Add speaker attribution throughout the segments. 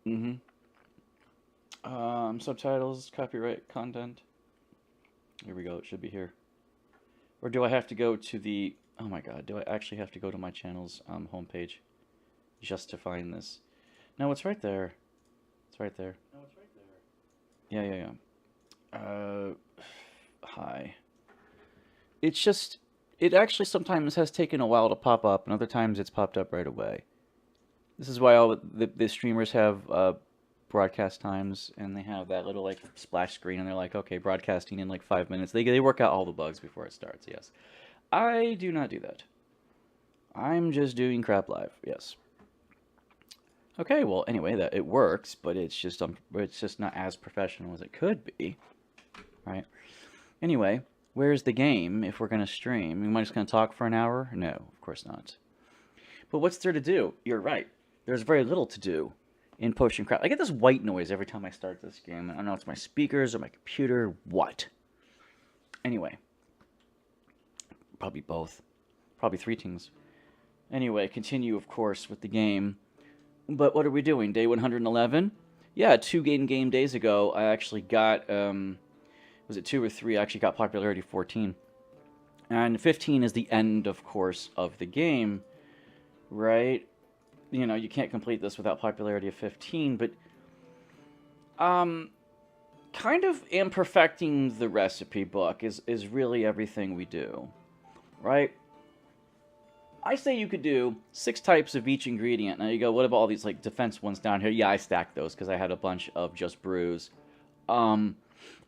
Speaker 1: Mm-hmm. Subtitles, copyright content. Here we go. It should be here. Or do I have to go to the? Oh my God! Do I actually have to go to my channel's homepage just to find this? No, it's right there. It's right there. Yeah, yeah, yeah. Hi. It's just, it actually sometimes has taken a while to pop up, and other times it's popped up right away. This is why all the streamers have broadcast times, and they have that little like splash screen, and they're like, okay, broadcasting in like 5 minutes. They work out all the bugs before it starts. Yes, I do not do that. I'm just doing crap live. Yes. Okay. Well, anyway, that it works, but it's just not as professional as it could be, right? Anyway, where's the game if we're gonna stream? Am I just gonna talk for an hour? No, of course not. But what's there to do? You're right. There's very little to do in Potion Craft. I get this white noise every time I start this game. I don't know if it's my speakers or my computer. What? Anyway, probably both. Probably three things. Anyway, continue, of course, with the game. But what are we doing? Day 111? Yeah, two game days ago, I actually got, was it two or three? I actually got popularity 14. And 15 is the end, of course, of the game, right? You know, you can't complete this without popularity of 15, but um kind of am perfecting the recipe book is really everything we do, right? I say you could do 6 types of each ingredient. Now you go, what about all these like defense ones down here? Yeah, I stacked those because I had a bunch of just brews. Um,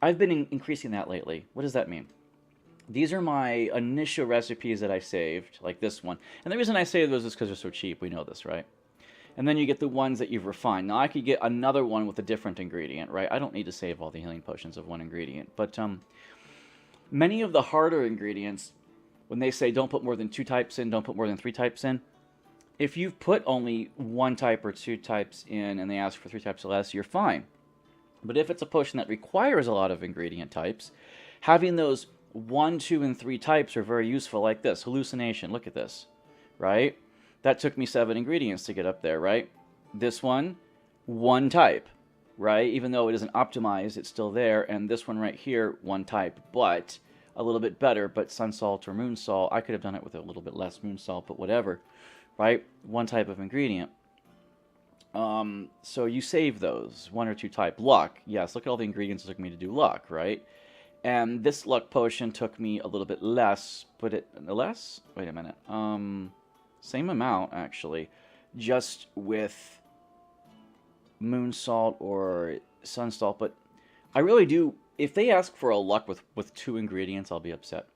Speaker 1: I've been increasing that lately. What does that mean? These are my initial recipes that I saved, like this one. And the reason I saved those is because they're so cheap. We know this, right? And then you get the ones that you've refined. Now I could get another one with a different ingredient, right? I don't need to save all the healing potions of one ingredient. But many of the harder ingredients, when they say don't put more than 2 types in, don't put more than 3 types in, if you've put only 1 type or 2 types in and they ask for 3 types or less, you're fine. But if it's a potion that requires a lot of ingredient types, having those 1, 2, and 3 types are very useful, like this hallucination. Look at this, right? That took me 7 ingredients to get up there, right? This one type, right? Even though it isn't optimized, it's still there. And this one right here, 1 type, but a little bit better. But sun salt or moon salt, I could have done it with a little bit less moon salt, but whatever, right? 1 type of ingredient. So you save those 1 or 2 type. Luck, yes. Look at all the ingredients it took me to do luck, right? And this luck potion took me a little bit less. Put it less. Wait a minute. Same amount actually, just with moon salt or sun salt. But I really do. If they ask for a luck with 2 ingredients, I'll be upset.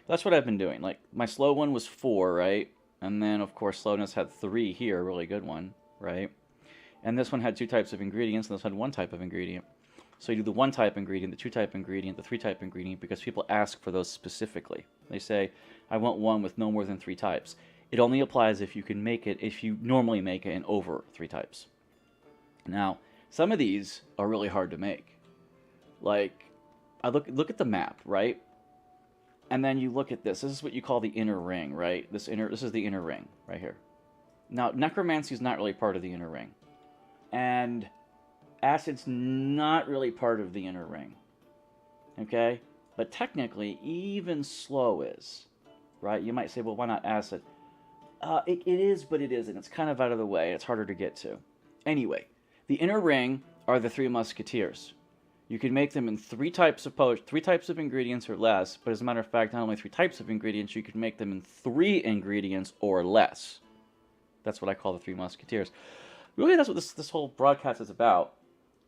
Speaker 1: That's what I've been doing. Like my slow one was 4, right? And then of course slowness had 3 here, a really good one, right? And this one had 2 types of ingredients, and this had 1 type of ingredient. So you do the 1 type ingredient, the 2 type ingredient, the 3 type ingredient, because people ask for those specifically. They say, I want one with no more than 3 types. It only applies if you can make it, if you normally make it in over 3 types. Now, some of these are really hard to make. Like, I look at the map, right? And then you look at this. This is what you call the inner ring, right? This is the inner ring right here. Now, necromancy is not really part of the inner ring, and acid's not really part of the inner ring. Okay, but technically, even slow is, right? You might say, well, why not acid? It is, but it isn't. It's kind of out of the way. It's harder to get to. Anyway, the inner ring are the 3 musketeers. You can make them in 3 types of 3 types of ingredients or less. But as a matter of fact, not only 3 types of ingredients, you can make them in 3 ingredients or less. That's what I call the 3 musketeers. Really, that's what this whole broadcast is about.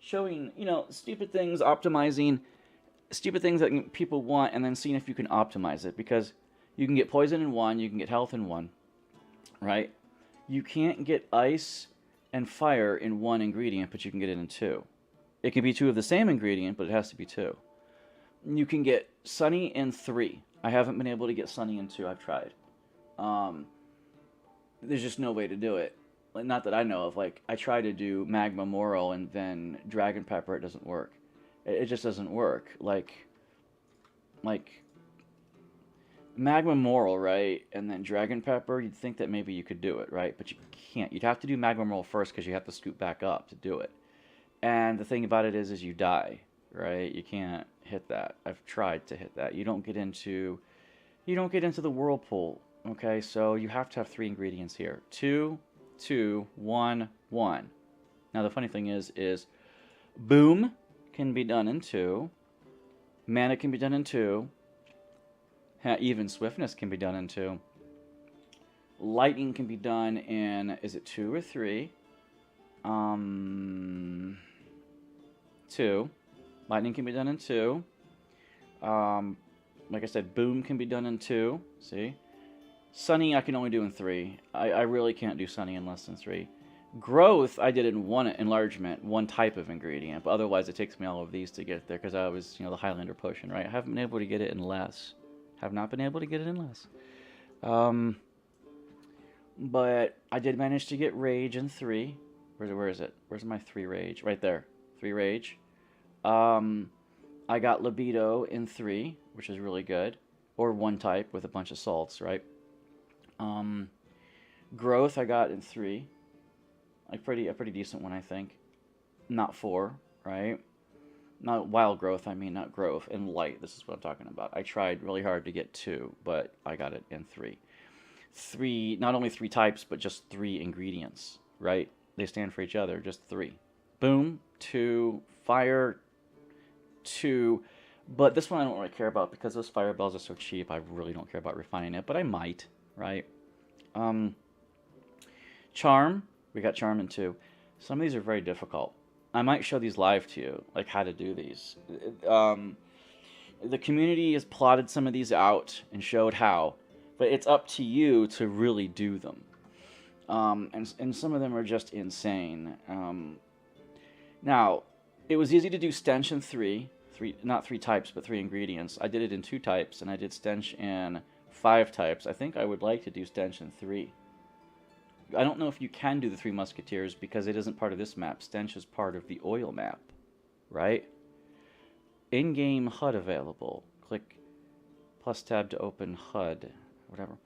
Speaker 1: Showing, stupid things, optimizing stupid things that people want, and then seeing if you can optimize it. Because you can get poison in one, you can get health in one, right? You can't get ice and fire in 1 ingredient, but you can get it in 2. It can be 2 of the same ingredient, but it has to be 2. You can get sunny in 3. I haven't been able to get sunny in 2. I've tried. Um, there's just no way to do it. Like, not that I know of. Like, I try to do magma moral and then dragon pepper. It doesn't work. It just doesn't work. Like Magma Moral, right? And then Dragon Pepper, you'd think that maybe you could do it, right? But you can't. You'd have to do Magma Moral first because you have to scoot back up to do it. And the thing about it is you die, right? You can't hit that. I've tried to hit that. You don't get into the whirlpool. Okay, so you have to have 3 ingredients here. 2, 2, 1, 1. Now the funny thing is boom can be done in 2. Mana can be done in 2. Even swiftness can be done in 2. Lightning can be done in, is it 2 or 3? 2. Lightning can be done in 2. Like I said, boom can be done in 2. See? Sunny I can only do in 3. I really can't do Sunny in less than 3. Growth I did in 1 enlargement, 1 type of ingredient, but otherwise it takes me all of these to get there because I was, the Highlander potion, right? I haven't been able to get it in less. Have not been able to get it in less. But I did manage to get Rage in 3. Where is it? Where's my 3 Rage? Right there. 3 Rage. I got Libido in 3, which is really good. Or 1 type with a bunch of salts, right? Growth I got in 3. A pretty decent one, I think. Not 4, right? Not wild growth, I mean, not growth. And light, this is what I'm talking about. I tried really hard to get 2, but I got it in 3. 3, not only 3 types, but just 3 ingredients, right? They stand for each other, just 3. Boom, 2, fire, 2. But this one I don't really care about because those fireballs are so cheap. I really don't care about refining it, but I might, right? Charm, we got Charm in 2. Some of these are very difficult. I might show these live to you, like how to do these. The community has plotted some of these out and showed how, but it's up to you to really do them. And some of them are just insane. Now, it was easy to do Stench in 3, not 3 types, but 3 ingredients. I did it in 2 types, and I did Stench in 5 types. I think I would like to do Stench in 3. I don't know if you can do the 3 Musketeers because it isn't part of this map. Stench is part of the oil map, right? In-game HUD available. Click plus tab to open HUD, whatever.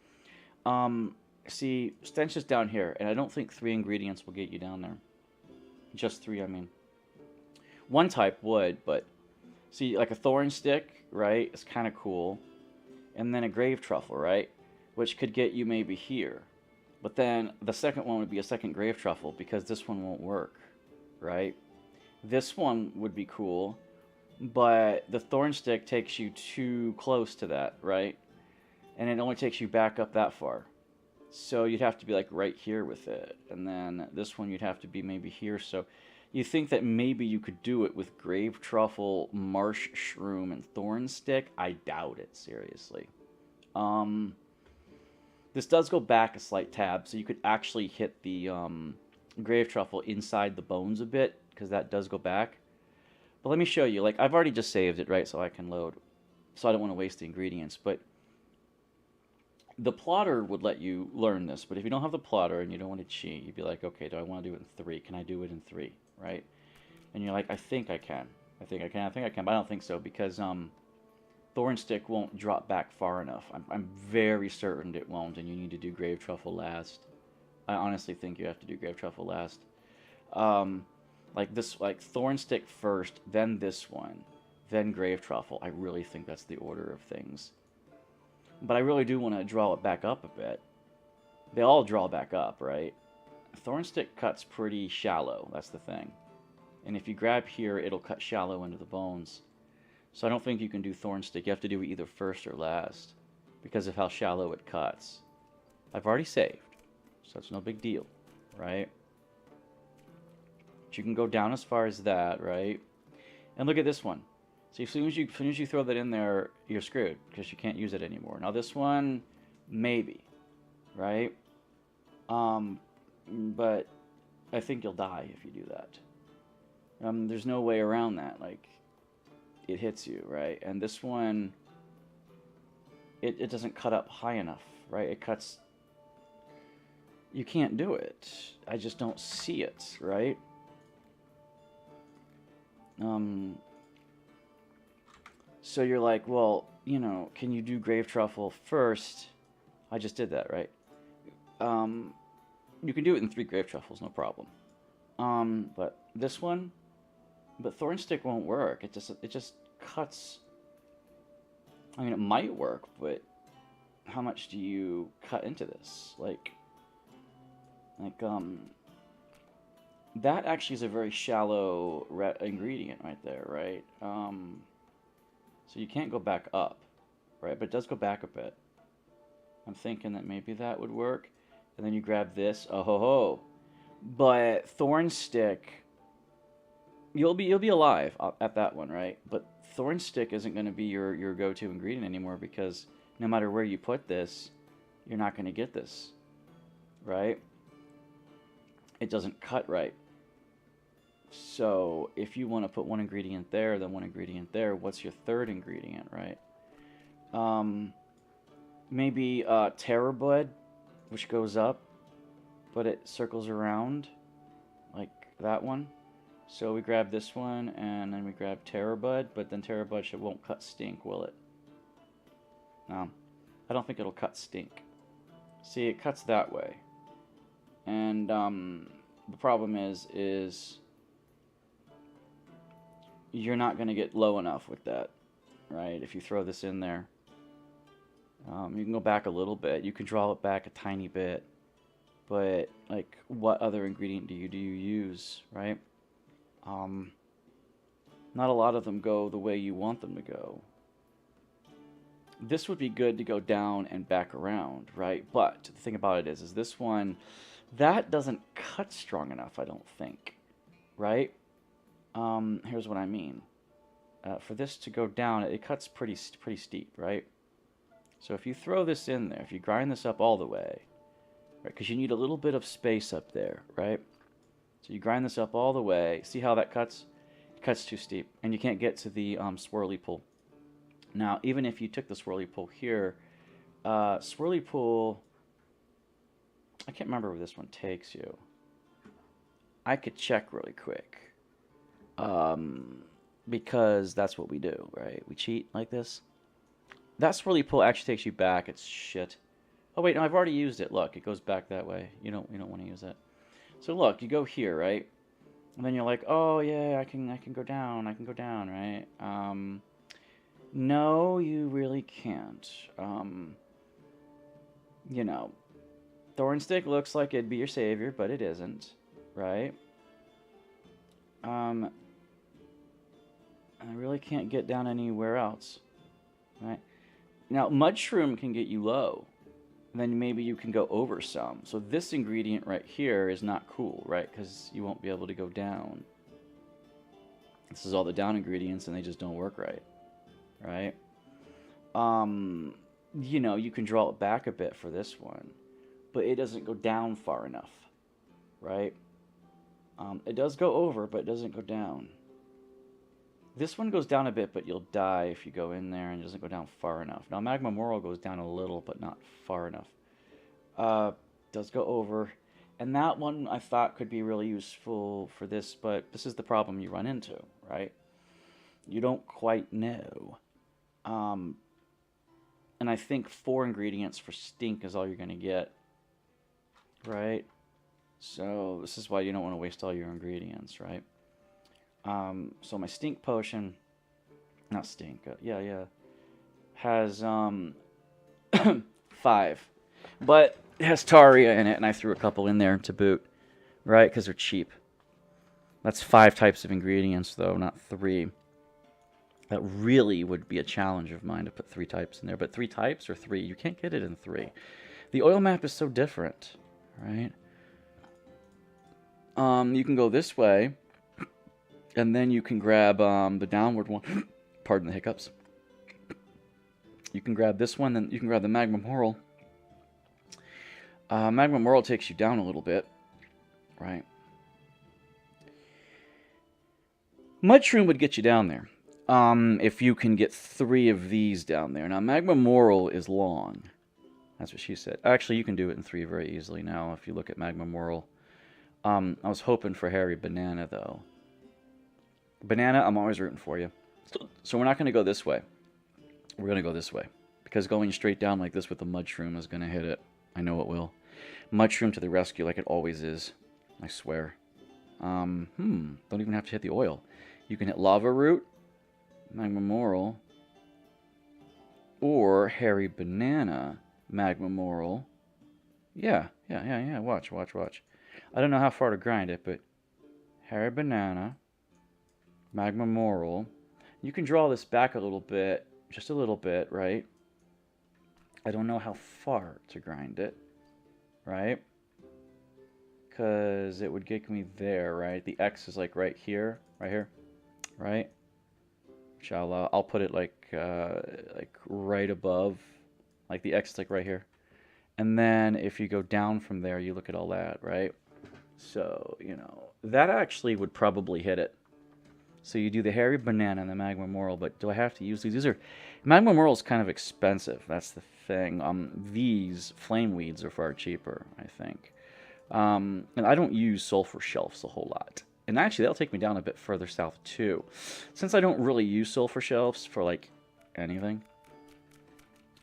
Speaker 1: See, Stench is down here, and I don't think 3 ingredients will get you down there. Just 3, I mean. 1 type would, but see, like a Thorn Stick, right? It's kind of cool. And then a Grave Truffle, right? Which could get you maybe here. But then the second one would be a second Grave Truffle because this one won't work, right? This one would be cool, but the Thorn Stick takes you too close to that, right? And it only takes you back up that far. So you'd have to be like right here with it. And then this one you'd have to be maybe here. So you think that maybe you could do it with Grave Truffle, Marsh Shroom, and Thorn Stick? I doubt it, seriously. This does go back a slight tab, so you could actually hit the Grave Truffle inside the bones a bit, because that does go back. But let me show you. Like, I've already just saved it, right, so I can load. So I don't want to waste the ingredients, but the plotter would let you learn this, but if you don't have the plotter and you don't want to cheat, you'd be like, okay, do I want to do it in 3? Can I do it in 3, right? And you're like, I think I can. I think I can, but I don't think so, because Thorn Stick won't drop back far enough. I'm very certain it won't, and you need to do Grave Truffle last. I honestly think you have to do Grave Truffle last. Like Thorn Stick first, then this one, then Grave Truffle. I really think that's the order of things. But I really do want to draw it back up a bit. They all draw back up, right? Thorn Stick cuts pretty shallow, that's the thing. And if you grab here, it'll cut shallow into the bones. So I don't think you can do Thorn Stick. You have to do it either first or last because of how shallow it cuts. I've already saved, so it's no big deal, right? But you can go down as far as that, right? And look at this one. So as soon as you throw that in there, you're screwed because you can't use it anymore. Now this one, maybe, right? But I think you'll die if you do that. There's no way around that. Like, it hits you, right? And this one, it doesn't cut up high enough, right? It cuts... You can't do it. I just don't see it, right? So you're like, well, you know, can you do grave truffle first? I just did that, right? Um, you can do it in 3 grave truffles, no problem. But this one, but Thornstick won't work. It just cuts. I mean, it might work, but how much do you cut into this? Like that actually is a very shallow ingredient right there, right? So you can't go back up, right? But it does go back a bit. I'm thinking that maybe that would work. And then you grab this, oh ho ho. But Thornstick, you'll be alive at that one, right? But Thornstick isn't going to be your go-to ingredient anymore because no matter where you put this, you're not going to get this, right? It doesn't cut right. So if you want to put one ingredient there, then one ingredient there, what's your third ingredient, right? Maybe Terrabud, which goes up, but it circles around, like that one. So we grab this one, and then we grab Terrabud, but then Terrabud won't cut stink, will it? No. I don't think it'll cut stink. See, it cuts that way. And the problem is you're not going to get low enough with that, right? If you throw this in there. You can go back a little bit. You can draw it back a tiny bit. But, like, what other ingredient do you use, right? Not a lot of them go the way you want them to go. This would be good to go down and back around, right? But the thing about it is this one, that doesn't cut strong enough, I don't think, right? Here's what I mean. For this to go down, it cuts pretty steep, right? So if you throw this in there, if you grind this up all the way, right, because you need a little bit of space up there, right? So you grind this up all the way. See how that cuts? It cuts too steep, and you can't get to the swirly pull. Now, even if you took the swirly pull here, swirly pull, I can't remember where this one takes you. I could check really quick. Because that's what we do, right? We cheat like this. That swirly pull actually takes you back. It's shit. Oh wait, no, I've already used it. Look, it goes back that way. You don't want to use that. So look, you go here, right? And then you're like, oh yeah, I can go down. I can go down, right? No, you really can't. You know, Thornstick looks like it'd be your savior, but it isn't, right? I really can't get down anywhere else, right? Now, Mudshroom can get you low. And then maybe you can go over some. So this ingredient right here is not cool, right? Because you won't be able to go down. This is all the down ingredients, and they just don't work right, right? You know, you can draw it back a bit for this one, but it doesn't go down far enough, right? It does go over, but it doesn't go down. This one goes down a bit, but you'll die if you go in there, and it doesn't go down far enough. Now, Magma Moral goes down a little, but not far enough. Does go over. And that one I thought could be really useful for this, but this is the problem you run into, right? You don't quite know. And I think 4 ingredients for stink is all you're going to get, right? So this is why you don't want to waste all your ingredients, right? So my stink potion, not stink, has 5, but it has Taria in it, and I threw a couple in there to boot, right? Because they're cheap. That's 5 types of ingredients, though, not 3. That really would be a challenge of mine to put 3 types in there, but 3 types or 3, you can't get it in 3. The oil map is so different, right? You can go this way. And then you can grab the downward one. Pardon the hiccups. You can grab this one, then you can grab the Magma Moral. Magma Moral takes you down a little bit, right? Mudshroom would get you down there. If you can get 3 of these down there. Now, Magma Moral is long. That's what she said. Actually, you can do it in 3 very easily now if you look at Magma Moral. I was hoping for Harry Banana, though. Banana, I'm always rooting for you. So we're not going to go this way. We're going to go this way. Because going straight down like this with the mud shroom is going to hit it. I know it will. Mud shroom to the rescue like it always is. I swear. Don't even have to hit the oil. You can hit Lava Root, Magma Moral, or Hairy Banana, Magma Moral. Yeah. Watch. I don't know how far to grind it, but Hairy Banana, Magma Moral. You can draw this back a little bit, just a little bit, right? I don't know how far to grind it, right? Because it would get me there, right? The X is like right here, right? I'll put it like right above, like the X is like right here. And then if you go down from there, you look at all that, right? So, you know, that actually would probably hit it. So you do the Hairy Banana and the Magma Moral, but do I have to use these? These are... Magma Moral is kind of expensive. That's the thing. These Flame Weeds are far cheaper, I think. And I don't use Sulfur Shelves a whole lot. And actually, that'll take me down a bit further south, too. Since I don't really use Sulfur Shelves for, like, anything,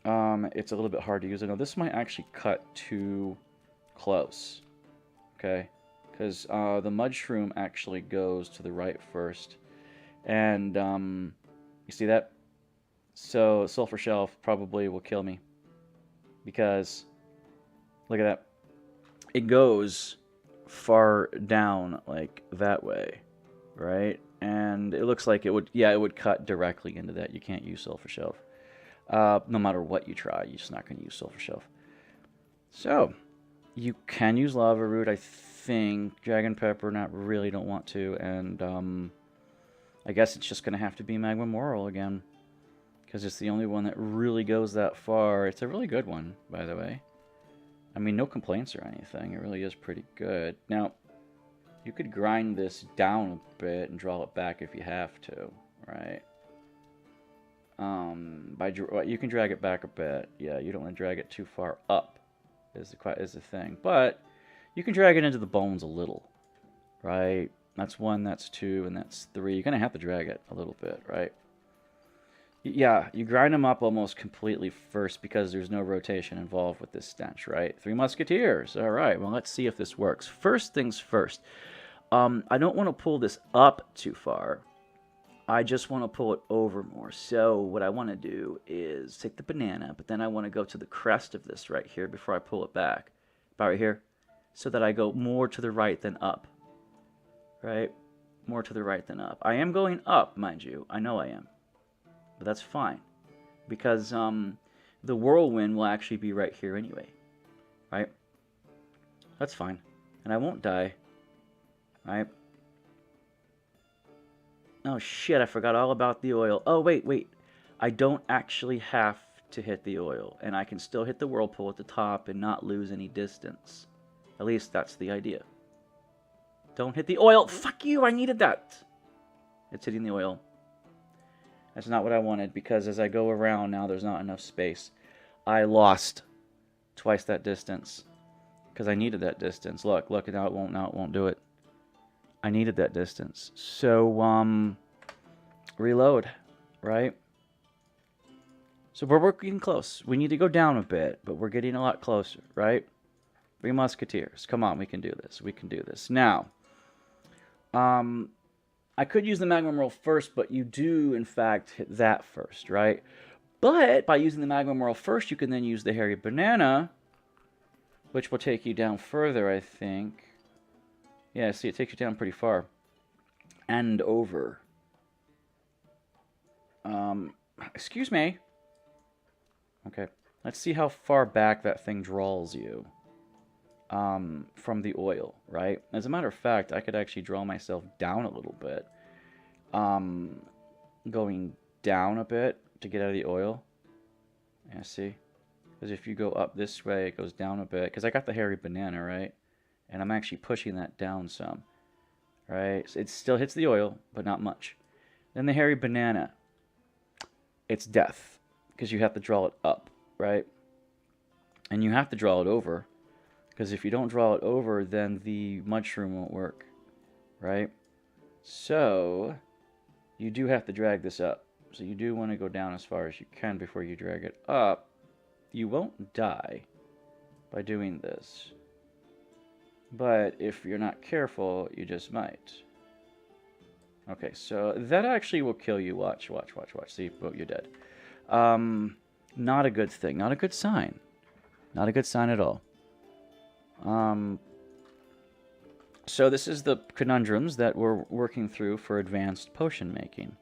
Speaker 1: it's a little bit hard to use. I know this might actually cut too close, okay? Because the Mud Shroom actually goes to the right first. And, you see that? So, Sulfur Shelf probably will kill me. Because, look at that. It goes far down, like, that way, right? And it looks like it would, yeah, it would cut directly into that. You can't use Sulfur Shelf. No matter what you try, you're just not going to use Sulfur Shelf. So, you can use Lava Root, I think. Dragon Pepper, not really, don't want to. And, I guess it's just going to have to be Magma Moral again. Because it's the only one that really goes that far. It's a really good one, by the way. I mean, no complaints or anything. It really is pretty good. Now, you could grind this down a bit and draw it back if you have to, right? You can drag it back a bit. Yeah, you don't want to drag it too far up, is the thing. But you can drag it into the bones a little, right? That's 1, that's 2, and that's 3. You're going to have to drag it a little bit, right? Yeah, you grind them up almost completely first because there's no rotation involved with this stench, right? 3 Musketeers. All right, well, let's see if this works. First things first. I don't want to pull this up too far. I just want to pull it over more. So what I want to do is take the banana, but then I want to go to the crest of this right here before I pull it back. About right here. So that I go more to the right than up. Right? More to the right than up. I am going up, mind you. I know I am. But that's fine. Because the whirlwind will actually be right here anyway. Right? That's fine. And I won't die. Right? Oh shit, I forgot all about the oil. Oh, wait. I don't actually have to hit the oil. And I can still hit the whirlpool at the top and not lose any distance. At least that's the idea. Don't hit the oil. Fuck you, I needed that. It's hitting the oil. That's not what I wanted, because as I go around now, there's not enough space. I lost twice that distance. Because I needed that distance. Look, now it won't do it. I needed that distance. So, reload, right? So we're getting close. We need to go down a bit, but we're getting a lot closer, right? 3 Musketeers. Come on, we can do this. We can do this. Now, I could use the Magma Moral first, but you do, in fact, hit that first, right? But by using the Magma Moral first, you can then use the Hairy Banana, which will take you down further, I think. Yeah, see, it takes you down pretty far. And over. Excuse me. Okay, let's see how far back that thing draws you. From the oil, right? As a matter of fact, I could actually draw myself down a little bit. Going down a bit to get out of the oil. Yeah, see? Because if you go up this way, it goes down a bit. Because I got the Hairy Banana, right? And I'm actually pushing that down some. Right? So it still hits the oil, but not much. Then the Hairy Banana. It's death. Because you have to draw it up, right? And you have to draw it over. Because if you don't draw it over, then the Mud Shroom won't work. Right? So, you do have to drag this up. So you do want to go down as far as you can before you drag it up. You won't die by doing this. But if you're not careful, you just might. Okay, so that actually will kill you. Watch, watch, watch, watch. See, oh, you're dead. Not a good thing. Not a good sign. Not a good sign at all. So this is the conundrums that we're working through for advanced potion making.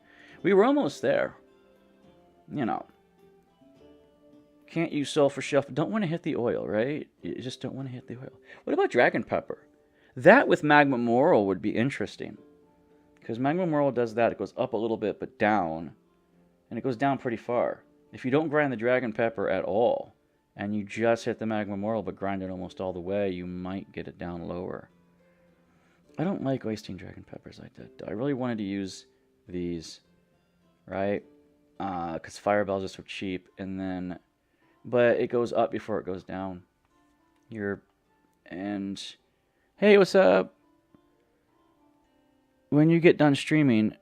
Speaker 1: We were almost there. You know. Can't use sulfur shelf. Don't want to hit the oil, right? You just don't want to hit the oil. What about dragon pepper? That with magma moral would be interesting. Because magma moral does that. It goes up a little bit, but down. And it goes down pretty far. If you don't grind the dragon pepper at all, and you just hit the magma moral but grind it almost all the way, you might get it down lower. I don't like wasting dragon peppers like that. I really wanted to use these, right? Because fireballs are so cheap, and then, but it goes up before it goes down. And hey, what's up? When you get done streaming,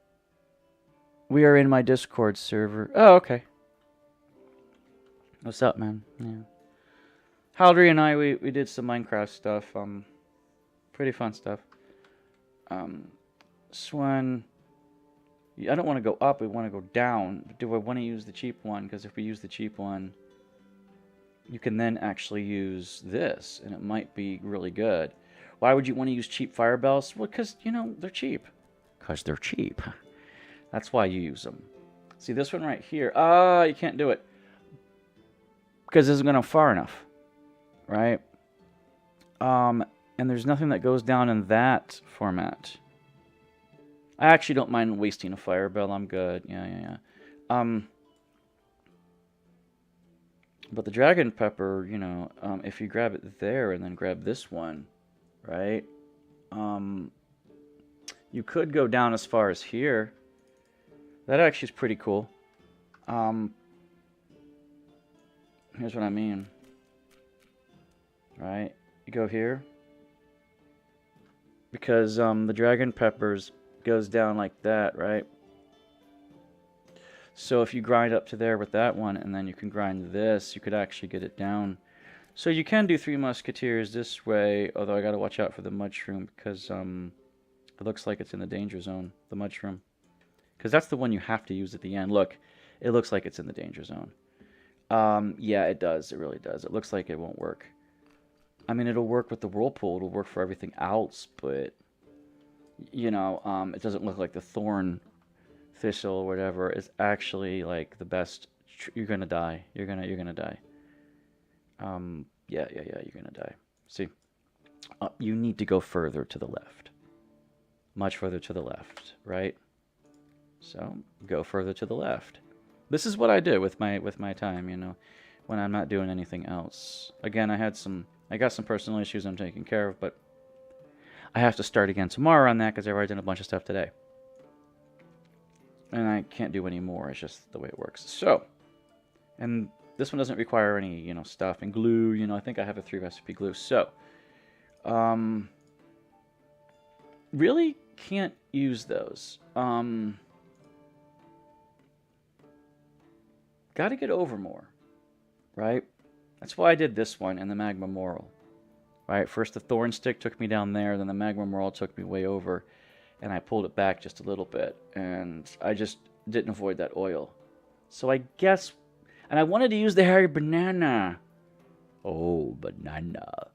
Speaker 1: we are in my Discord server. Oh, okay. What's up, man? Yeah. Haldry and I, we did some Minecraft stuff. Pretty fun stuff. Swan, I don't want to go up. I want to go down. Do I want to use the cheap one? Because if we use the cheap one, you can then actually use this, and it might be really good. Why would you want to use cheap fire bells? Well, because, you know, they're cheap. Because they're cheap. That's why you use them. See, this one right here. You can't do it. Because it isn't going to far enough. Right? And there's nothing that goes down in that format. I actually don't mind wasting a fire bell. I'm good. Yeah. But the dragon pepper, you know, if you grab it there and then grab this one, right? You could go down as far as here. That actually is pretty cool. Here's what I mean. Right? You go here. Because the dragon peppers goes down like that, right? So if you grind up to there with that one, and then you can grind this, you could actually get it down. So you can do Three Musketeers this way, although I gotta watch out for the mushroom, because it looks like it's in the danger zone, the mushroom. Because that's the one you have to use at the end. Look, it looks like it's in the danger zone. Yeah, it does. It really does. It looks like it won't work. I mean, it'll work with the whirlpool. It'll work for everything else, but, you know, it doesn't look like the thorn thistle or whatever is actually, like, the best. You're gonna die. You're gonna die. Yeah, you're gonna die. See, you need to go further to the left. Much further to the left, right? So, go further to the left. This is what I do with my time, you know, when I'm not doing anything else. Again, I got some personal issues I'm taking care of, but I have to start again tomorrow on that because I've already done a bunch of stuff today. And I can't do any more. It's just the way it works. So, and this one doesn't require any, you know, stuff and glue. You know, I think I have a 3-recipe glue. So, really can't use those. Got to get over more, right? That's why I did this one and the magma moral. Right, first the thorn stick took me down there, then the magma moral took me way over, and I pulled it back just a little bit, and I just didn't avoid that oil. So I guess, and I wanted to use the hairy banana. Oh, banana.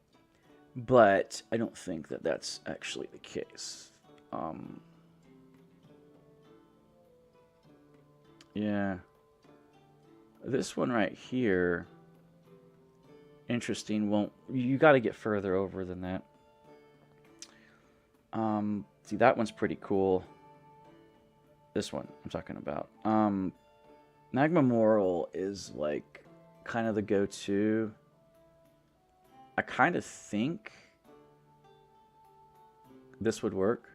Speaker 1: But I don't think that that's actually the case. Yeah. This one right here, interesting. You got to get further over than that. See, that one's pretty cool. This one I'm talking about. Magma Moral is like kind of the go-to. I kind of think this would work.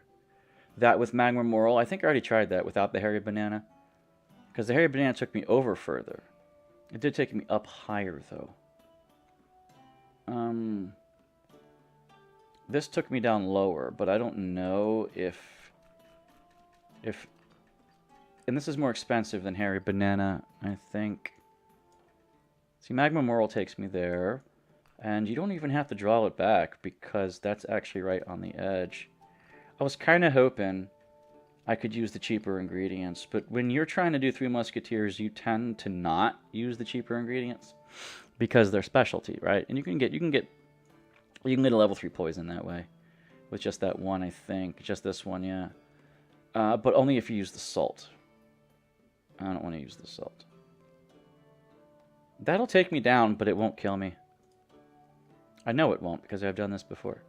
Speaker 1: That with Magma Moral, I think I already tried that without the hairy banana. Because the hairy banana took me over further. It did take me up higher, though. This took me down lower, but I don't know if and this is more expensive than Hairy Banana, I think. See, Magma Moral takes me there. And you don't even have to draw it back because that's actually right on the edge. I was kind of hoping I could use the cheaper ingredients, but when you're trying to do Three Musketeers, you tend to not use the cheaper ingredients because they're specialty, right? And you can get a level 3 poison that way with just that one, I think. Just this one, yeah. But only if you use the salt. I don't want to use the salt. That'll take me down, but it won't kill me. I know it won't because I've done this before.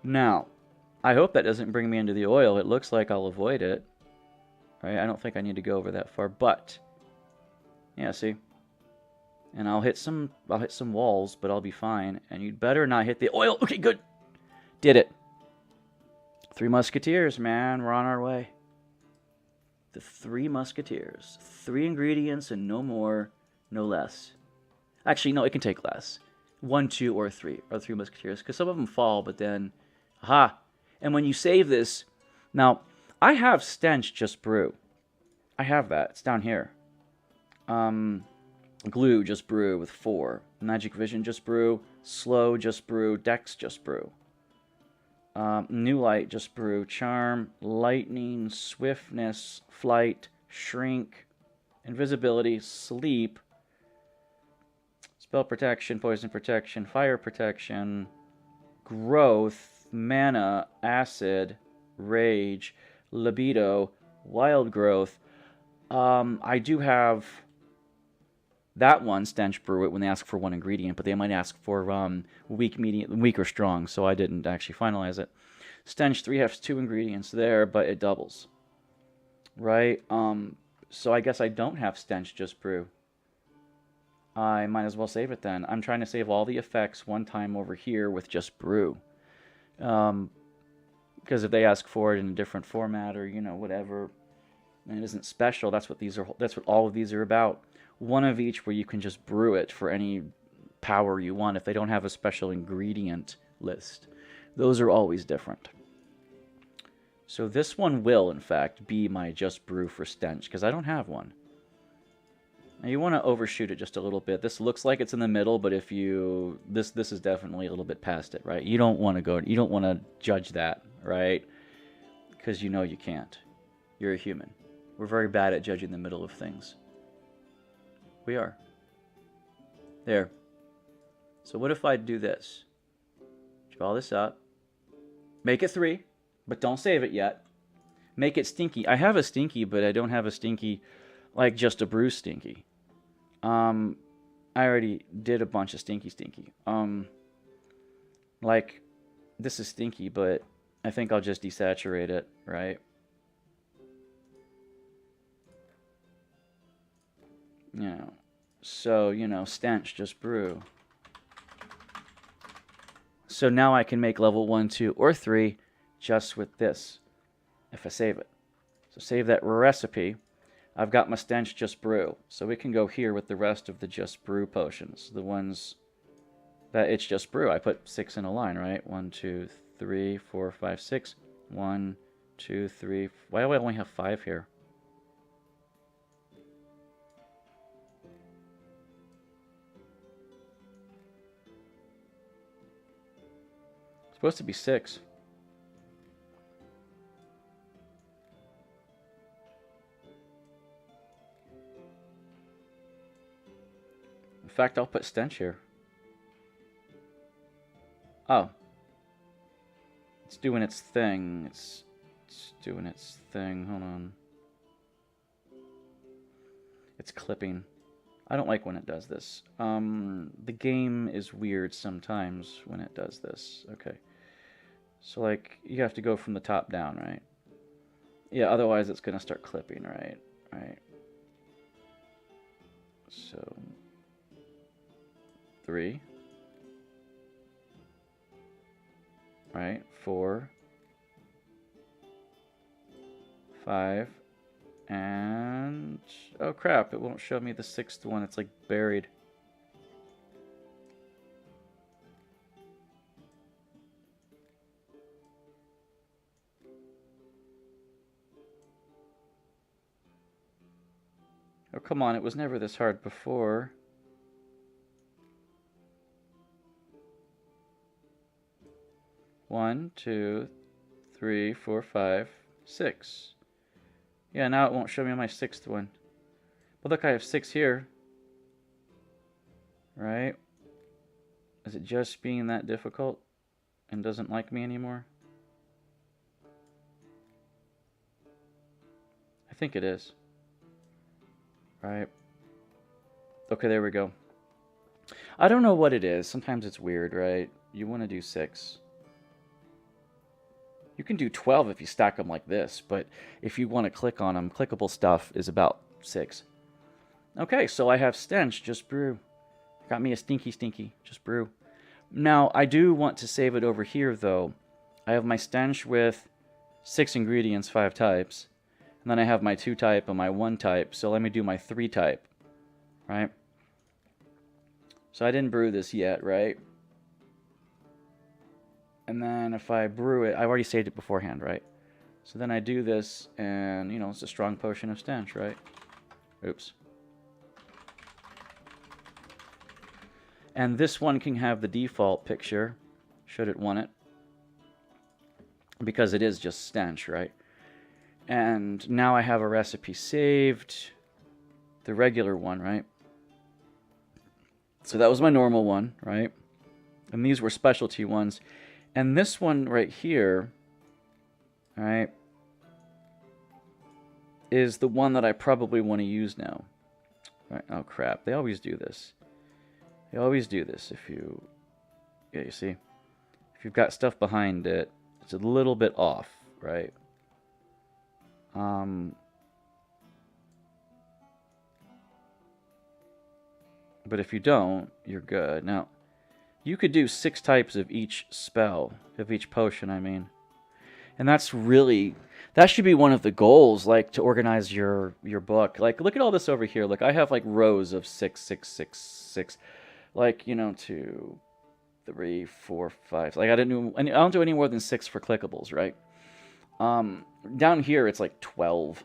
Speaker 1: Now, I hope that doesn't bring me into the oil. It looks like I'll avoid it. Right? I don't think I need to go over that far, but yeah, see? And I'll hit some walls, but I'll be fine. And you'd better not hit the oil. Okay, good. Did it. Three Musketeers, man. We're on our way. The Three Musketeers. 3 ingredients and no more, no less. Actually, no, it can take less. 1, 2, or 3 are 3 Musketeers, because some of them fall, but then, aha! And when you save this, now, I have Stench Just Brew. I have that. It's down here. Glue Just Brew with 4. Magic Vision Just Brew. Slow Just Brew. Dex Just Brew. New Light Just Brew. Charm. Lightning. Swiftness. Flight. Shrink. Invisibility. Sleep. Spell Protection, Poison Protection, Fire Protection, Growth, Mana, Acid, Rage, Libido, Wild Growth. I do have that one, Stench Brew It, when they ask for 1 ingredient, but they might ask for weak, medium, weak, or strong, so I didn't actually finalize it. Stench 3 has 2 ingredients there, but it doubles. Right? So I guess I don't have Stench Just Brew. I might as well save it then. I'm trying to save all the effects one time over here with Just Brew. Because if they ask for it in a different format or, you know, whatever, and it isn't special, that's what all of these are about. 1 of each where you can just brew it for any power you want if they don't have a special ingredient list. Those are always different. So this one will, in fact, be my Just Brew for Stench, because I don't have one. Now you want to overshoot it just a little bit. This looks like it's in the middle, but if you this is definitely a little bit past it, right? You don't want to judge that, right? Because you know you can't. You're a human. We're very bad at judging the middle of things. We are. There. So what if I do this? Draw this up. Make it 3, but don't save it yet. Make it stinky. I have a stinky, but I don't have a stinky like Just a Brew stinky. I already did a bunch of stinky. Like, this is stinky, but I think I'll just desaturate it, right? You know, so, you know, Stench Just Brew. So now I can make level 1, 2, or 3 just with this, if I save it. So save that recipe. I've got my Stench Just Brew, so we can go here with the rest of the Just Brew potions. The ones that it's Just Brew. I put 6 in a line, right? 1, 2, 3, 4, 5, 6. 1, 2, 3. Why do I only have 5 here? It's supposed to be 6. In fact, I'll put Stench here. Oh. It's doing its thing. It's doing its thing. Hold on. It's clipping. I don't like when it does this. The game is weird sometimes when it does this. Okay. So, like, you have to go from the top down, right? Yeah, otherwise it's going to start clipping, right? Right. So... 3, right, 4, 5, and oh crap, it won't show me the 6th one, it's like buried. Oh, come on, it was never this hard before. One, two, 3, 4, 5, 6. Yeah, now it won't show me my 6th one. But look, I have 6 here. Right? Is it just being that difficult and doesn't like me anymore? I think it is. Right? Okay, there we go. I don't know what it is. Sometimes it's weird, right? You want to do 6. You can do 12 if you stack them like this, but if you want to click on them, clickable stuff is about 6. Okay, so I have Stench, Just Brew. Got me a stinky, Just Brew. Now, I do want to save it over here, though. I have my Stench with 6 ingredients, 5 types. And then I have my 2 type and my 1 type, so let me do my 3 type. Right? So I didn't brew this yet, right? And then if I brew it, I've already saved it beforehand, right? So then I do this, and, you know, it's a strong potion of Stench, right? Oops. And this one can have the default picture, should it want it. Because it is just Stench, right? And now I have a recipe saved. The regular one, right? So that was my normal one, right? And these were specialty ones. And this one right here, right, is the one that I probably want to use now. Right? Oh, crap. They always do this. They always do this if you... Yeah, you see? If you've got stuff behind it, it's a little bit off, right? But if you don't, you're good. Now, you could do 6 types of each spell, of each potion, I mean. And that's really... That should be one of the goals, like, to organize your book. Like, look at all this over here. Look, I have, like, rows of 6, 6, 6, 6. Like, you know, 2, 3, 4, 5. Like, I don't do any more than 6 for clickables, right? Down here, it's like 12.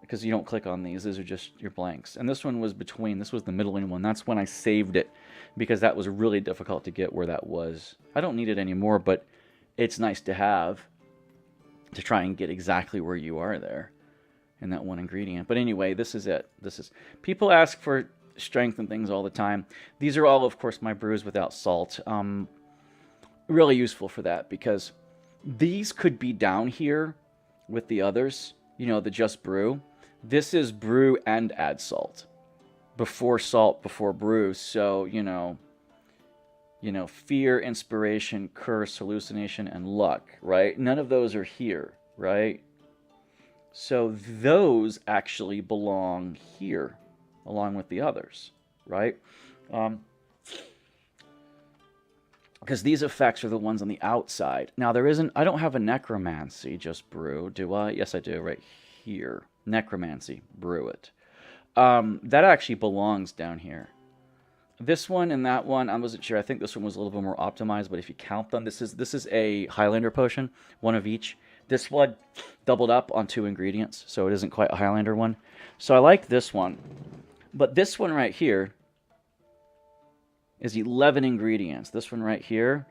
Speaker 1: Because you don't click on these. These are just your blanks. And this one was between. This was the middling one. That's when I saved it. Because that was really difficult to get where that was. I don't need it anymore, but it's nice to have. To try and get exactly where you are there. In that one ingredient. But anyway, this is it. People ask for strength and things all the time. These are all, of course, my brews without salt. Really useful for that. Because these could be down here with the others. You know, the Just Brew. This is brew and add salt. Before salt, before brew. So, you know, fear, inspiration, curse, hallucination, and luck, right? None of those are here, right? So those actually belong here, along with the others, right? Because these effects are the ones on the outside. Now, I don't have a necromancy, Just Brew, do I? Yes, I do, right here. Necromancy, brew it. That actually belongs down here. This one and that one, I wasn't sure. I think this one was a little bit more optimized, but if you count them, this is a Highlander potion, one of each. This one doubled up on 2 ingredients, so it isn't quite a Highlander one. So I like this one. But this one right here is 11 ingredients. This one right here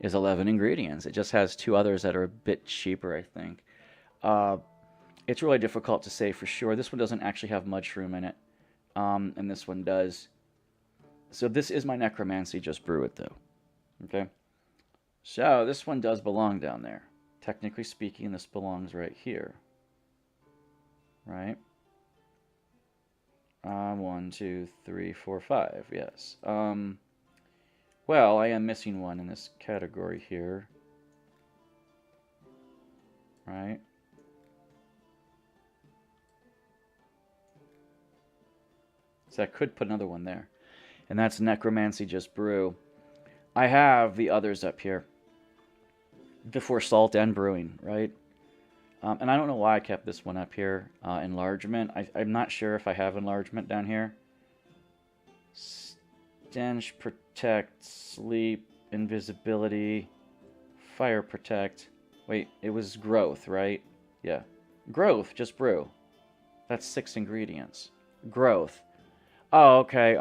Speaker 1: is 11 ingredients. It just has 2 others that are a bit cheaper, I think. It's really difficult to say for sure. This one doesn't actually have mushroom in it. And this one does. So this is my necromancy, Just Brew it, though. Okay? So this one does belong down there. Technically speaking, this belongs right here. Right? 1, 2, 3, 4, 5. Yes. Well, I am missing one in this category here. Right? So I could put another one there. And that's Necromancy Just Brew. I have the others up here. Before salt and brewing, right? And I don't know why I kept this one up here. Enlargement. I'm not sure if I have enlargement down here. Stench, protect, sleep, invisibility, fire protect. Wait, it was growth, right? Yeah. Growth, Just Brew. That's 6 ingredients. Growth. Oh, okay.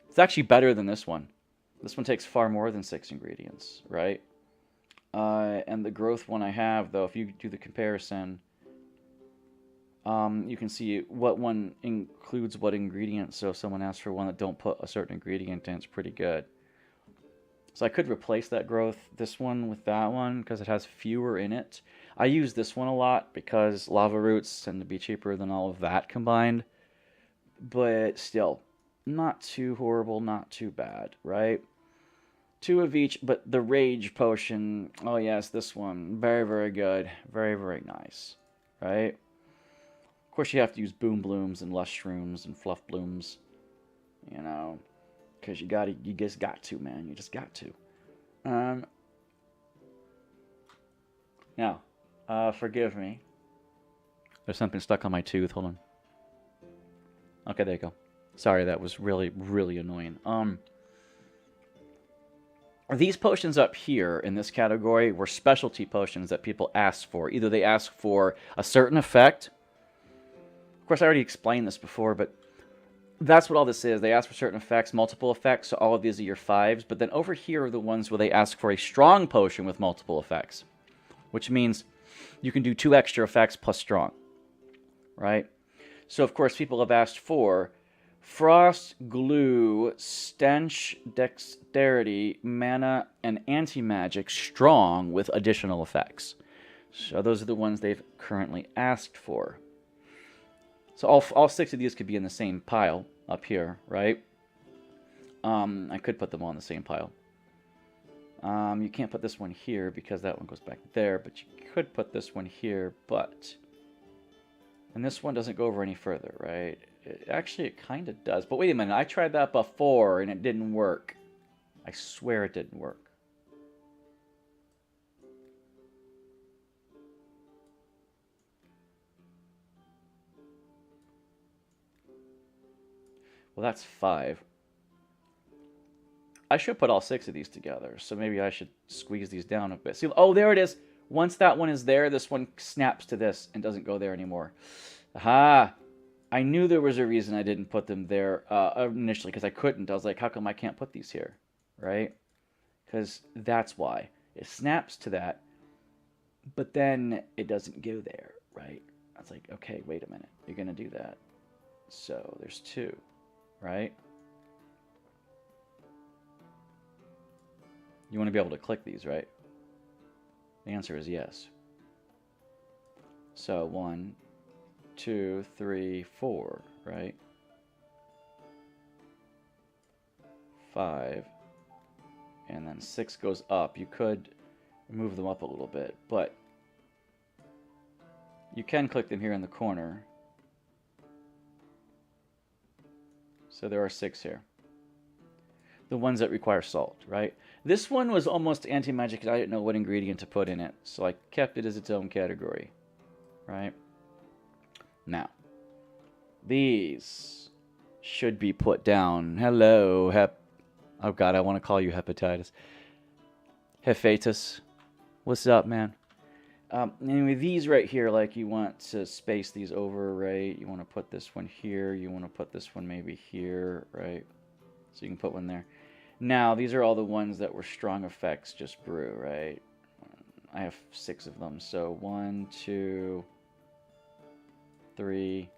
Speaker 1: It's actually better than this one. This one takes far more than 6 ingredients, right? And the growth one I have, though, if you do the comparison, you can see what one includes what ingredient. So if someone asks for one that don't put a certain ingredient in, it's pretty good. So I could replace that growth, this one, with that one because it has fewer in it. I use this one a lot because lava roots tend to be cheaper than all of that combined. But still, not too horrible, not too bad, right? 2 of each, but the Rage Potion, oh yes, this one, very, very good. Very, very nice, right? Of course, you have to use Boom Blooms and Lush Shrooms and Fluff Blooms, you know, because you just got to, man. You just got to. Now, forgive me. There's something stuck on my tooth. Hold on. Okay, there you go. Sorry, that was really, really annoying. These potions up here in this category were specialty potions that people asked for. Either they asked for a certain effect. Of course, I already explained this before, but that's what all this is. They ask for certain effects, multiple effects, so all of these are your 5s. But then over here are the ones where they ask for a strong potion with multiple effects, which means you can do 2 extra effects plus strong, right? So, of course, people have asked for Frost, Glue, Stench, Dexterity, Mana, and Anti-Magic strong with additional effects. So those are the ones they've currently asked for. So all 6 of these could be in the same pile up here, right? I could put them all in the same pile. You can't put this one here because that one goes back there, but you could put this one here, but... And this one doesn't go over any further, right? Actually, it kind of does. But wait a minute, I tried that before and it didn't work. I swear it didn't work. Well, that's 5. I should put all 6 of these together, so maybe I should squeeze these down a bit. See, oh, there it is. Once that one is there, this one snaps to this and doesn't go there anymore. Aha! I knew there was a reason I didn't put them there initially, because I couldn't. I was like, how come I can't put these here? Right? Because that's why. It snaps to that, but then it doesn't go there, right? I was like, okay, wait a minute. You're going to do that. So there's 2, right? You want to be able to click these, right? The answer is yes. So 1, 2, 3, 4, right? 5, and then 6 goes up. You could move them up a little bit, but you can click them here in the corner. So there are 6 here. The ones that require salt, right? This one was almost anti-magic because I didn't know what ingredient to put in it, so I kept it as its own category, right? Now, these should be put down. Hello, oh God, I want to call you hepatitis. Hephatus, what's up, man? Anyway, these right here, like you want to space these over, right? You want to put this one here. You want to put this one maybe here, right? So you can put one there. Now, these are all the ones that were strong effects just brew, right? I have 6 of them. So 1, 2, 3,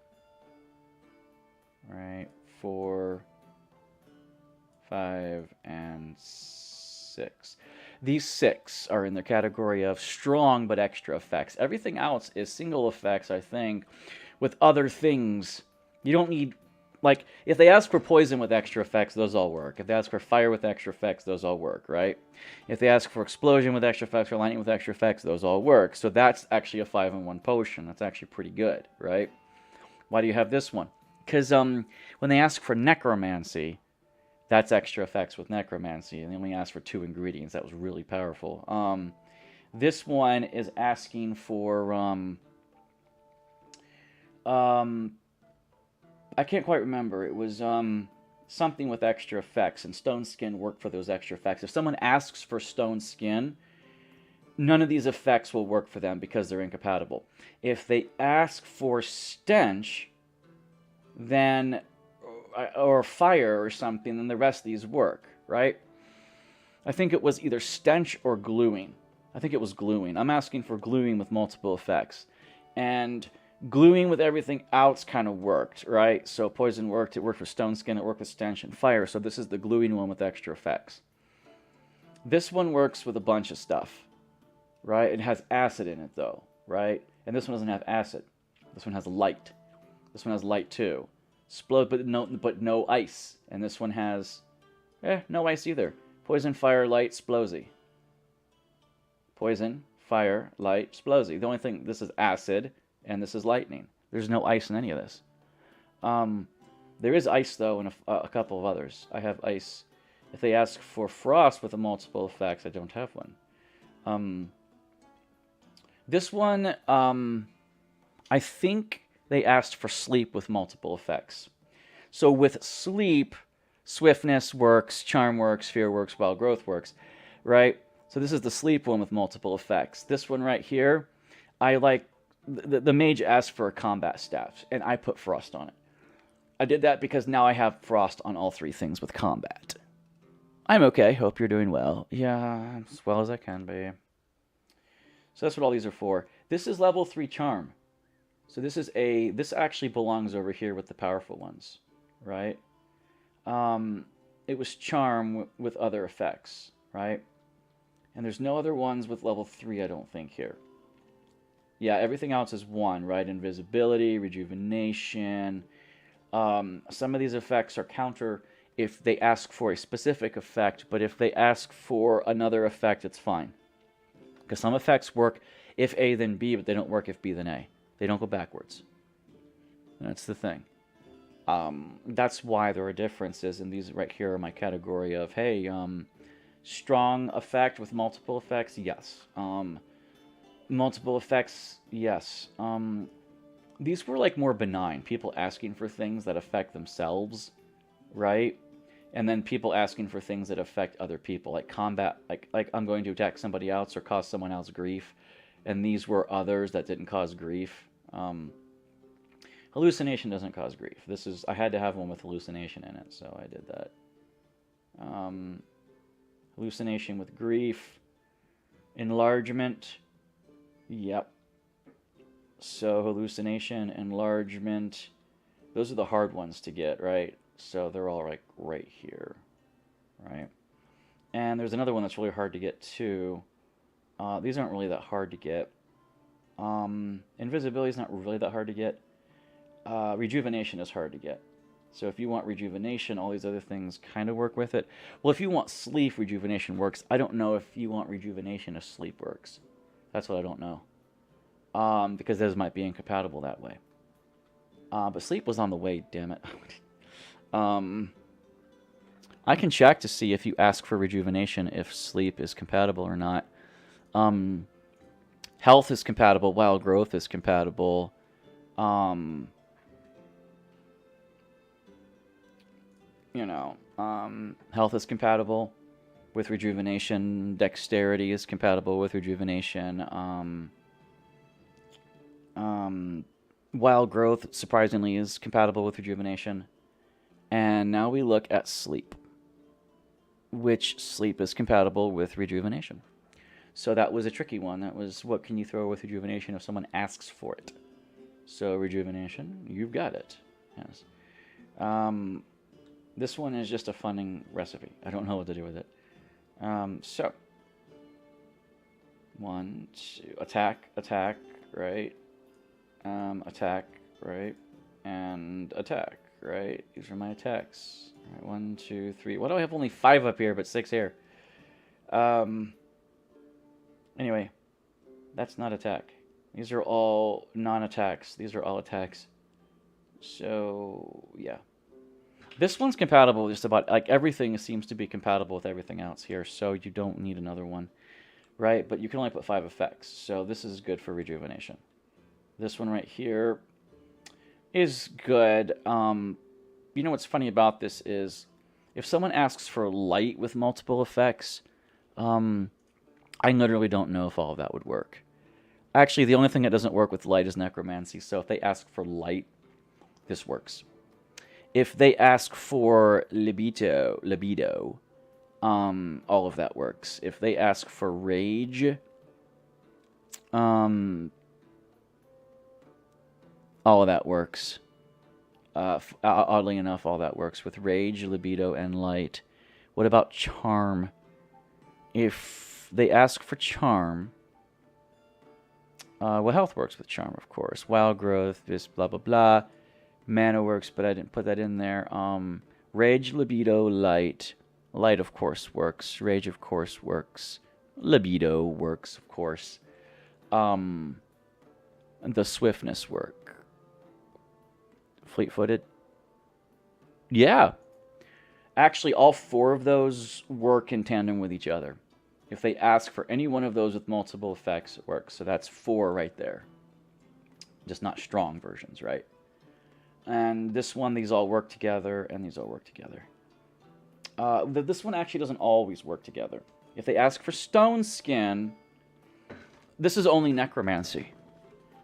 Speaker 1: right? 4, 5, and 6. These 6 are in the category of strong but extra effects. Everything else is single effects, I think, with other things. You don't need, like, if they ask for poison with extra effects, those all work. If they ask for fire with extra effects, those all work, right? If they ask for explosion with extra effects or lightning with extra effects, those all work. So that's actually a 5-in-1 potion. That's actually pretty good, right? Why do you have this one? Because when they ask for necromancy, that's extra effects with necromancy, and they only asked for 2 ingredients. That was really powerful. This one is asking for I can't quite remember. It was something with extra effects, and stone skin worked for those extra effects. If someone asks for stone skin, none of these effects will work for them because they're incompatible. If they ask for stench, then or fire or something, then the rest of these work, right? I think it was either stench or gluing. I think it was gluing. I'm asking for gluing with multiple effects. And gluing with everything else kind of worked, right? So poison worked, it worked with stone skin, it worked with stench and fire. So this is the gluing one with extra effects. This one works with a bunch of stuff, right? It has acid in it though, right? And this one doesn't have acid. This one has light. This one has light too. Explode, but no ice. And this one has, no ice either. Poison, fire, light, explosy. Poison, fire, light, explosy. The only thing, this is acid, and this is lightning. There's no ice in any of this. There is ice, though, in a couple of others. I have ice. If they ask for frost with a multiple effects, I don't have one. This one, I think they asked for sleep with multiple effects. So with sleep, swiftness works, charm works, fear works, wild growth works, right? So this is the sleep one with multiple effects. This one right here, I like, the mage asked for a combat staff, and I put frost on it. I did that because now I have frost on all three things with combat. I'm okay, hope you're doing well. Yeah, as well as I can be. So that's what all these are for. This is level 3 charm. So this actually belongs over here with the powerful ones, right? It was charm with other effects, right? And there's no other ones with level 3, I don't think, here. Yeah, everything else is 1, right? Invisibility, rejuvenation. Some of these effects are counter if they ask for a specific effect, but if they ask for another effect, it's fine. Because some effects work if A, then B, but they don't work if B, then A. They don't go backwards. That's the thing. That's why there are differences, and these right here are my category of, hey, strong effect with multiple effects, yes. Multiple effects, yes. These were like more benign. People asking for things that affect themselves, right? And then people asking for things that affect other people, like combat, like I'm going to attack somebody else or cause someone else grief. And these were others that didn't cause grief. Hallucination doesn't cause grief. I had to have one with hallucination in it, so I did that. Hallucination with grief. Enlargement. Yep. So hallucination, enlargement. Those are the hard ones to get, right? So they're all like right here, right? And there's another one that's really hard to get too. These aren't really that hard to get. Invisibility is not really that hard to get. Rejuvenation is hard to get. So if you want rejuvenation, all these other things kind of work with it. Well, if you want sleep, rejuvenation works. I don't know if you want rejuvenation if sleep works. That's what I don't know. Because those might be incompatible that way. But sleep was on the way, damn it. I can check to see if you ask for rejuvenation if sleep is compatible or not. Health is compatible, wild growth is compatible. Health is compatible with rejuvenation. Dexterity is compatible with rejuvenation. Wild growth, surprisingly, is compatible with rejuvenation. And now we look at sleep, which sleep is compatible with rejuvenation. So that was a tricky one. That was, what can you throw with rejuvenation if someone asks for it? So rejuvenation, you've got it. Yes. This one is just a funding recipe. I don't know what to do with it. So 1, 2, attack, right? Attack, right? And attack, right? These are my attacks. All right, 1, 2, 3. Why do I have only 5 up here but 6 here? Anyway, that's not attack. These are all non-attacks. These are all attacks. So, yeah. This one's compatible with just about, like, everything seems to be compatible with everything else here, so you don't need another one, right? But you can only put 5 effects, so this is good for rejuvenation. This one right here is good. You know what's funny about this is, if someone asks for light with multiple effects, I literally don't know if all of that would work. Actually, the only thing that doesn't work with light is necromancy. So if they ask for light, this works. If they ask for libido, all of that works. If they ask for rage, all of that works. Oddly enough, all that works with rage, libido, and light. What about charm? If they ask for charm, well, health works with charm, of course. Wild growth, this blah blah blah. Mana works, but I didn't put that in there. Rage, libido, light. Light, of course, works. Rage, of course, works. Libido works, of course. The swiftness work. Fleet-footed. Yeah. Actually, all 4 of those work in tandem with each other. If they ask for any one of those with multiple effects, it works. So that's 4 right there. Just not strong versions, right? And this one, these all work together, and these all work together. This one actually doesn't always work together. If they ask for stone skin, this is only necromancy.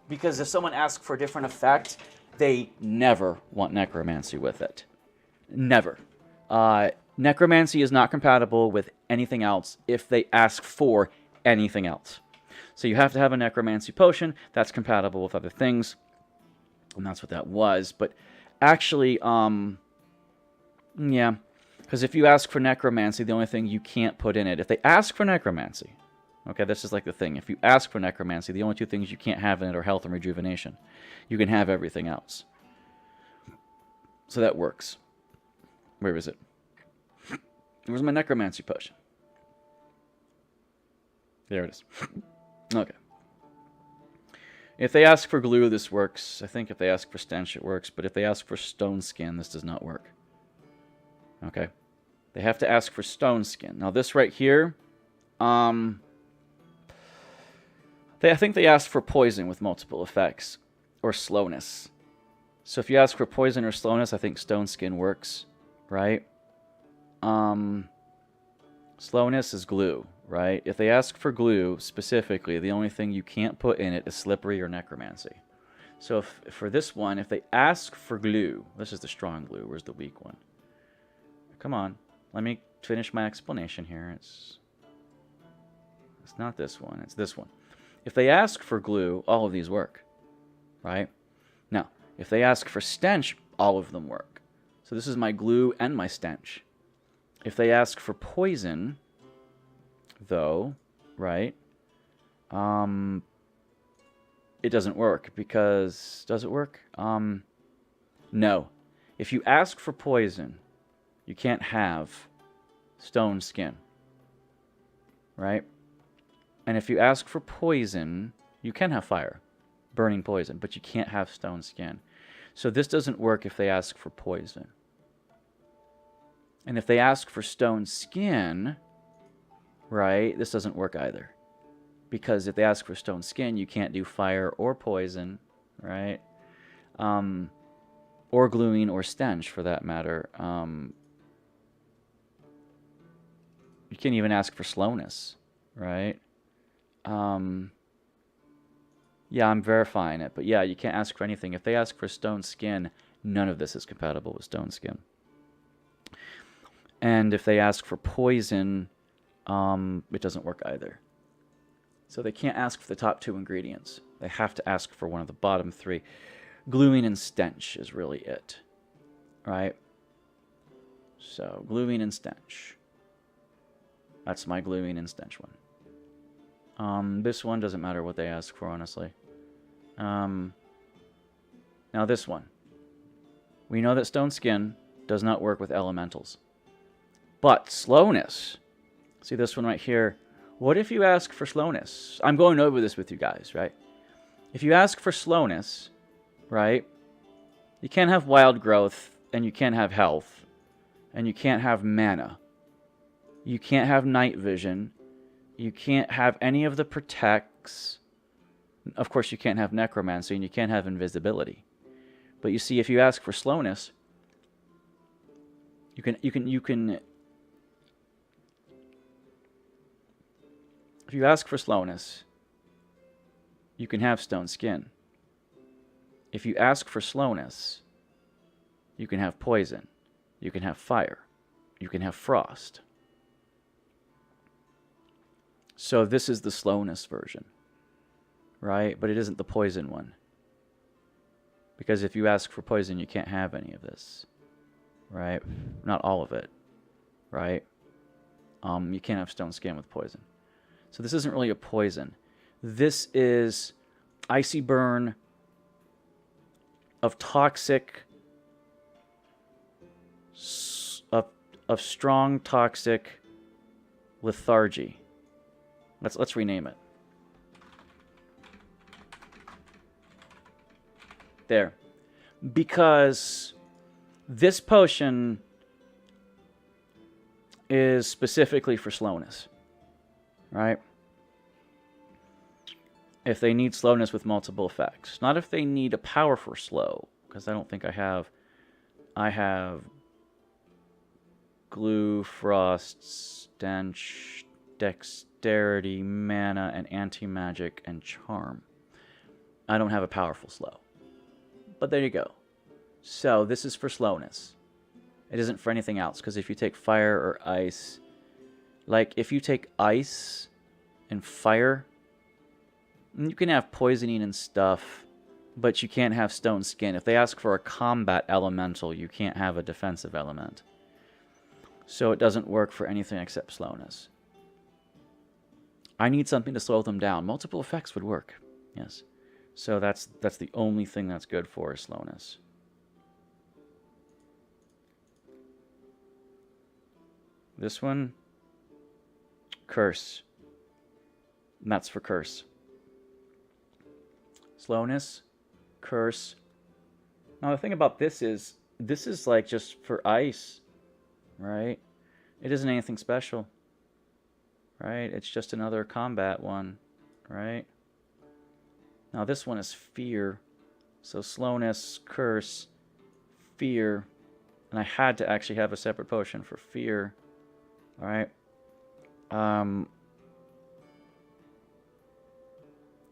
Speaker 1: Because if someone asks for a different effect, they never want necromancy with it. Never. Necromancy is not compatible with anything else if they ask for anything else. So you have to have a necromancy potion that's compatible with other things. And that's what that was. But actually, yeah. Because if you ask for necromancy, the only thing you can't put in it, if they ask for necromancy, okay, this is like the thing. If you ask for necromancy, the only 2 things you can't have in it are health and rejuvenation. You can have everything else. So that works. Where is it? Where's my necromancy potion? There it is. Okay. If they ask for glue, this works. I think if they ask for stench, it works. But if they ask for stone skin, this does not work. Okay. They have to ask for stone skin. Now this right here, I think they asked for poison with multiple effects. Or slowness. So if you ask for poison or slowness, I think stone skin works. Right? Slowness is glue. Right? If they ask for glue, specifically, the only thing you can't put in it is slippery or necromancy. So if, for this one, if they ask for glue, this is the strong glue. Where's the weak one? Come on. Let me finish my explanation here. It's not this one. It's this one. If they ask for glue, all of these work. Right? Now, if they ask for stench, all of them work. So this is my glue and my stench. If they ask for poison, though, right, it doesn't work because... Does it work? No. If you ask for poison, you can't have stone skin. Right? And if you ask for poison, you can have fire. Burning poison, but you can't have stone skin. So this doesn't work if they ask for poison. And if they ask for stone skin, right, this doesn't work either. Because if they ask for stone skin, you can't do fire or poison, right? Or gluing or stench, for that matter. You can't even ask for slowness, right? Yeah, I'm verifying it. But yeah, you can't ask for anything. If they ask for stone skin, none of this is compatible with stone skin. And if they ask for poison, it doesn't work either. So they can't ask for the top 2 ingredients. They have to ask for one of the bottom 3. Gluing and stench is really it. Right? So, gluing and stench. That's my gluing and stench one. This one doesn't matter what they ask for, honestly. Now this one. We know that stone skin does not work with elementals. But slowness. See this one right here. What if you ask for slowness? I'm going over this with you guys, right? If you ask for slowness, right? You can't have wild growth, and you can't have health, and you can't have mana. You can't have night vision. You can't have any of the protects. Of course, you can't have necromancy, and you can't have invisibility. But you see, if you ask for slowness, you can If you ask for slowness, you can have stone skin. If you ask for slowness, you can have poison. You can have fire. You can have frost. So this is the slowness version, right? But it isn't the poison one. Because if you ask for poison, you can't have any of this, right? Not all of it, right? You can't have stone skin with poison. So this isn't really a poison. This is icy burn of toxic, of strong toxic lethargy. Let's rename it. There. Because this potion is specifically for slowness, right? If they need slowness with multiple effects. Not if they need a powerful slow, because I don't think I have glue, frost, stench, dexterity, mana, and anti-magic, and charm. I don't have a powerful slow. But there you go. So this is for slowness. It isn't for anything else, because if you take fire or ice, like if you take ice and fire, you can have poisoning and stuff, but you can't have stone skin. If they ask for a combat elemental, you can't have a defensive element. So it doesn't work for anything except slowness. I need something to slow them down. Multiple effects would work, yes. So that's the only thing that's good for is slowness. This one, curse. And that's for curse. Slowness, curse. Now the thing about this is like just for ice, right? It isn't anything special, right? It's just another combat one, right? Now this one is fear. So slowness, curse, fear. And I had to actually have a separate potion for fear. Alright. And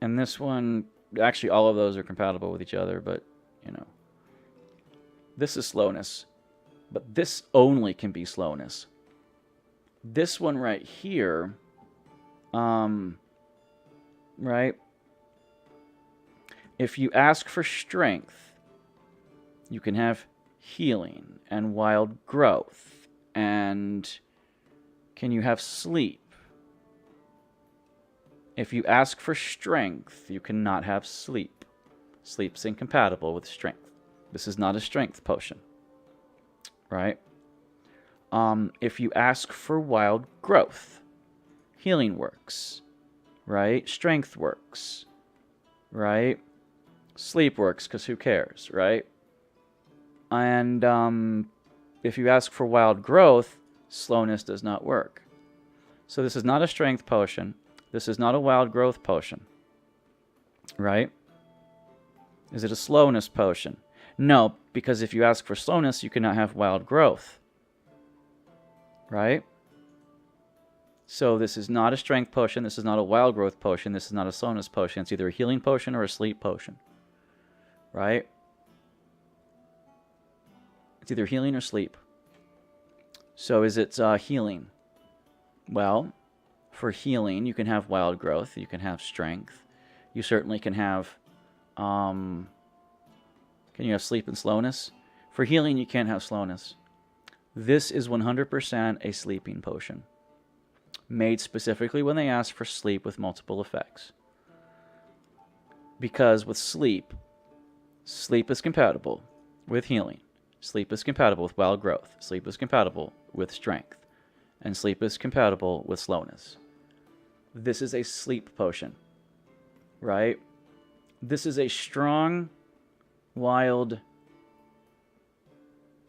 Speaker 1: this one, actually all of those are compatible with each other, but, you know. This is slowness. But this only can be slowness. This one right here, right? If you ask for strength, you can have healing and wild growth. And can you have sleep? If you ask for strength, you cannot have sleep. Sleep's incompatible with strength. This is not a strength potion. Right? If you ask for wild growth, healing works. Right? Strength works. Right? Sleep works, because who cares, right? And if you ask for wild growth, slowness does not work. So this is not a strength potion. This is not a wild growth potion. Right? Is it a slowness potion? No, because if you ask for slowness, you cannot have wild growth. Right? So this is not a strength potion. This is not a wild growth potion. This is not a slowness potion. It's either a healing potion or a sleep potion. Right? It's either healing or sleep. So is it healing? Well, for healing, you can have wild growth. You can have strength. You certainly can have... can you have sleep and slowness? For healing, you can't have slowness. This is 100% a sleeping potion. Made specifically when they ask for sleep with multiple effects. Because with sleep, sleep is compatible with healing. Sleep is compatible with wild growth. Sleep is compatible with strength. And sleep is compatible with slowness. This is a sleep potion. Right? This is a strong, wild...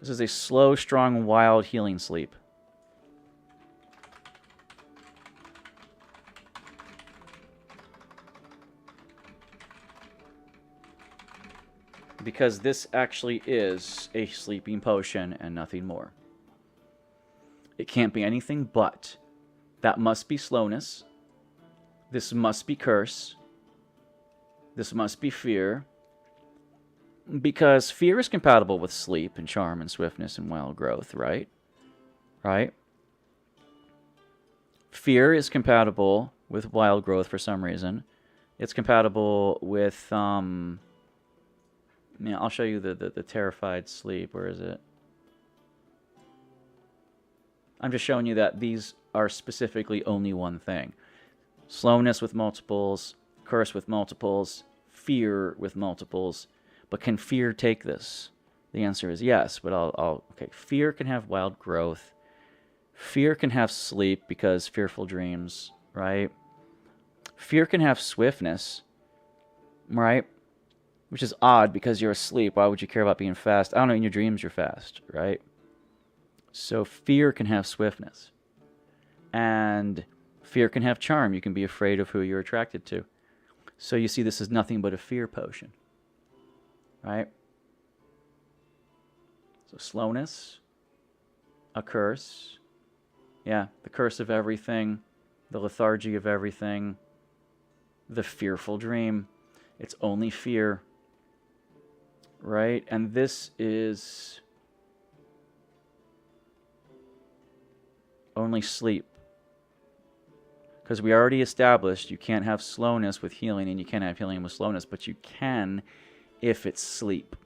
Speaker 1: This is a slow, strong, wild healing sleep. Because this actually is a sleeping potion and nothing more. It can't be anything but. That must be slowness. This must be curse. This must be fear. Because fear is compatible with sleep and charm and swiftness and wild growth, right? Right? Fear is compatible with wild growth for some reason. It's compatible with, yeah, I'll show you the terrified sleep. Where is it? I'm just showing you that these are specifically only one thing. Slowness with multiples, curse with multiples, fear with multiples. But can fear take this? The answer is yes, but okay. Fear can have wild growth. Fear can have sleep because fearful dreams, right? Fear can have swiftness, right? Which is odd because you're asleep. Why would you care about being fast? I don't know, in your dreams you're fast, right? So fear can have swiftness. And fear can have charm. You can be afraid of who you're attracted to. So you see, this is nothing but a fear potion, right? So slowness, a curse. Yeah, the curse of everything, the lethargy of everything, the fearful dream. It's only fear, right? And this is only sleep. Because we already established you can't have slowness with healing and you can't have healing with slowness, but you can if it's sleep.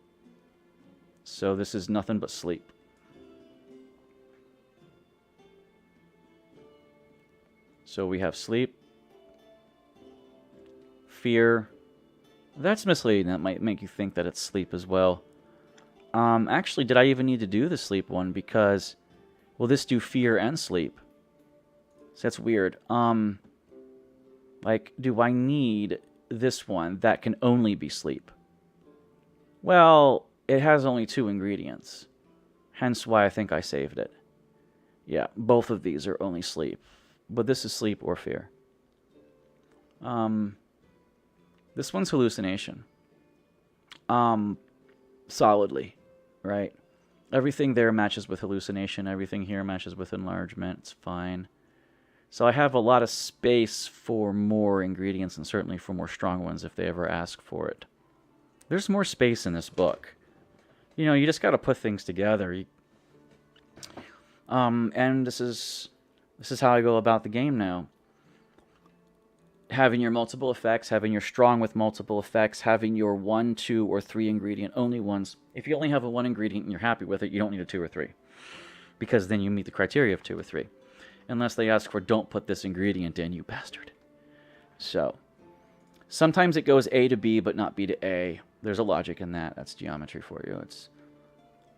Speaker 1: So this is nothing but sleep. So we have sleep, fear. That's misleading. That might make you think that it's sleep as well. Actually, did I even need to do the sleep one? Because will this do fear and sleep? So that's weird. Like, do I need this one that can only be sleep? Well, it has only 2 ingredients. Hence why I think I saved it. Yeah, both of these are only sleep. But this is sleep or fear. This one's hallucination. Solidly, right? Everything there matches with hallucination. Everything here matches with enlargement. It's fine. So I have a lot of space for more ingredients and certainly for more strong ones if they ever ask for it. There's more space in this book. You know, you just got to put things together. And this is how I go about the game now. Having your multiple effects, having your strong with multiple effects, having your 1, 2, or 3 ingredient only ones. If you only have a 1 ingredient and you're happy with it, you don't need a 2 or 3. Because then you meet the criteria of 2 or 3. Unless they ask for, don't put this ingredient in, you bastard. So, sometimes it goes A to B, but not B to A. There's a logic in that. That's geometry for you.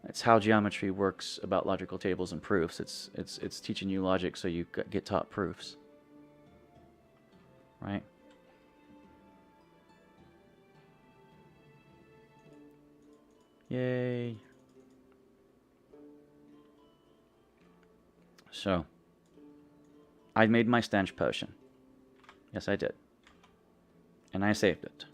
Speaker 1: It's how geometry works about logical tables and proofs. It's teaching you logic so you get taught proofs. Right? Yay. So, I made my stench potion. Yes, I did. And I saved it.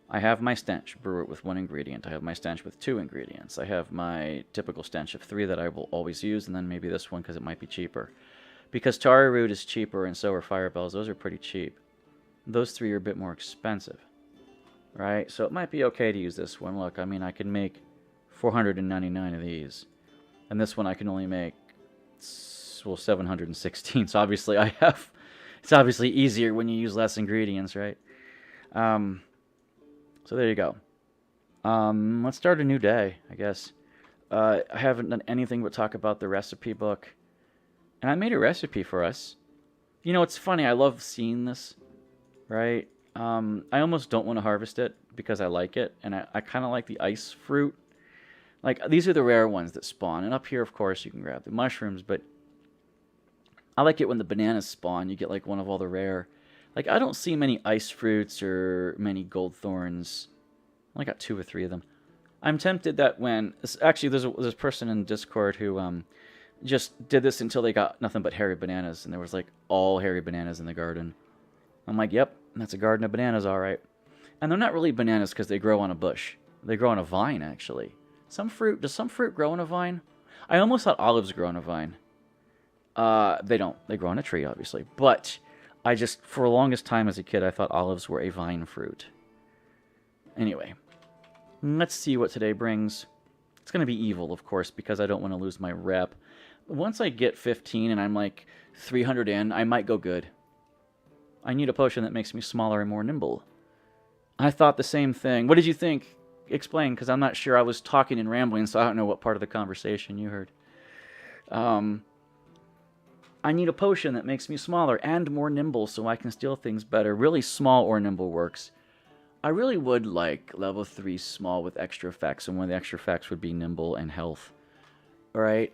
Speaker 1: I have my stench, brew it with 1 ingredient. I have my stench with 2 ingredients. I have my typical stench of 3 that I will always use, and then maybe this one because it might be cheaper. Because Tari Root is cheaper, and so are Firebells. Those are pretty cheap. Those 3 are a bit more expensive. Right? So it might be okay to use this one. Look, I mean, I can make 499 of these. And this one I can only make, well, 716. So obviously I have... It's obviously easier when you use less ingredients, right? So there you go. Let's start a new day, I guess. I haven't done anything but talk about the recipe book. And I made a recipe for us. You know, it's funny. I love seeing this, right? I almost don't want to harvest it because I like it. And I kind of like the ice fruit. Like, these are the rare ones that spawn. And up here, of course, you can grab the mushrooms. But I like it when the bananas spawn. You get, like, one of all the rare... Like, I don't see many ice fruits or many gold thorns. I only got 2 or 3 of them. I'm tempted that when... Actually, there's a person in Discord who just did this until they got nothing but hairy bananas. And there was, like, all hairy bananas in the garden. I'm like, yep, that's a garden of bananas, all right. And they're not really bananas because they grow on a bush. They grow on a vine, actually. Does some fruit grow on a vine? I almost thought olives grow on a vine. They don't. They grow on a tree, obviously. But... I just, for the longest time as a kid, I thought olives were a vine fruit. Anyway, let's see what today brings. It's going to be evil, of course, because I don't want to lose my rep. Once I get 15 and I'm like 300 in, I might go good. I need a potion that makes me smaller and more nimble. I thought the same thing. What did you think? Explain, because I'm not sure. I was talking and rambling, so I don't know what part of the conversation you heard. I need a potion that makes me smaller and more nimble so I can steal things better. Really small or nimble works. I really would like level 3 small with extra effects, and one of the extra effects would be nimble and health. Alright?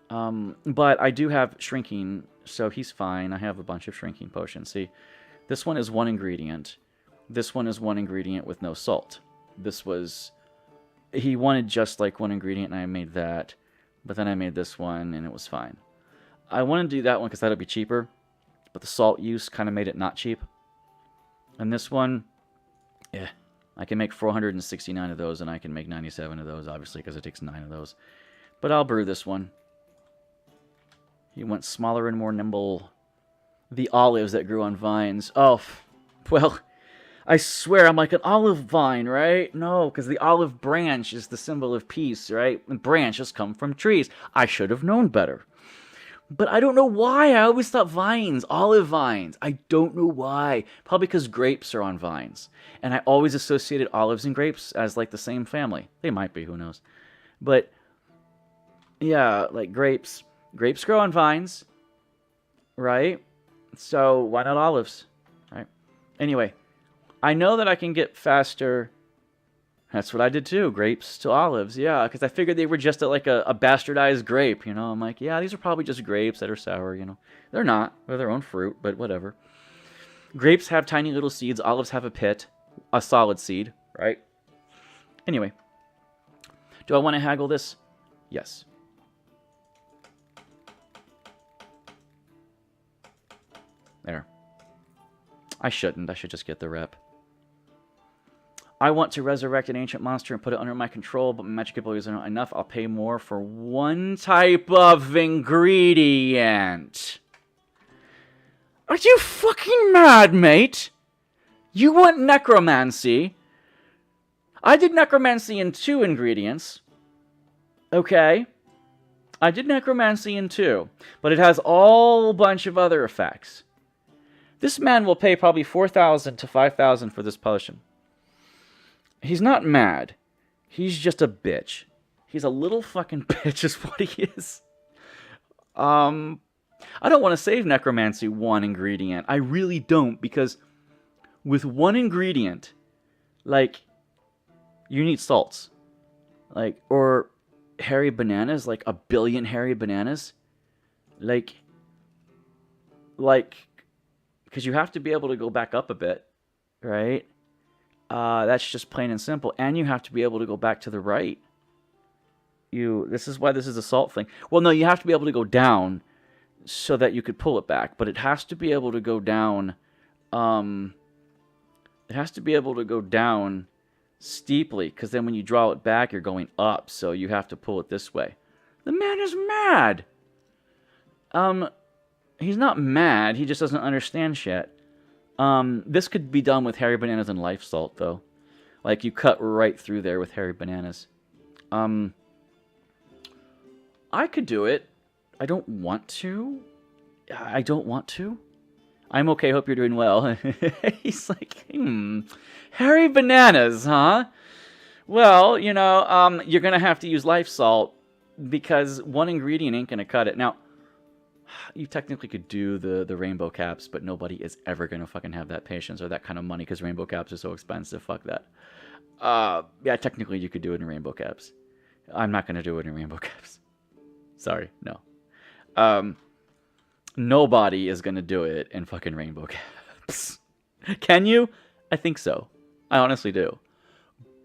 Speaker 1: But I do have shrinking, so he's fine. I have a bunch of shrinking potions. See, this one is 1 ingredient. This one is 1 ingredient with no salt. This was... He wanted just like 1 ingredient, and I made that. But then I made this one, and it was fine. I want to do that one because that would be cheaper. But the salt use kind of made it not cheap. And this one... Yeah, I can make 469 of those, and I can make 97 of those, obviously, because it takes 9 of those. But I'll brew this one. He went smaller and more nimble. The olives that grew on vines. Oh, well, I swear I'm like an olive vine, right? No, because the olive branch is the symbol of peace, right? And branches come from trees. I should have known better. But I don't know why. I always thought vines, olive vines. I don't know why. Probably because grapes are on vines. And I always associated olives and grapes as like the same family. They might be, who knows. But, yeah, like grapes. Grapes grow on vines, right? So why not olives, right? Anyway, I know that I can get faster. That's what I did too. Grapes to olives, yeah, because I figured they were just like a bastardized grape, you know. I'm like, yeah, these are probably just grapes that are sour, you know. They're not. They're their own fruit, but whatever. Grapes have tiny little seeds. Olives have a pit, a solid seed, right? Anyway, do I want to haggle this? Yes. There. I shouldn't. I should just get the rep. I want to resurrect an ancient monster and put it under my control, but my magic abilities are not enough. I'll pay more for 1 type of ingredient. Are you fucking mad, mate? You want necromancy? I did necromancy in 2 ingredients. Okay. I did necromancy in 2, but it has all a bunch of other effects. This man will pay probably 4,000 to 5,000 for this potion. He's not mad. He's just a bitch. He's a little fucking bitch is what he is. I don't want to save necromancy 1 ingredient. I really don't, because with 1 ingredient, like, you need salts. Like, or hairy bananas, like 1 billion hairy bananas. Like, because you have to be able to go back up a bit, right? That's just plain and simple. And you have to be able to go back to the right. This is why this is a salt thing. Well, no, you have to be able to go down so that you could pull it back. But it has to be able to go down. It has to be able to go down steeply. Because then when you draw it back, you're going up. So you have to pull it this way. The man is mad. He's not mad. He just doesn't understand shit. This could be done with hairy bananas and life salt, though. Like, you cut right through there with hairy bananas. I could do it. I don't want to. I don't want to. I'm okay, hope you're doing well. He's like, hairy bananas, huh? Well, you know, you're gonna have to use life salt, because 1 ingredient ain't gonna cut it. Now, you technically could do the rainbow caps, but nobody is ever going to fucking have that patience or that kind of money because rainbow caps are so expensive. Fuck that. Yeah, technically you could do it in rainbow caps. I'm not going to do it in rainbow caps. Sorry, no. Nobody is going to do it in fucking rainbow caps. Can you? I think so. I honestly do.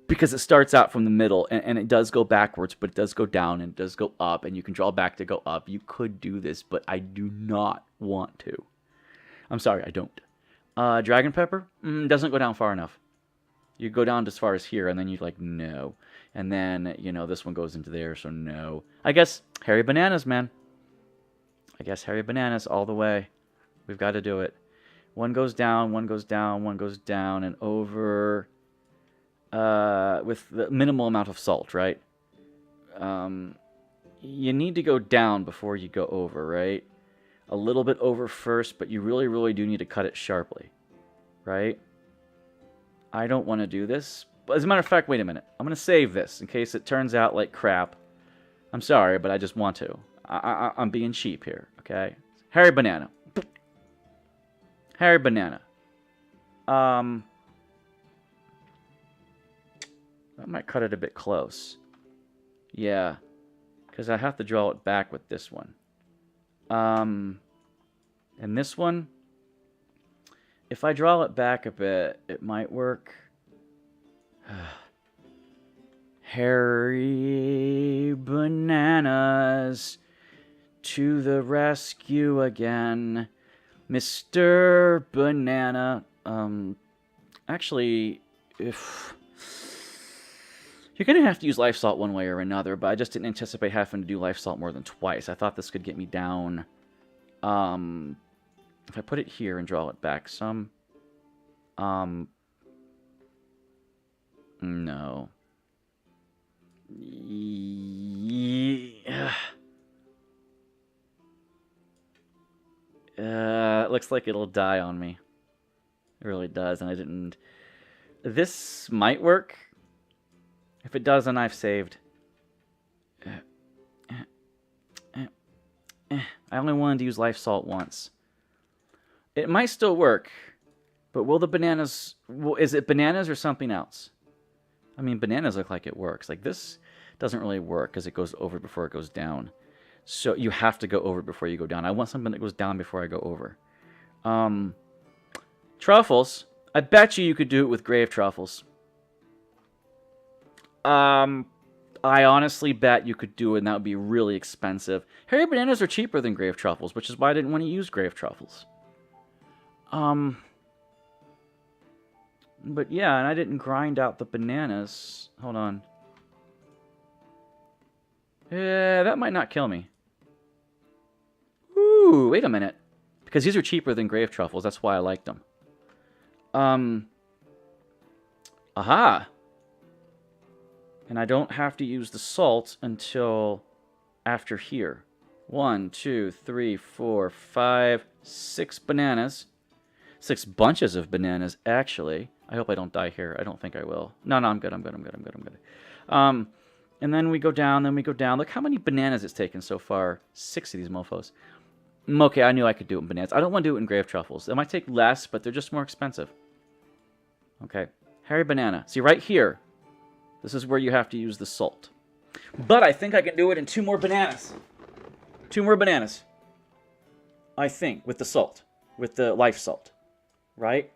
Speaker 1: Because it starts out from the middle, and it does go backwards, but it does go down, and it does go up, and you can draw back to go up. You could do this, but I do not want to. I'm sorry, I don't. Dragon pepper? Doesn't go down far enough. You go down as far as here, and then you're like, no. And then, you know, this one goes into there, so no. I guess hairy bananas, man. I guess hairy bananas all the way. We've got to do it. One goes down, one goes down, one goes down, and over with the minimal amount of salt, right? You need to go down before you go over, right? A little bit over first, but you really, really do need to cut it sharply, right? I don't want to do this. But as a matter of fact, wait a minute. I'm going to save this in case it turns out like crap. I'm sorry, but I just want to. I'm being cheap here, okay? Harry Banana. Harry Banana. I might cut it a bit close. Yeah, because I have to draw it back with this one. And this one, if I draw it back a bit, it might work. Harry Bananas to the rescue again. Mr. Banana. Actually, if you're going to have to use life salt one way or another, but I just didn't anticipate having to do life salt more than twice. I thought this could get me down. If I put it here and draw it back some. No. Yeah. It looks like it'll die on me. It really does, and I didn't... This might work. If it doesn't, I've saved. I only wanted to use life salt once. It might still work, but will the bananas... Is it bananas or something else? I mean, bananas look like it works. Like, this doesn't really work because it goes over before it goes down. So you have to go over before you go down. I want something that goes down before I go over. Truffles. I bet you could do it with grave truffles. I honestly bet you could do it, and that would be really expensive. Harry Bananas are cheaper than grave truffles, which is why I didn't want to use grave truffles. But yeah, and I didn't grind out the bananas. Hold on. Yeah, that might not kill me. Ooh, wait a minute. Because these are cheaper than grave truffles, that's why I like them. Aha! And I don't have to use the salt until after here. 1, 2, 3, 4, 5, 6 bananas. 6 bunches of bananas, actually. I hope I don't die here. I don't think I will. No, I'm good. I'm good. And then we go down, then we go down. Look how many bananas it's taken so far. 6 of these mofos. Okay, I knew I could do it in bananas. I don't want to do it in grave truffles. It might take less, but they're just more expensive. Okay. Harry Banana. See, right here, this is where you have to use the salt. But I think I can do it in 2 more bananas. 2 more bananas. I think, with the salt. With the life salt. Right?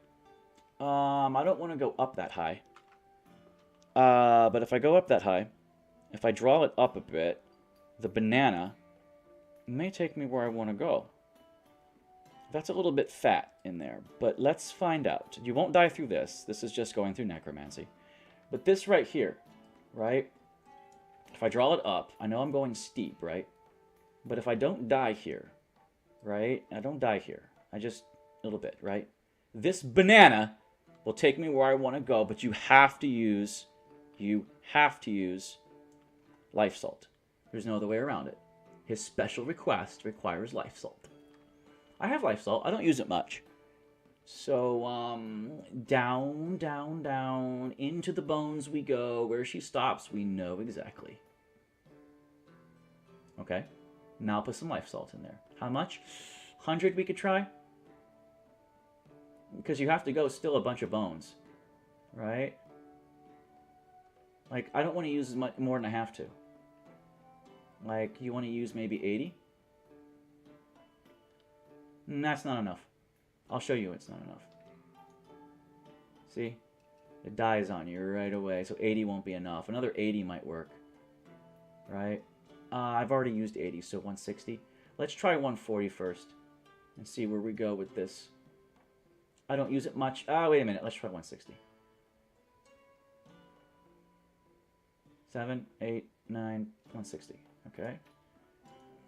Speaker 1: I don't want to go up that high. But if I go up that high, if I draw it up a bit, the banana may take me where I want to go. That's a little bit fat in there, but let's find out. You won't die through this. This is just going through necromancy. But this right here, right? If I draw it up, I know I'm going steep, right? But if I don't die here, right? I don't die here. I just, a little bit, right? This banana will take me where I want to go, but you have to use life salt. There's no other way around it. His special request requires life salt. I have life salt. I don't use it much. So, down, down, down, into the bones we go. Where she stops, we know exactly. Okay. Now I'll put some life salt in there. How much? 100 we could try? Because you have to go still a bunch of bones. Right? Like, I don't want to use as much more than I have to. Like, you want to use maybe 80? That's not enough. I'll show you it's not enough. See? It dies on you right away, so 80 won't be enough. Another 80 might work. Right? I've already used 80, so 160. Let's try 140 first and see where we go with this. I don't use it much. Wait a minute. Let's try 160. 7, 8, 9, 160. Okay.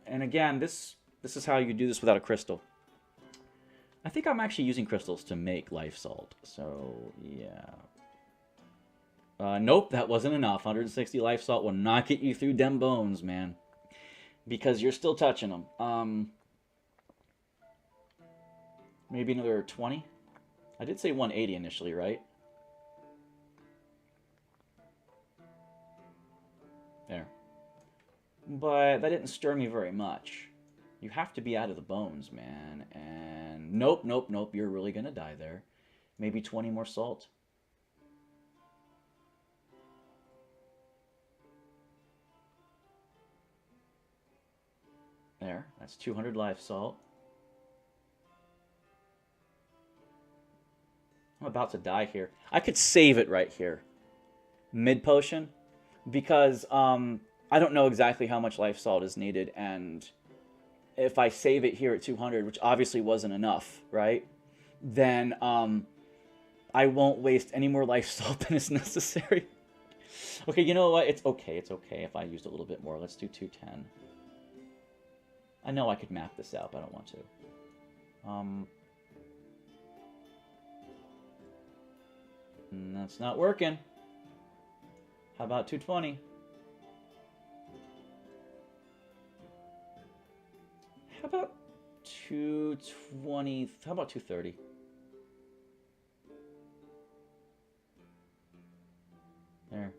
Speaker 1: And again, this is how you do this without a crystal. I think I'm actually using crystals to make life salt. So, yeah. Nope, that wasn't enough. 160 life salt will not get you through dem bones, man. Because you're still touching them. Maybe another 20? I did say 180 initially, right? There. But that didn't stir me very much. You have to be out of the bones, man. And nope, nope, nope. You're really going to die there. Maybe 20 more salt. There. That's 200 life salt. I'm about to die here. I could save it right here. Mid potion. Because I don't know exactly how much life salt is needed. And if I save it here at 200, which obviously wasn't enough, right? Then I won't waste any more life salt than is necessary. Okay, you know what? It's okay. It's okay if I used a little bit more. Let's do 210. I know I could map this out, but I don't want to. That's not working. How about 220? How about 220? How about 230? There.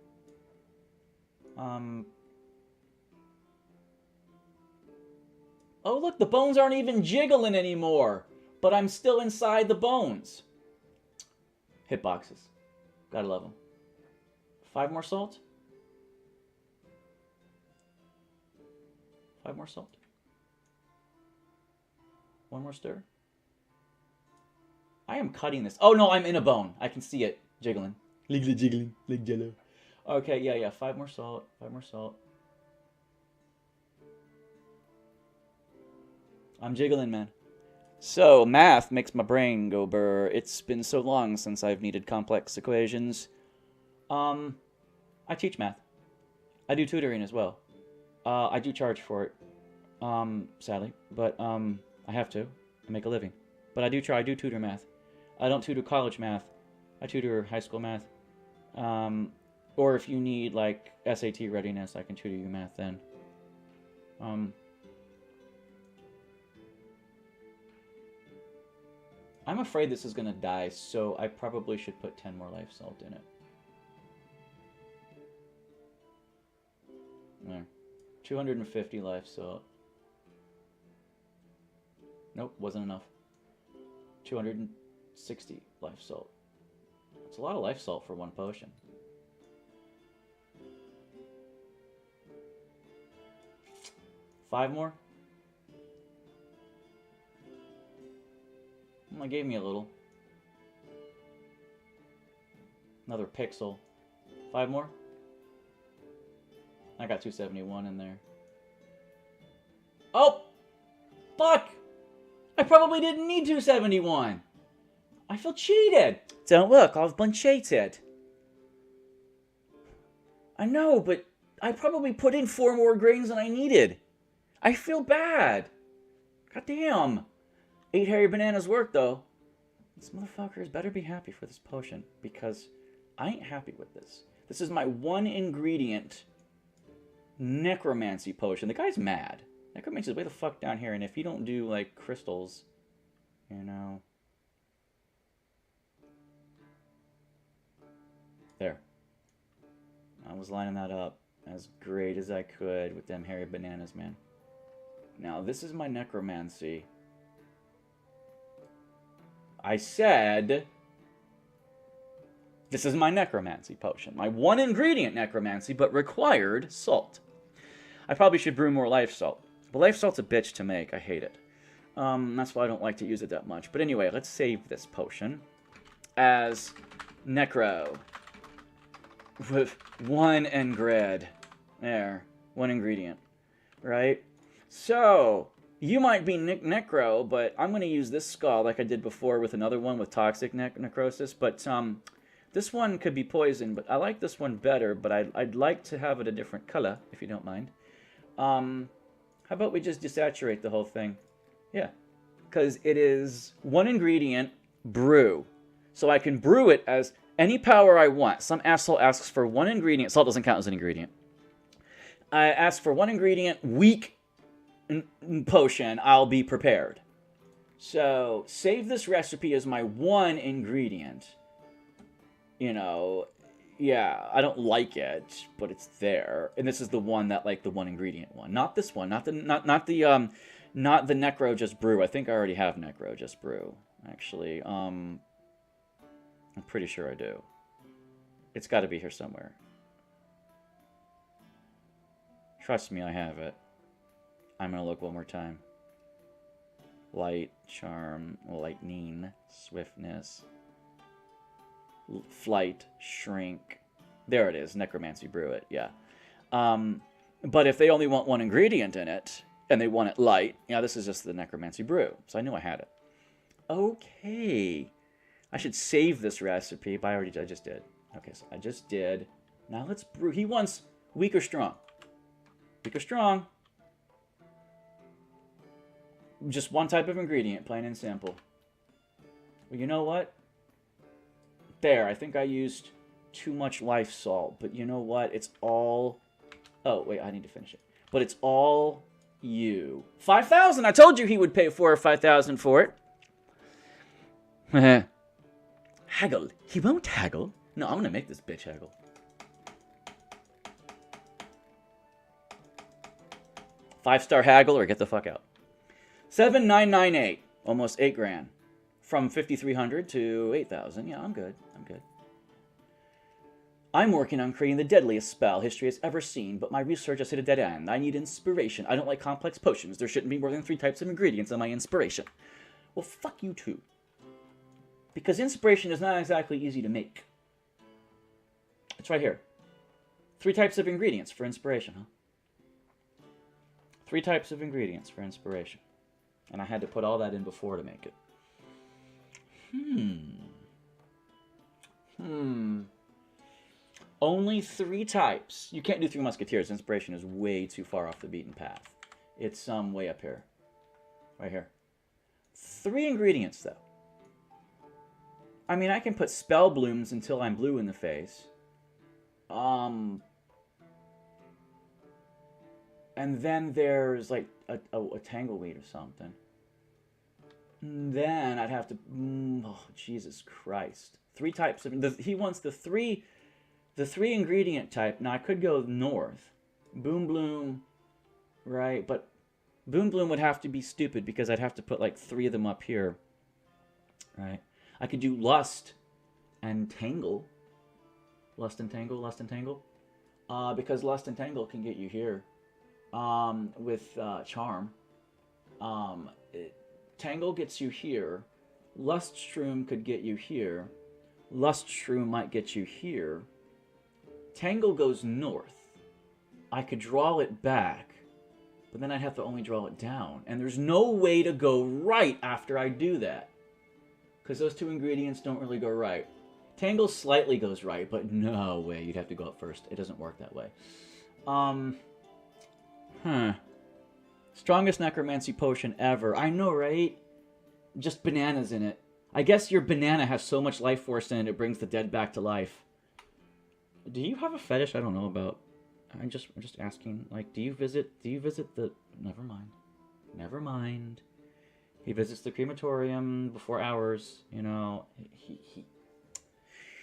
Speaker 1: Oh, look, the bones aren't even jiggling anymore. But I'm still inside the bones. Hitboxes. Gotta love them. 5 more salt? 5 more salt? 1 more stir? I am cutting this. Oh, no, I'm in a bone. I can see it jiggling. Jiggling, like jello. Okay, yeah. 5 more salt. 5 more salt. I'm jiggling, man. So, math makes my brain go burr. It's been so long since I've needed complex equations. I teach math. I do tutoring as well. I do charge for it. Sadly. But, I have to. I make a living. But I do tutor math. I don't tutor college math. I tutor high school math. Or if you need, like, SAT readiness, I can tutor you math then. I'm afraid this is going to die, so I probably should put 10 more life salt in it. There. 250 life salt. Nope, wasn't enough. 260 life salt. That's a lot of life salt for one potion. Five more? Well, gave me a little. Another pixel. 5 more? I got 271 in there. Oh! Fuck! I probably didn't need 271. I feel cheated. Don't look, I've been cheated. I know, but I probably put in 4 more grains than I needed. I feel bad. Goddamn. 8 hairy bananas work, though. This motherfucker better be happy for this potion, because I ain't happy with this. This is my 1 ingredient necromancy potion. The guy's mad. Necromancy's way the fuck down here, and if you don't do, like, crystals, you know... There. I was lining that up as great as I could with them hairy bananas, man. Now, this is my necromancy. I said, this is my necromancy potion. My 1 ingredient necromancy, but required salt. I probably should brew more life salt. But life salt's a bitch to make. I hate it. That's why I don't like to use it that much. But anyway, let's save this potion as necro. With 1 ingred. There. 1 ingredient. Right? So... You might be necro, but I'm going to use this skull like I did before with another one with toxic necrosis. But this one could be poison, but I like this one better. But I'd like to have it a different color, if you don't mind. How about we just desaturate the whole thing? Yeah. because it is one ingredient, brew. So I can brew it as any power I want. Some asshole asks for one ingredient. Salt doesn't count as an ingredient. I ask for one ingredient, weak potion, I'll be prepared. So, save this recipe as my one ingredient. You know, yeah, I don't like it, but it's there. And this is the one that, like, the one ingredient one. Not this one, not the Necro Just Brew. I think I already have Necro Just Brew, actually. I'm pretty sure I do. It's got to be here somewhere. Trust me, I have it. I'm going to look one more time. Light, charm, lightning, swiftness, flight, shrink. There it is, necromancy, brew it, yeah. But if they only want one ingredient in it, and they want it light, yeah, this is just the necromancy brew. So I knew I had it. Okay. I should save this recipe, but I just did. Okay, so I just did. Now let's brew. He wants weak or strong. Weak or strong. Just one type of ingredient, plain and simple. Well, you know what? There, I think I used too much life salt, but you know what? It's all... Oh, wait, I need to finish it. But it's all you. 5,000! I told you he would pay 4 or 5,000 for it. Haggle. He won't haggle. No, I'm going to make this bitch haggle. Five-star haggle or get the fuck out. 7,998. Almost 8 grand. From 5,300 to 8,000. Yeah, I'm good. I'm good. I'm working on creating the deadliest spell history has ever seen, but my research has hit a dead end. I need inspiration. I don't like complex potions. There shouldn't be more than 3 types of ingredients in my inspiration. Well, fuck you too. Because inspiration is not exactly easy to make. It's right here. 3 types of ingredients for inspiration, huh? 3 types of ingredients for inspiration. And I had to put all that in before to make it. Only 3 types. You can't do 3 Musketeers. Inspiration is way too far off the beaten path. It's way up here. Right here. 3 ingredients, though. I mean, I can put spell blooms until I'm blue in the face. And then there's, like, a tangleweed or something. And then I'd have to... oh, Jesus Christ. 3 types of... he wants the 3 ingredient type. Now, I could go north. Boom Bloom, right? But Boom Bloom would have to be stupid because I'd have to put, like, 3 of them up here. Right? I could do Lust and Tangle. Lust and Tangle, Lust and Tangle. Because Lust and Tangle can get you here. With Charm. Tangle gets you here. Luststrom could get you here. Luststrom might get you here. Tangle goes north. I could draw it back, but then I'd have to only draw it down. And there's no way to go right after I do that. Because those 2 ingredients don't really go right. Tangle slightly goes right, but no way. You'd have to go up first. It doesn't work that way. Strongest necromancy potion ever. I know, right? Just bananas in it. I guess your banana has so much life force in it, it brings the dead back to life. Do you have a fetish I don't know about? I'm just asking. Like, do you visit the... Never mind. Never mind. He visits the crematorium before hours, you know.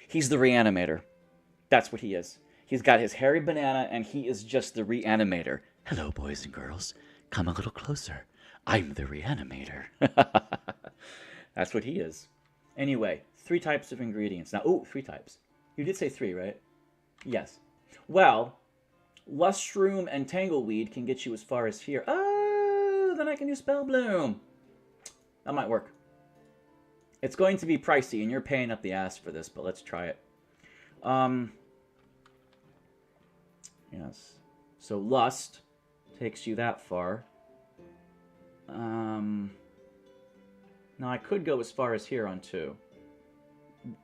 Speaker 1: He's the reanimator. That's what he is. He's got his hairy banana, and he is just the reanimator. Hello, boys and girls. Come a little closer. I'm the reanimator. That's what he is. Anyway, 3 types of ingredients. Now, ooh, 3 types. You did say 3, right? Yes. Well, Luststrom and Tangleweed can get you as far as here. Oh, then I can do Spell Bloom. That might work. It's going to be pricey, and you're paying up the ass for this, but let's try it. Yes. So Lust takes you that far. Now I could go as far as here on 2.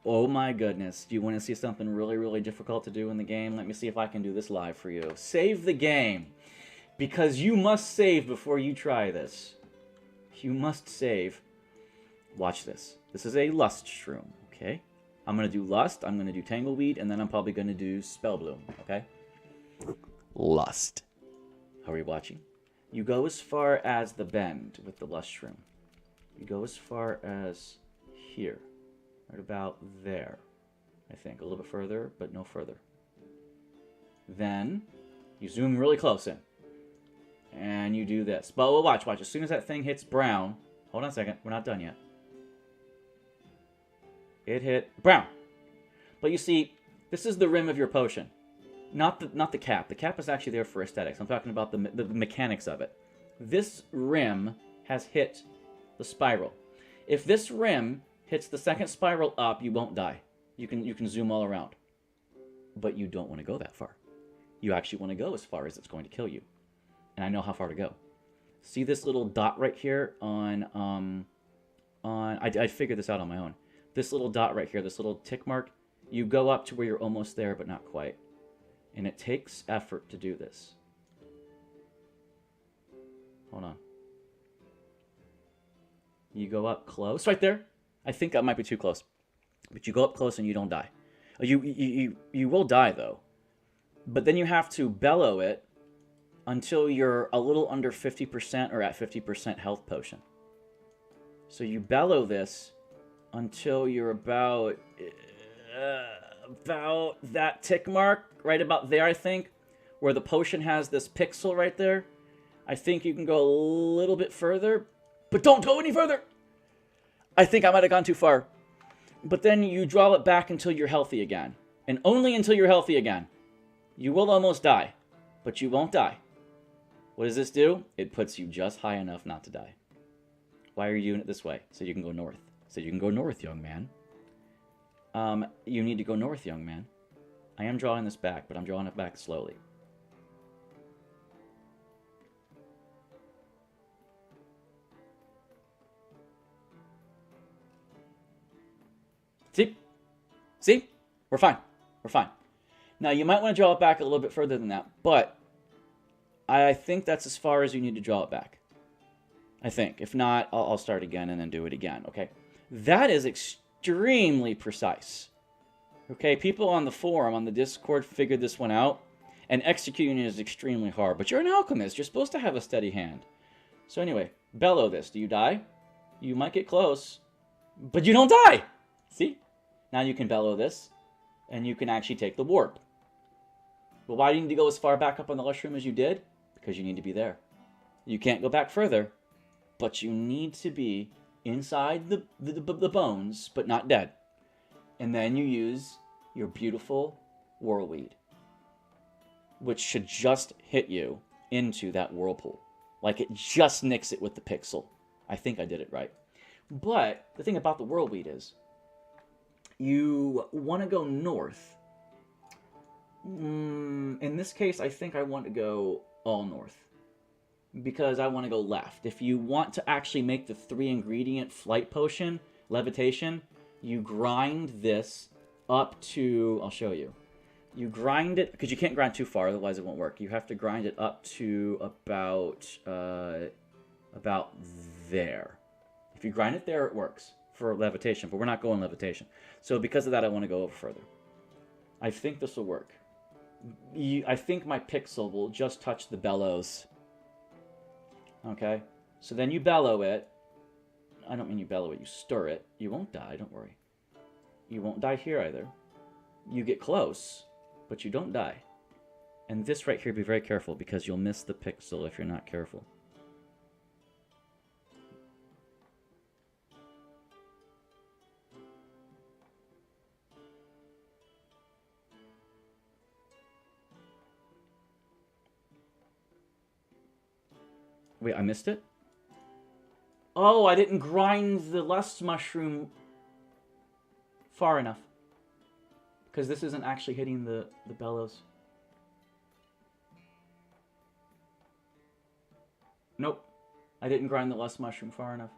Speaker 1: Oh my goodness. Do you want to see something really, really difficult to do in the game? Let me see if I can do this live for you. Save the game. Because you must save before you try this. you must save. Watch this. This is a Lust Shroom, okay? I'm going to do Lust, I'm going to do Tangleweed, and then I'm probably going to do Spellbloom, okay?
Speaker 2: Lust.
Speaker 1: How are you watching? You go as far as the bend with the Lust Shroom. You go as far as here. Right about there, I think. A little bit further, but no further. Then, you zoom really close in. And you do this. But watch. As soon as that thing hits brown... Hold on a second. We're not done yet. It hit brown. But you see, this is the rim of your potion. Not the cap. The cap is actually there for aesthetics. I'm talking about the mechanics of it. This rim has hit the spiral. If this rim hits the second spiral up, you won't die. You can zoom all around. But you don't want to go that far. You actually want to go as far as it's going to kill you. And I know how far to go. See this little dot right here on I figured this out on my own. This little dot right here, this little tick mark, you go up to where you're almost there, but not quite. And it takes effort to do this. Hold on. You go up close, right there. I think that might be too close. But you go up close and you don't die. You will die, though. But then you have to bellow it until you're a little under 50% or at 50% health potion. So you bellow this until you're about that tick mark, right about there, I think, where the potion has this pixel right there. I think you can go a little bit further, but don't go any further. I think I might have gone too far. But then you draw it back until you're healthy again. And only until you're healthy again. You will almost die, but you won't die. What does this do? It puts you just high enough not to die. Why are you doing it this way? So you can go north. So you can go north, young man. You need to go north, young man. I am drawing this back, but I'm drawing it back slowly. See? See? We're fine. We're fine. Now, you might want to draw it back a little bit further than that, but I think that's as far as you need to draw it back. I think. If not, I'll start again and then do it again, okay? That is extremely precise. Okay, people on the forum, on the Discord, figured this one out, and executing it is extremely hard. But you're an alchemist. You're supposed to have a steady hand. So anyway, bellow this. Do you die? You might get close, but you don't die! See? Now you can bellow this, and you can actually take the warp. Well, why do you need to go as far back up on the Lust Shroom as you did? Because you need to be there. You can't go back further, but you need to be inside the bones, but not dead. And then you use your beautiful Whirlweed, which should just hit you into that whirlpool. Like it just nicks it with the pixel. I think I did it right. But the thing about the Whirlweed is, you want to go north. In this case, I think I want to go all north. Because I want to go left. If you want to actually make the 3-ingredient flight potion, levitation, you grind this up to... I'll show you. You grind it... Because you can't grind too far, otherwise it won't work. You have to grind it up to about there. If you grind it there, it works for levitation. But we're not going levitation. So because of that, I want to go over further. I think this will work. I think my pixel will just touch the bellows. Okay? So then you bellow it. I don't mean you bellow it, you stir it. You won't die, don't worry. You won't die here either. You get close, but you don't die. And this right here, be very careful, because you'll miss the pixel if you're not careful. Wait, I missed it? Oh, I didn't grind the Lust Mushroom far enough. Because this isn't actually hitting the bellows. Nope. I didn't grind the Lust Mushroom far enough.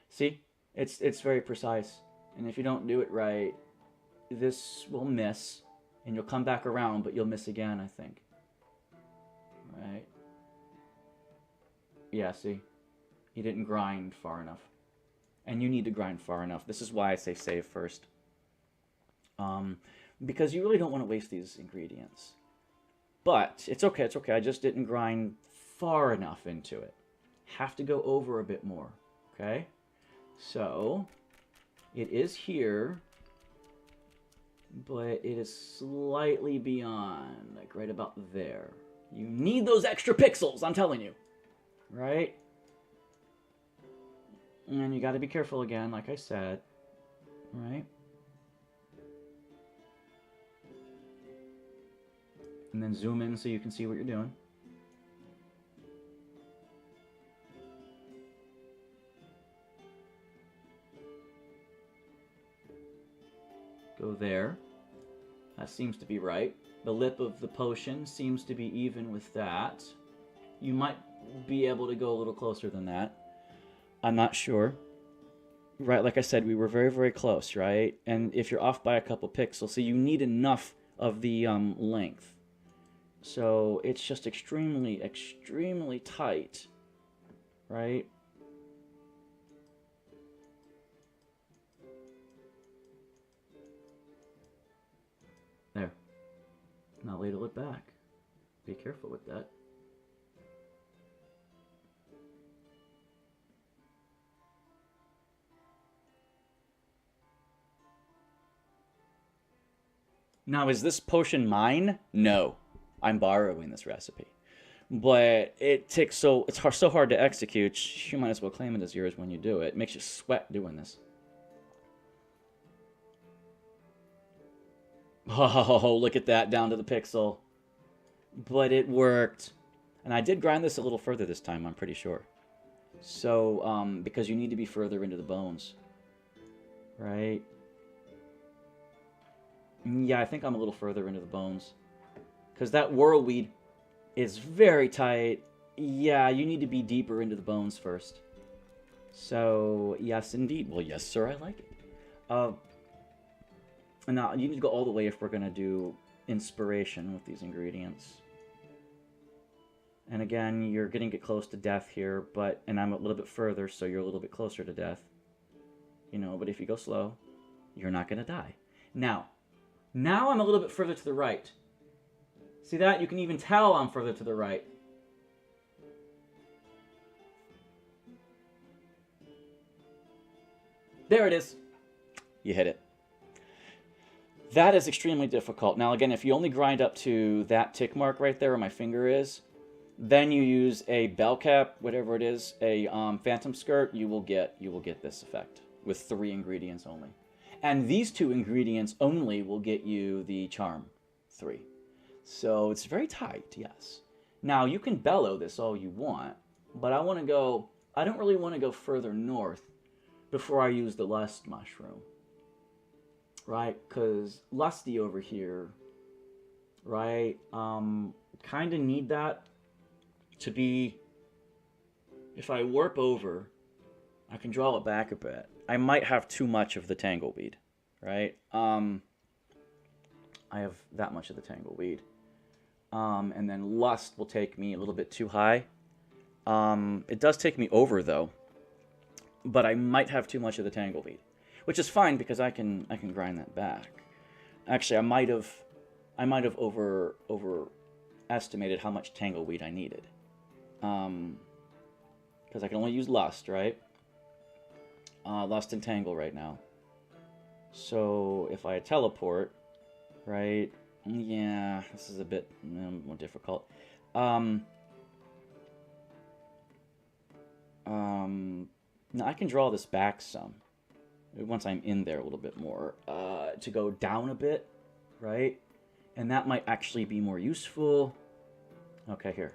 Speaker 1: See? It's very precise. And if you don't do it right, this will miss. And you'll come back around, but you'll miss again, I think. Right? Yeah, see? You didn't grind far enough. And you need to grind far enough. This is why I say save first. Because you really don't want to waste these ingredients. But it's okay, it's okay. I just didn't grind far enough into it. Have to go over a bit more, okay? So, it is here, but it is slightly beyond, like right about there. You need those extra pixels, I'm telling you. Right? And you got to be careful again, like I said. Right? And then zoom in so you can see what you're doing. Go there. That seems to be right. The lip of the potion seems to be even with that. You might be able to go a little closer than that. I'm not sure. Right, like I said, we were very, very close, right? And if you're off by a couple pixels, so you need enough of the length. So it's just extremely, extremely tight, right? There. Now ladle it back. Be careful with that. Now, is this potion mine? No. I'm borrowing this recipe. But it takes so hard to execute, you might as well claim it as yours when you do it. It makes you sweat doing this. Oh, look at that, down to the pixel. But it worked. And I did grind this a little further this time, I'm pretty sure. So, because you need to be further into the bones. Right? Yeah, I think I'm a little further into the bones. Because that whirlweed is very tight. Yeah, you need to be deeper into the bones first. So, yes, indeed. Well, yes, sir, I like it. And now, you need to go all the way if we're going to do inspiration with these ingredients. And again, you're going to get close to death here, and I'm a little bit further, so you're a little bit closer to death. You know, but if you go slow, you're not going to die. Now I'm a little bit further to the right. See that? You can even tell I'm further to the right. There it is. You hit it. That is extremely difficult. Now again, if you only grind up to that tick mark right there where my finger is, then you use a bell cap, whatever it is, a phantom skirt, you will get this effect with 3 ingredients only. And these 2 ingredients only will get you the charm 3. So it's very tight, yes. Now you can bellow this all you want, but I don't really want to go further north before I use the lust mushroom. Right? Because Lusty over here, right, kind of need that to be, if I warp over, I can draw it back a bit. I might have too much of the tangleweed, right? I have that much of the tangleweed. And then Lust will take me a little bit too high. It does take me over, though. But I might have too much of the tangleweed. Which is fine, because I can grind that back. Actually, I might have overestimated how much tangleweed I needed. Because I can only use Lust, right? Lust and Tangle right now. So, if I teleport, right... Yeah, this is a bit more difficult. Now I can draw this back some. Once I'm in there a little bit more. To go down a bit, right? And that might actually be more useful. Okay, here.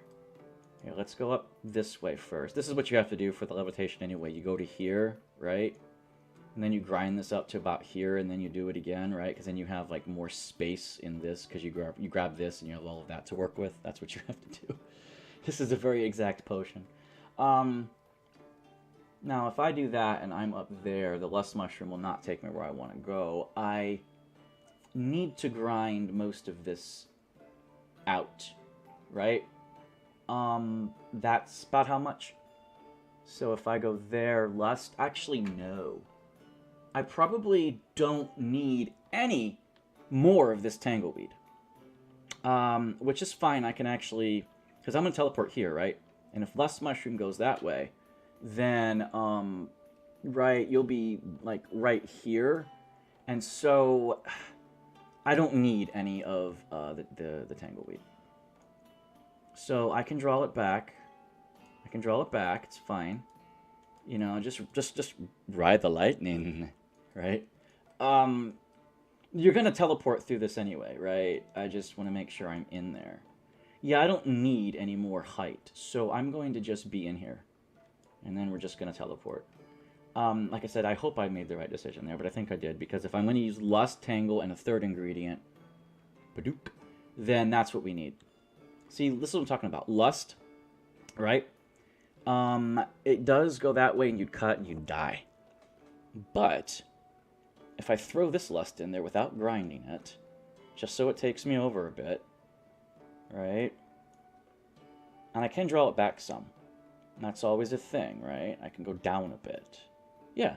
Speaker 1: Here, let's go up this way first. This is what you have to do for the levitation anyway. You go to here, right? And then you grind this up to about here, and then you do it again, right? Because then you have, like, more space in this, because you grab this, and you have all of that to work with. That's what you have to do. This is a very exact potion. Now, if I do that, and I'm up there, the Lust Mushroom will not take me where I want to go. I need to grind most of this out, right? That's about how much? So if I go there, Lust... Actually, no. I probably don't need any more of this Tangleweed. Which is fine. I can actually... Because I'm going to teleport here, right? And if Lust Mushroom goes that way, then, right, you'll be, like, right here. And so, I don't need any of the Tangleweed. So I can draw it back. I can draw it back. It's fine. You know, just ride the lightning, right? You're going to teleport through this anyway, right? I just want to make sure I'm in there. Yeah, I don't need any more height, so I'm going to just be in here. And then we're just going to teleport. Like I said, I hope I made the right decision there, but I think I did, because if I'm going to use Lust, Tangle, and a third ingredient, Badoop, then that's what we need. See, this is what I'm talking about. Lust, right? It does go that way, and you cut, and you die. But if I throw this Lust in there without grinding it, just so it takes me over a bit, right? And I can draw it back some. And that's always a thing, right? I can go down a bit. Yeah.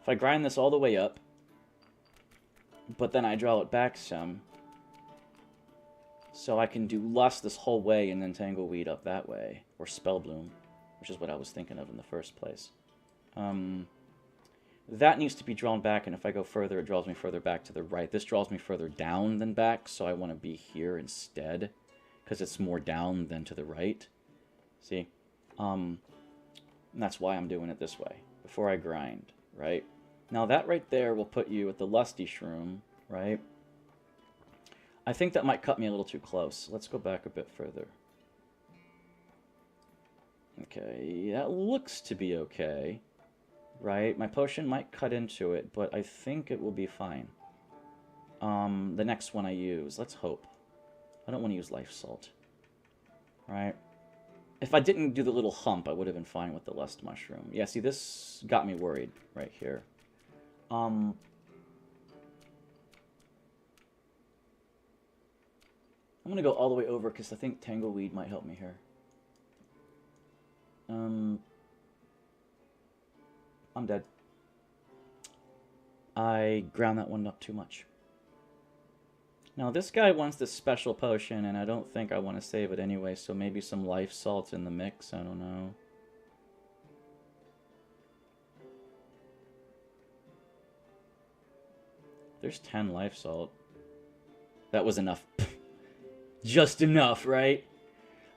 Speaker 1: If I grind this all the way up, but then I draw it back some, so I can do Lust this whole way and then Tangleweed up that way. Or Spellbloom, which is what I was thinking of in the first place. That needs to be drawn back, and if I go further, it draws me further back to the right. This draws me further down than back, so I want to be here instead, because it's more down than to the right. See? And that's why I'm doing it this way, before I grind, right? Now that right there will put you at the Lusty Shroom, right? I think that might cut me a little too close. Let's go back a bit further. Okay, that looks to be okay, right? My potion might cut into it, but I think it will be fine. The next one I use, let's hope. I don't want to use Life Salt, right? If I didn't do the little hump, I would have been fine with the Lust Mushroom. Yeah, see, this got me worried right here. I'm going to go all the way over because I think Tangleweed might help me here. I'm dead. I ground that one up too much. Now, this guy wants this special potion, and I don't think I want to save it anyway, so maybe some life salt in the mix, I don't know. There's 10 life salt. That was enough. Just enough, right?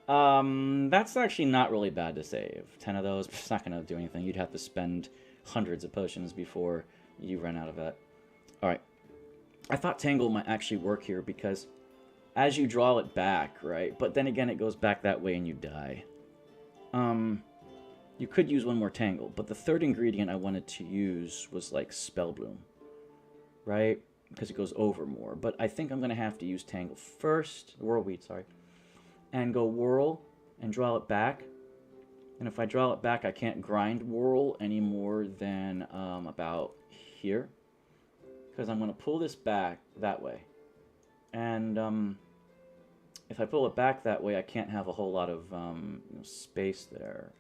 Speaker 1: That's actually not really bad to save. 10 of those, it's not going to do anything. You'd have to spend hundreds of potions before you run out of that. Alright. I thought Tangle might actually work here because as you draw it back, right? But then again, it goes back that way and you die. You could use one more Tangle, but the third ingredient I wanted to use was like Spellbloom, right? Because it goes over more. But I think I'm going to have to use Tangle first, Whirlweed, sorry, and go Whirl and draw it back. And if I draw it back, I can't grind Whirl any more than about here. Because I'm going to pull this back that way. And if I pull it back that way, I can't have a whole lot of space there.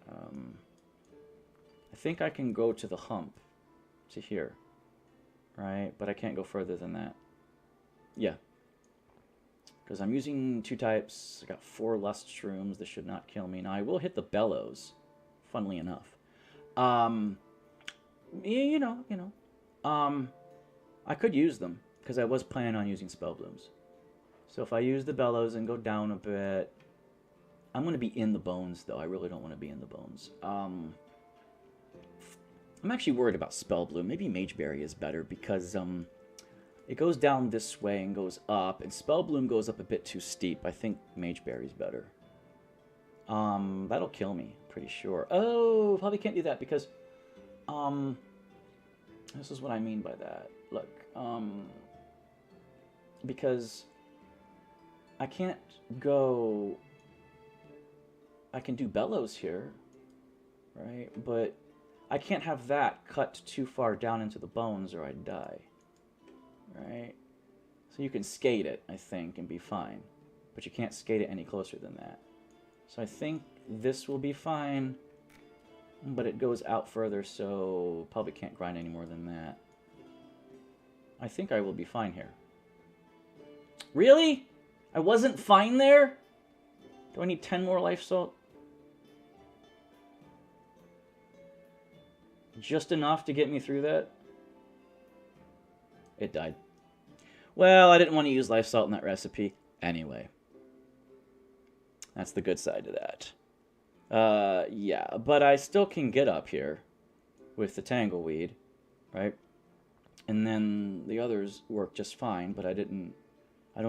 Speaker 1: I think I can go to the hump, to here. Right? But I can't go further than that. Yeah. Because I'm using 2 types. I got 4 Lust Shrooms. This should not kill me. Now, I will hit the Bellows, funnily enough. You know. I could use them, because I was planning on using Spellblooms. So if I use the Bellows and go down a bit... I'm going to be in the bones, though. I really don't want to be in the bones. I'm actually worried about Spellbloom. Maybe Mageberry is better, because it goes down this way and goes up, and Spellbloom goes up a bit too steep. I think Mageberry's better. That'll kill me, pretty sure. Oh, probably can't do that, because... this is what I mean by that. Look, because I can't go... I can do Bellows here, right? But I can't have that cut too far down into the bones or I'd die, right? So you can skate it, I think, and be fine. But you can't skate it any closer than that. So I think this will be fine. But it goes out further, so probably can't grind any more than that. I think I will be fine here. Really? I wasn't fine there? Do I need 10 more life salt? Just enough to get me through that? It died. Well, I didn't want to use life salt in that recipe anyway. That's the good side of that. Yeah, but I still can get up here with the tangleweed, right? And then the others work just fine, but I don't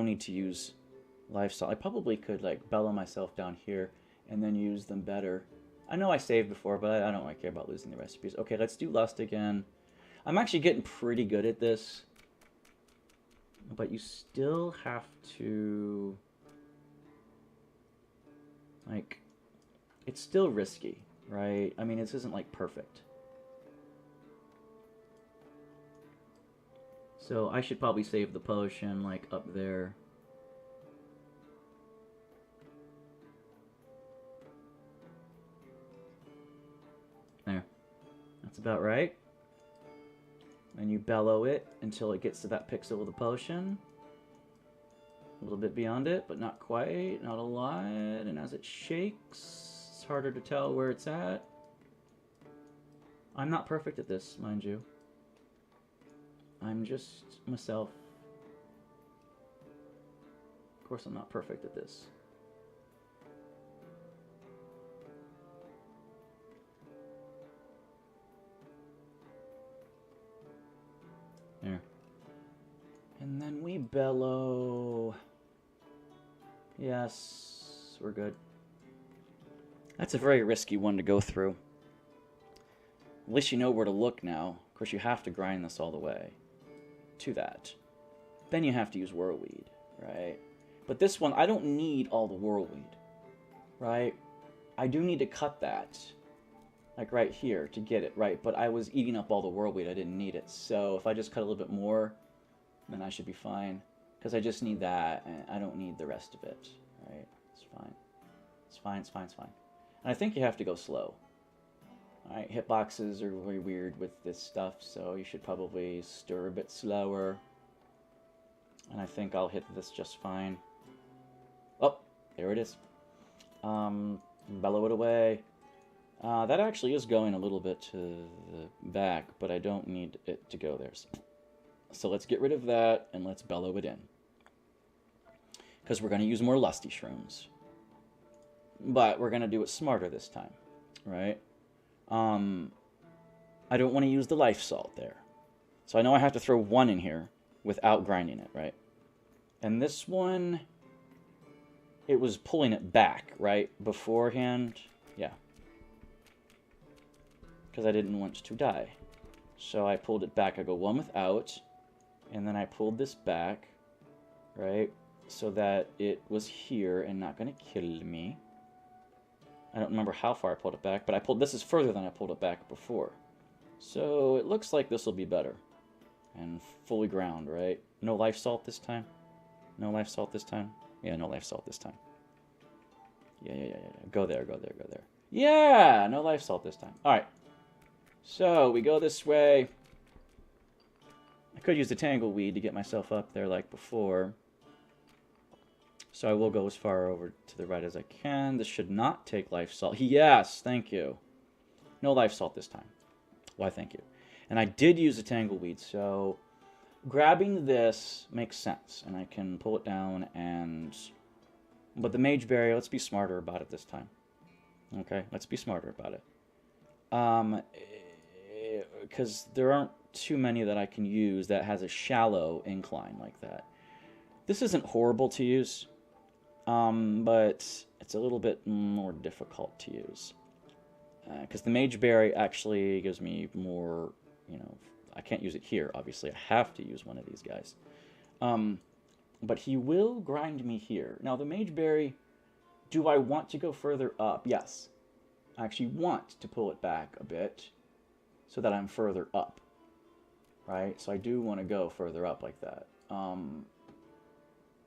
Speaker 1: need to use life salt. I probably could, like, bellow myself down here and then use them better. I know I saved before, but I don't really care about losing the recipes. Okay, let's do Lust again. I'm actually getting pretty good at this. But you still have to... like, it's still risky, right? I mean, this isn't, like, perfect. So I should probably save the potion, like, up there. There. That's about right. And you bellow it until it gets to that pixel of the potion. A little bit beyond it, but not quite, not a lot. And as it shakes, it's harder to tell where it's at. I'm not perfect at this, mind you. I'm just myself. Of course I'm not perfect at this. There. And then we bellow. Yes, we're good. That's a very risky one to go through. At least you know where to look now. Of course, you have to grind this all the way to that. Then you have to use Whirlweed, right? But this one, I don't need all the Whirlweed, right? I do need to cut that, like right here, to get it, right? But I was eating up all the Whirlweed. I didn't need it. So if I just cut a little bit more, then I should be fine. Because I just need that, and I don't need the rest of it, right? It's fine. It's fine, it's fine, it's fine. And I think you have to go slow. Alright, hitboxes are very weird with this stuff, so you should probably stir a bit slower. And I think I'll hit this just fine. Oh, there it is. Bellow it away. That actually is going a little bit to the back, but I don't need it to go there. So let's get rid of that, and let's bellow it in. Because we're going to use more lusty shrooms. But we're going to do it smarter this time, right? I don't want to use the life salt there. So I know I have to throw one in here without grinding it, right? And this one, it was pulling it back, right? Beforehand, yeah. Because I didn't want to die. So I pulled it back. I go one without, and then I pulled this back, right? So that it was here and not going to kill me. I don't remember how far I pulled it back, but I pulled this is further than I pulled it back before. So it looks like this will be better. And fully ground, right? No life salt this time? No life salt this time? Yeah, no life salt this time. Yeah. Go there, go there, go there. Yeah, no life salt this time. Alright. So we go this way. I could use the tangleweed to get myself up there like before. So I will go as far over to the right as I can. This should not take life salt. Yes, thank you. No life salt this time. Why, thank you. And I did use the tangleweed, so grabbing this makes sense. And I can pull it down and... But the mage berry, let's be smarter about it this time. Okay, let's be smarter about it. Because there aren't too many that I can use that has a shallow incline like that. This isn't horrible to use. But it's a little bit more difficult to use. Because the Mage Berry actually gives me more, you know, I can't use it here, obviously. I have to use one of these guys. But he will grind me here. Now, the Mage Berry, do I want to go further up? Yes. I actually want to pull it back a bit so that I'm further up. Right? So I do want to go further up like that.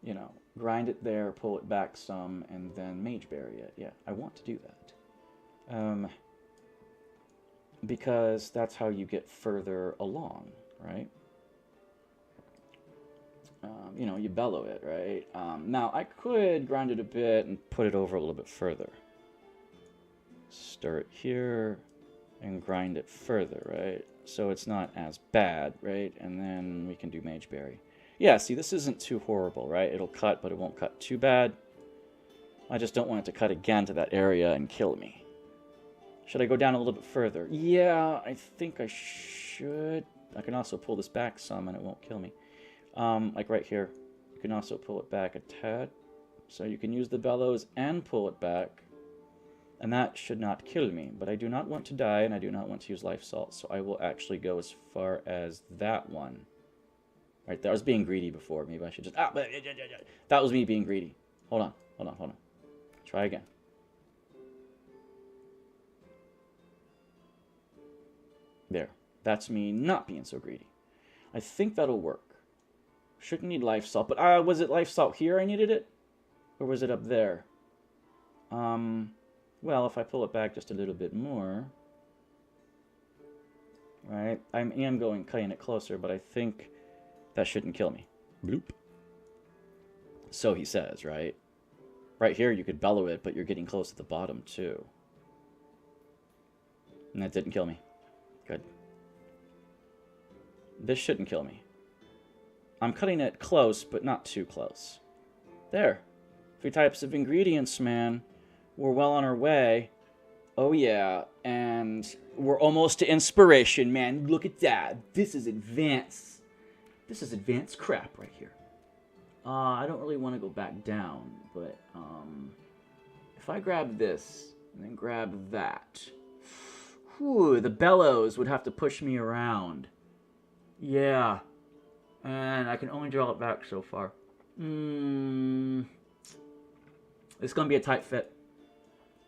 Speaker 1: You know, grind it there, pull it back some, and then Mage Berry it. Yeah, I want to do that. because that's how you get further along, right? You know, you bellow it, right? Now, I could grind it a bit and put it over a little bit further. Stir it here and grind it further, right? So it's not as bad, right? And then we can do Mageberry. Yeah, see, this isn't too horrible, right? It'll cut, but it won't cut too bad. I just don't want it to cut again to that area and kill me. Should I go down a little bit further? Yeah, I think I should. I can also pull this back some and it won't kill me. Like right here. You can also pull it back a tad. So you can use the bellows and pull it back. And that should not kill me. But I do not want to die and I do not want to use life salt. So I will actually go as far as that one. Right there. I was being greedy before. Maybe I should just... that was me being greedy. Hold on. Hold on. Hold on. Try again. There. That's me not being so greedy. I think that'll work. Shouldn't need life salt. But was it life salt here I needed it? Or was it up there? Well, if I pull it back just a little bit more... Right? I am cutting it closer, but I think that shouldn't kill me.
Speaker 2: Bloop.
Speaker 1: So he says, right? Right here you could bellow it, but you're getting close to the bottom too. And that didn't kill me. Good. This shouldn't kill me. I'm cutting it close, but not too close. There. 3 types of ingredients, man. We're well on our way. Oh yeah, and we're almost to inspiration, man. Look at that. This is advanced. This is advanced crap right here. I don't really want to go back down, but if I grab this and then grab that, whew, the bellows would have to push me around. Yeah, and I can only draw it back so far. It's gonna be a tight fit.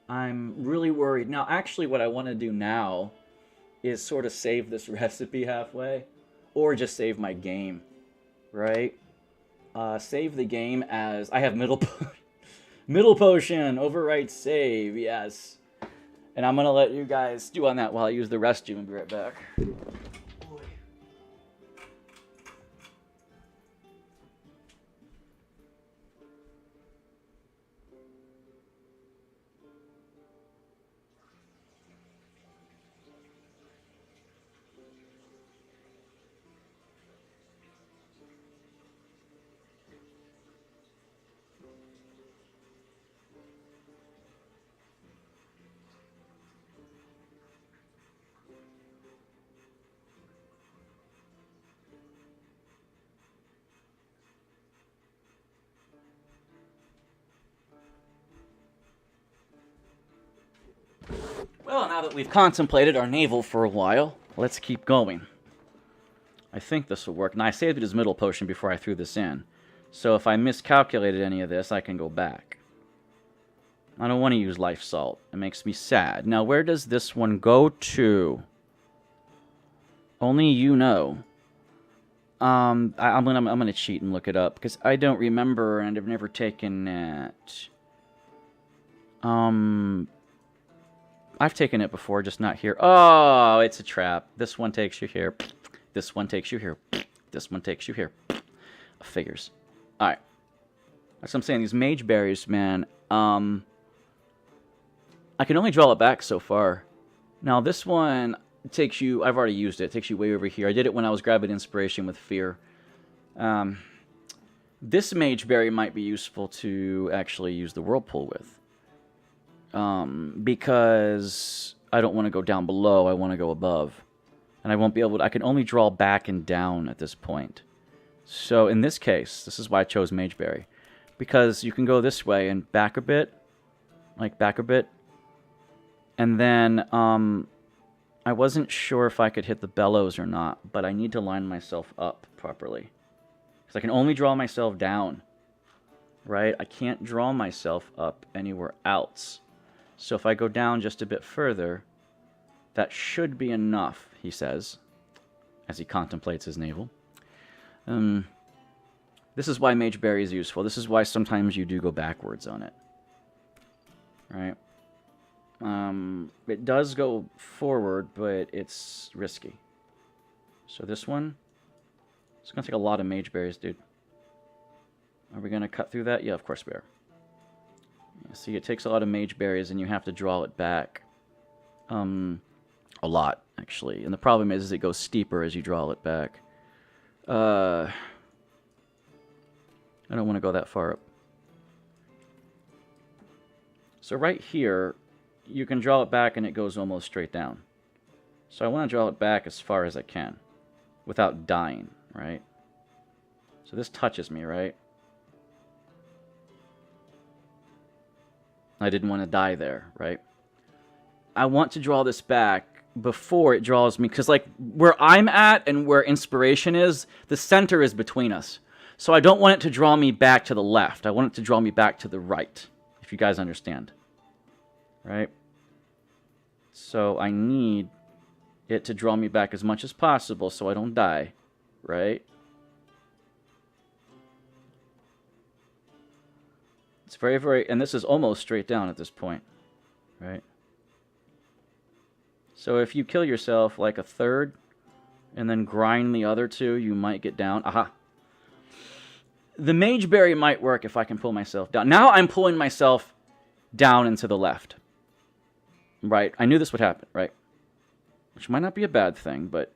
Speaker 1: I'm really worried. Now, actually, what I want to do now is sort of save this recipe halfway, or just save my game, right? Save the game as I have middle potion, overwrite save, yes. And I'm gonna let you guys stew on that while I use the restroom and be right back. Well, now that we've contemplated our navel for a while, let's keep going. I think this will work. And I saved it as middle potion before I threw this in. So if I miscalculated any of this, I can go back. I don't want to use life salt. It makes me sad. Now, where does this one go to? Only you know. I'm gonna cheat and look it up because I don't remember and I've never taken it. I've taken it before, just not here. Oh, it's a trap. This one takes you here. This one takes you here. This one takes you here. Figures. Alright. That's what I'm saying. These mage berries, man. I can only draw it back so far. Now, this one takes you... I've already used it. It takes you way over here. I did it when I was grabbing inspiration with fear. This mage berry might be useful to actually use the whirlpool with. Because I don't want to go down below, I want to go above. And I won't be able to... I can only draw back and down at this point. So, in this case, this is why I chose Mageberry. Because you can go this way and back a bit. Like, back a bit. And then, I wasn't sure if I could hit the bellows or not, but I need to line myself up properly. Because I can only draw myself down. Right? I can't draw myself up anywhere else. So if I go down just a bit further, that should be enough, he says, as he contemplates his navel. This is why Mageberry is useful. This is why sometimes you do go backwards on it. Right? It does go forward, but it's risky. So this one, it's going to take a lot of mage berries, dude. Are we going to cut through that? Yeah, of course we are. Yeah, see, it takes a lot of mage berries, and you have to draw it back. A lot, actually. And the problem is it goes steeper as you draw it back. I don't want to go that far up. So right here, you can draw it back and it goes almost straight down. So I want to draw it back as far as I can without dying, right? So this touches me, right? I didn't want to die there, right? I want to draw this back before it draws me, because like where I'm at and where inspiration is, the center is between us. So I don't want it to draw me back to the left. I want it to draw me back to the right, if you guys understand. Right? So I need it to draw me back as much as possible so I don't die. Right? It's very, very... And this is almost straight down at this point. Right? So if you kill yourself like a third and then grind the other two, you might get down. Aha! The mage berry might work if I can pull myself down. Now I'm pulling myself down and to the left. Right? I knew this would happen, right? Which might not be a bad thing, but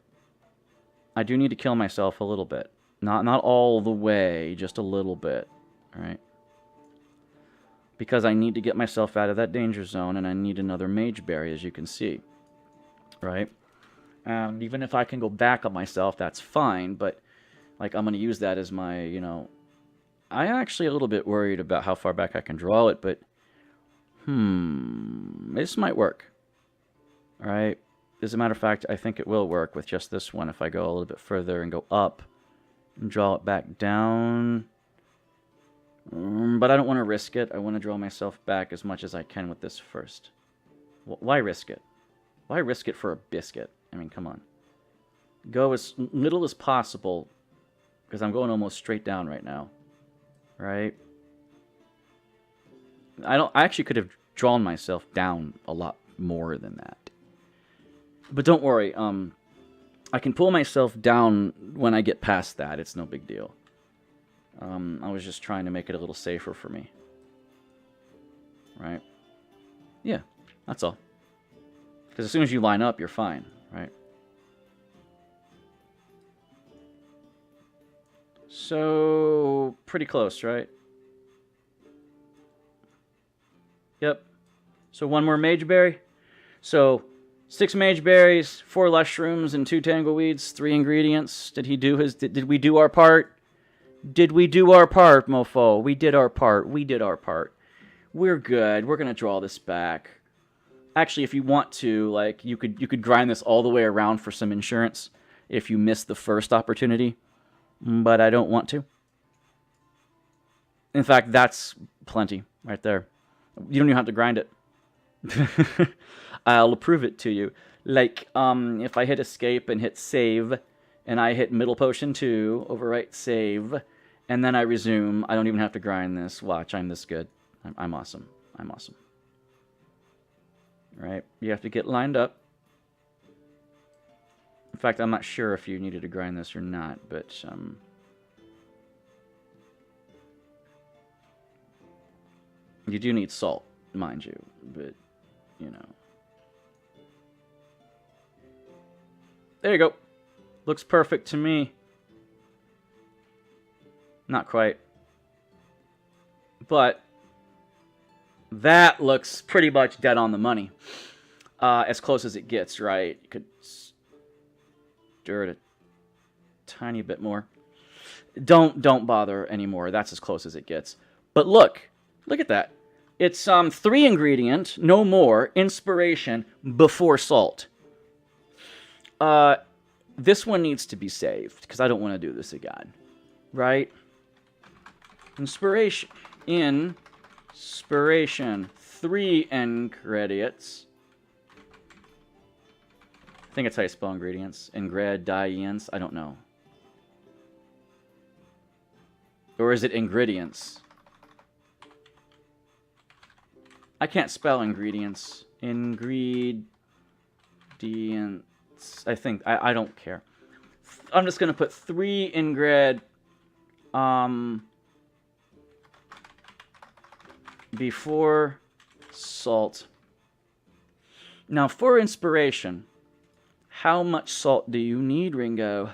Speaker 1: I do need to kill myself a little bit. Not all the way, just a little bit. Right? Because I need to get myself out of that danger zone, and I need another mage berry, as you can see. Right? And even if I can go back on myself, that's fine, but like I'm going to use that as my, you know... I'm actually a little bit worried about how far back I can draw it, but this might work. Alright? As a matter of fact, I think it will work with just this one if I go a little bit further and go up and draw it back down. But I don't want to risk it. I want to draw myself back as much as I can with this first. Why risk it? Why risk it for a biscuit? I mean, come on. Go as little as possible, because I'm going almost straight down right now. Right? I actually could have drawn myself down a lot more than that. But don't worry, I can pull myself down when I get past that. It's no big deal. I was just trying to make it a little safer for me. Right? Yeah, that's all. Because as soon as you line up, you're fine, right? So, pretty close, right? Yep. So one more mage berry. So 6 mage berries, 4 mushrooms, and 2 tangleweeds. 3 ingredients. Did he do his? Did we do our part? Did we do our part, mofo? We did our part. We did our part. We're good. We're gonna draw this back. Actually, if you want to, like, you could grind this all the way around for some insurance if you miss the first opportunity. But I don't want to. In fact, that's plenty right there. You don't even have to grind it. I'll prove it to you. Like, if I hit escape and hit save, and I hit middle potion 2, overwrite save, and then I resume, I don't even have to grind this. Watch, I'm this good. I'm awesome. I'm awesome. Right? You have to get lined up. In fact, I'm not sure if you needed to grind this or not, but you do need salt, mind you, but, you know. There you go. Looks perfect to me. Not quite. But that looks pretty much dead on the money. As close as it gets, right? You could stir it a tiny bit more. Don't bother anymore. That's as close as it gets. But look at that. It's 3 ingredient, no more, inspiration before salt. This one needs to be saved because I don't want to do this again. Right? Inspiration. 3 ingredients. I think it's how you spell ingredients. Ingredients. I don't know. Or is it ingredients? I can't spell ingredients. ingredients. I think I don't care. I'm just gonna put 3 ingred before salt. Now for inspiration, how much salt do you need, Ringo?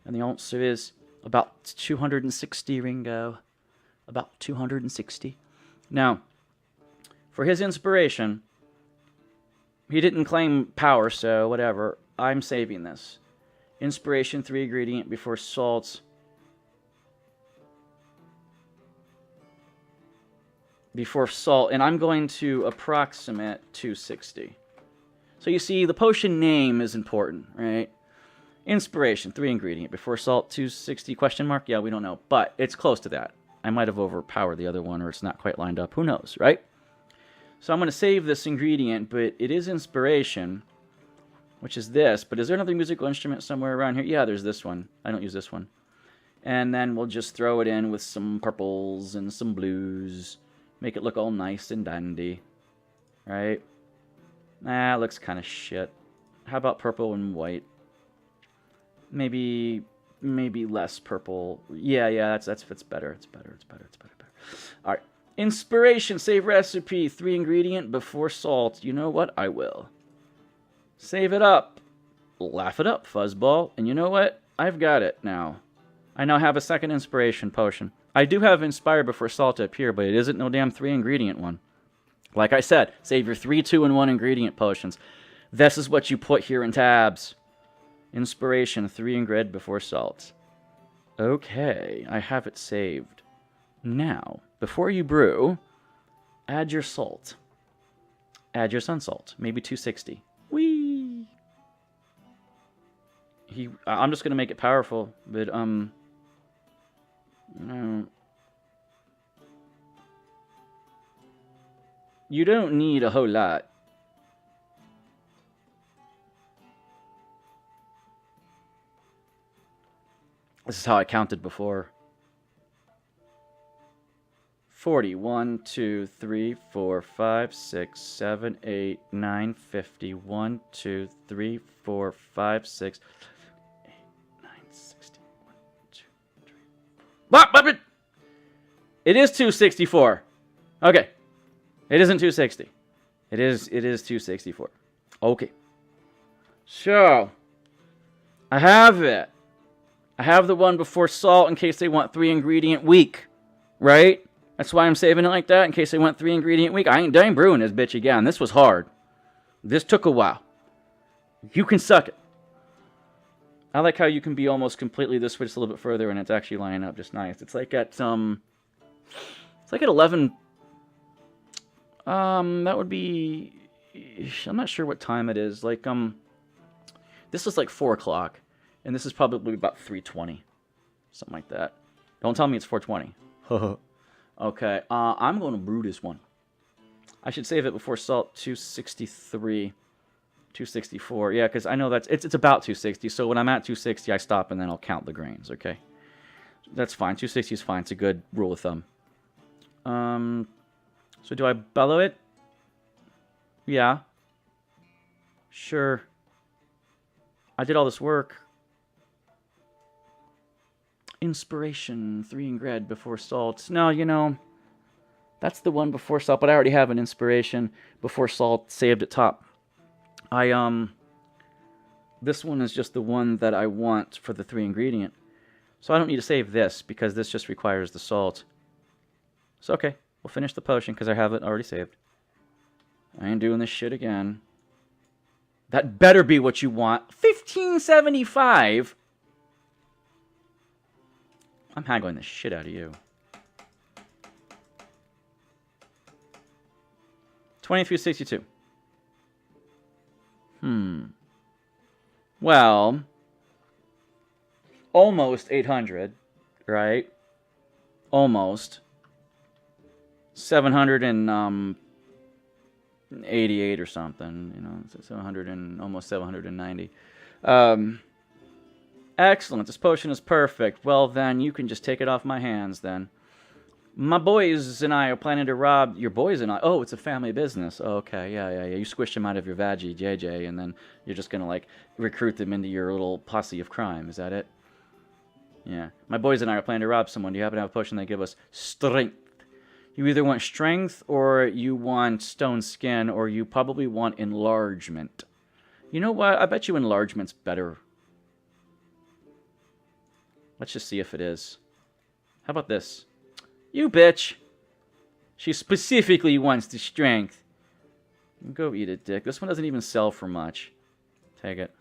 Speaker 1: And the answer is about 260, Ringo. About 260. Now, for his inspiration, he didn't claim power, so whatever. I'm saving this. Inspiration, 3 ingredient before salt. Before salt, and I'm going to approximate 260. So you see, the potion name is important, right? Inspiration, 3 ingredient before salt, 260 question mark? Yeah, we don't know, but it's close to that. I might have overpowered the other one, or it's not quite lined up. Who knows, right? So I'm going to save this ingredient, but it is inspiration, which is this. But is there another musical instrument somewhere around here? Yeah, there's this one. I don't use this one. And then we'll just throw it in with some purples and some blues. Make it look all nice and dandy. Right? Nah, it looks kind of shit. How about purple and white? Maybe less purple. Yeah, that's better. It's better. All right. Inspiration, save recipe, 3 ingredient before salt. You know what? I will. Save it up. Laugh it up, fuzzball. And you know what? I've got it now. I now have a second inspiration potion. I do have inspire before salt up here, but it isn't no damn 3 ingredient one. Like I said, save your 3, 2, and 1 ingredient potions. This is what you put here in tabs. Inspiration, 3 ingred before salt. Okay, I have it saved. Now, before you brew, add your salt. Add your sun salt. Maybe 260. Whee! I'm just going to make it powerful, but, no. You don't need a whole lot. This is how I counted before. 40. 1, 2, 3, 4, 5, 6, 7, 8, 9, 50. 1, 2, 3, 4, 5, 6, 8, 9, 60. 1, 2, 3, 4. It is 264. Okay. It isn't 260. It is 264. Okay. So, I have it. I have the one before salt in case they want 3 ingredient weak. Right? That's why I'm saving it like that, in case they want 3 ingredient weak. I ain't brewing this bitch again. This was hard. This took a while. You can suck it. I like how you can be almost completely this way just a little bit further and it's actually lining up just nice. It's like at 11. That would be, I'm not sure what time it is. Like, this is like 4 o'clock. And this is probably about 3:20. Something like that. Don't tell me it's 4:20. Okay, I'm going to brew this one. I should save it before salt. 263. 264. Yeah, because I know it's about 260. So when I'm at 260, I stop and then I'll count the grains, okay? That's fine. 260 is fine. It's a good rule of thumb. So do I bellow it? Yeah. Sure. I did all this work. Inspiration, 3 ingred before salt. No, you know, that's the one before salt, but I already have an inspiration before salt saved at top. This one is just the one that I want for the 3 ingredient. So I don't need to save this because this just requires the salt. So okay, we'll finish the potion because I have it already saved. I ain't doing this shit again. That better be what you want. 1575? I'm haggling the shit out of you. 2362. Well, almost 800, right? Almost. 788 or something, you know, 700 and almost 790. Excellent. This potion is perfect. Well, then, you can just take it off my hands, then. My boys and I are planning to rob your boys and I. Oh, it's a family business. Oh, okay, yeah. You squished them out of your veggie, JJ, and then you're just gonna like recruit them into your little posse of crime. Is that it? Yeah. My boys and I are planning to rob someone. Do you happen to have a potion that give us strength? You either want strength or you want stone skin or you probably want enlargement. You know what? I bet you enlargement's better. Let's just see if it is. How about this? You bitch. She specifically wants the strength. Go eat it, dick. This one doesn't even sell for much. Take it.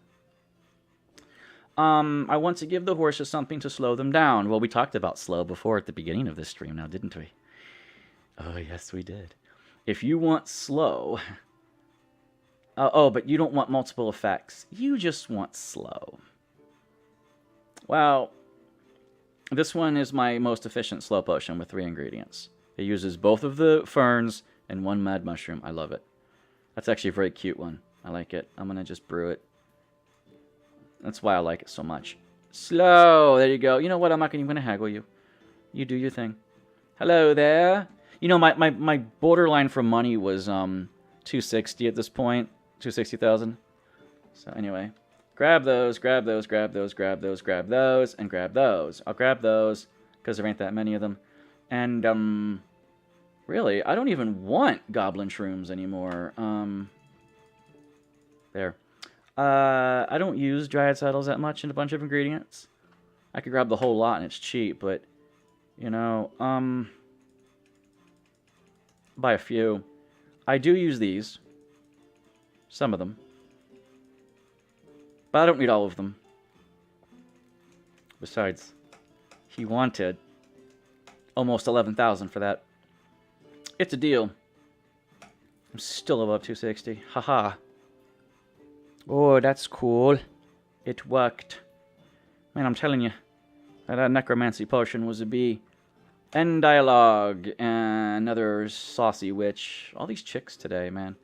Speaker 1: I want to give the horses something to slow them down. Well, we talked about slow before at the beginning of this stream now, didn't we? Oh, yes, we did. If you want slow... oh, but you don't want multiple effects. You just want slow. Well, this one is my most efficient slow potion with 3 ingredients. It uses both of the ferns and 1 mad mushroom. I love it. That's actually a very cute one. I like it. I'm going to just brew it. That's why I like it so much. Slow. There you go. You know what? I'm not even going to haggle you. You do your thing. Hello there. You know, my borderline for money was 260 at this point. 260,000. So anyway, grab those, grab those, grab those, grab those, grab those, and grab those. I'll grab those because there ain't that many of them. And really, I don't even want goblin shrooms anymore. There. I don't use dryad saddles that much in a bunch of ingredients. I could grab the whole lot and it's cheap, but you know, buy a few. I do use these. Some of them. But I don't need all of them. Besides, he wanted almost 11,000 for that. It's a deal. I'm still above 260. Haha. Oh, that's cool. It worked. Man, I'm telling you, that necromancy potion was a B. End dialogue. And another saucy witch. All these chicks today, man.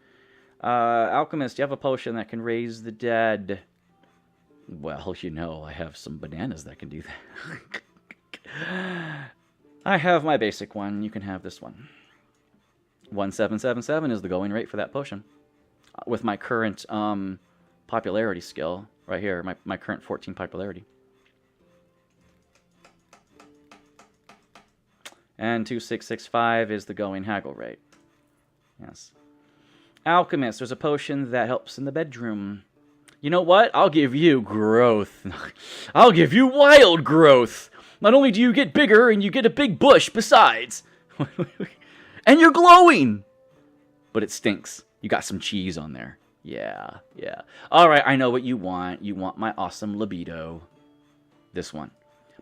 Speaker 1: Alchemist, you have a potion that can raise the dead. Well, you know, I have some bananas that can do that. I have my basic one. You can have this one. 1777 is the going rate for that potion. With my current popularity skill right here, my current 14 popularity. And 2665 is the going haggle rate. Yes. Alchemist, there's a potion that helps in the bedroom. You know what? I'll give you growth. I'll give you wild growth. Not only do you get bigger, and you get a big bush besides. And you're glowing. But it stinks. You got some cheese on there. Yeah. Alright, I know what you want. You want my awesome libido. This one.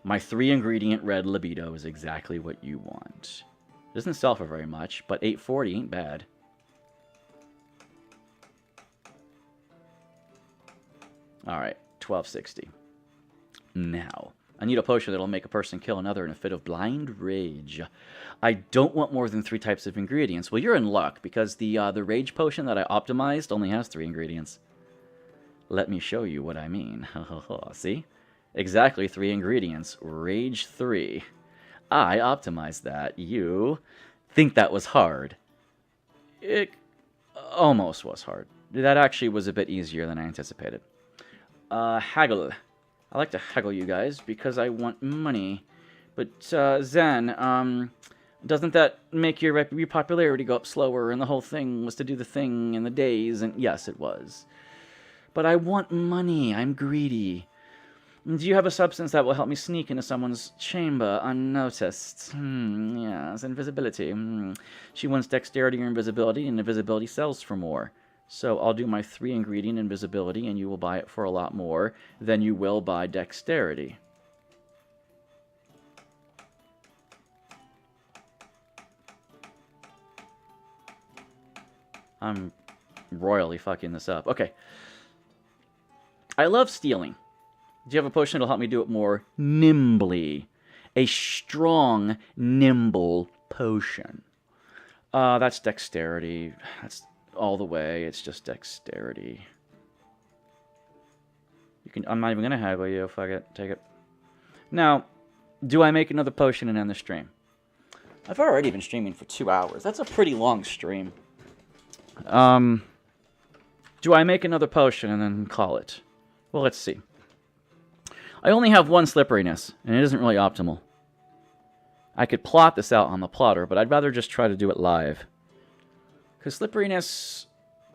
Speaker 1: My 3-ingredient red libido is exactly what you want. Doesn't sell for very much, but 840 ain't bad. Alright, 1260. Now, I need a potion that'll make a person kill another in a fit of blind rage. I don't want more than 3 types of ingredients. Well, you're in luck, because the rage potion that I optimized only has 3 ingredients. Let me show you what I mean. See? Exactly 3 ingredients. Rage 3. I optimized that. You think that was hard. It almost was hard. That actually was a bit easier than I anticipated. Haggle. I like to haggle you guys because I want money. But, Zen, doesn't that make your popularity go up slower? And the whole thing was to do the thing in the days, and yes, it was. But I want money. I'm greedy. Do you have a substance that will help me sneak into someone's chamber unnoticed? Yes, invisibility. She wants dexterity or invisibility, and invisibility sells for more. So I'll do my 3-ingredient invisibility, and you will buy it for a lot more than you will buy dexterity. I'm royally fucking this up. Okay. I love stealing. Do you have a potion that'll help me do it more nimbly? A strong, nimble potion. That's dexterity. That's all the way. It's just dexterity. I'm not even gonna haggle you. Fuck it. Take it. Now, do I make another potion and end the stream? I've already been streaming for 2 hours. That's a pretty long stream. Do I make another potion and then call it? Well, let's see. I only have one slipperiness, and it isn't really optimal. I could plot this out on the plotter, but I'd rather just try to do it live. Because slipperiness...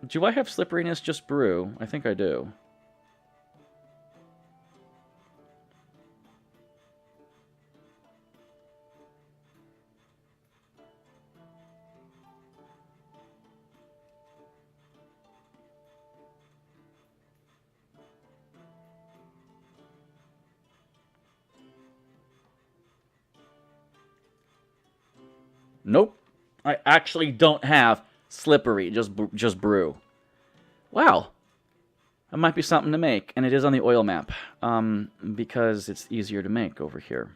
Speaker 1: Do I have slipperiness just brew? I think I do. Nope. I actually don't have slippery, just brew. Wow. That might be something to make, and it is on the oil map, because it's easier to make over here.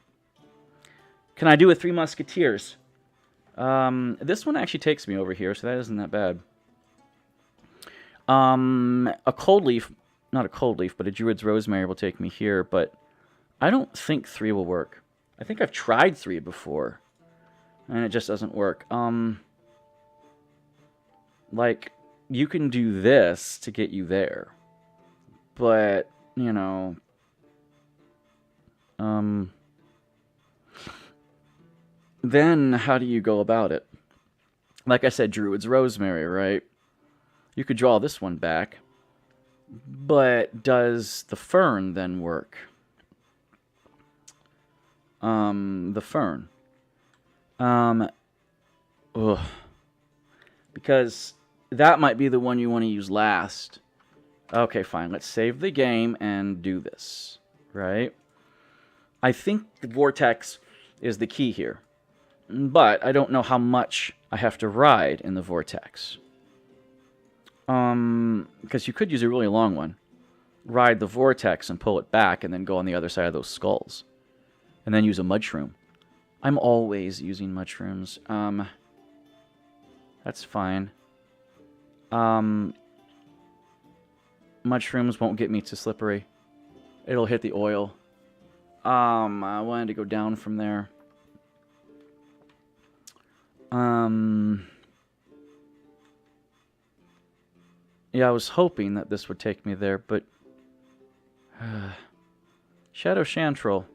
Speaker 1: Can I do a Three Musketeers? This one actually takes me over here, so that isn't that bad. A Cold Leaf, not a Cold Leaf, but a Druid's Rosemary will take me here, but I don't think 3 will work. I think I've tried 3 before, and it just doesn't work. Like, you can do this to get you there, but, you know, then how do you go about it? Like I said, Druid's Rosemary, right? You could draw this one back, but does the Fern then work? The Fern. Ugh. Because that might be the one you want to use last. Okay, fine. Let's save the game and do this, right? I think the Vortex is the key here. But I don't know how much I have to ride in the Vortex. Because you could use a really long one. Ride the Vortex and pull it back and then go on the other side of those skulls. And then use a Mudshroom. I'm always using Mushrooms. That's fine. Mushrooms won't get me to slippery. It'll hit the oil. I wanted to go down from there. Yeah, I was hoping that this would take me there, but... Shadow Chantrel.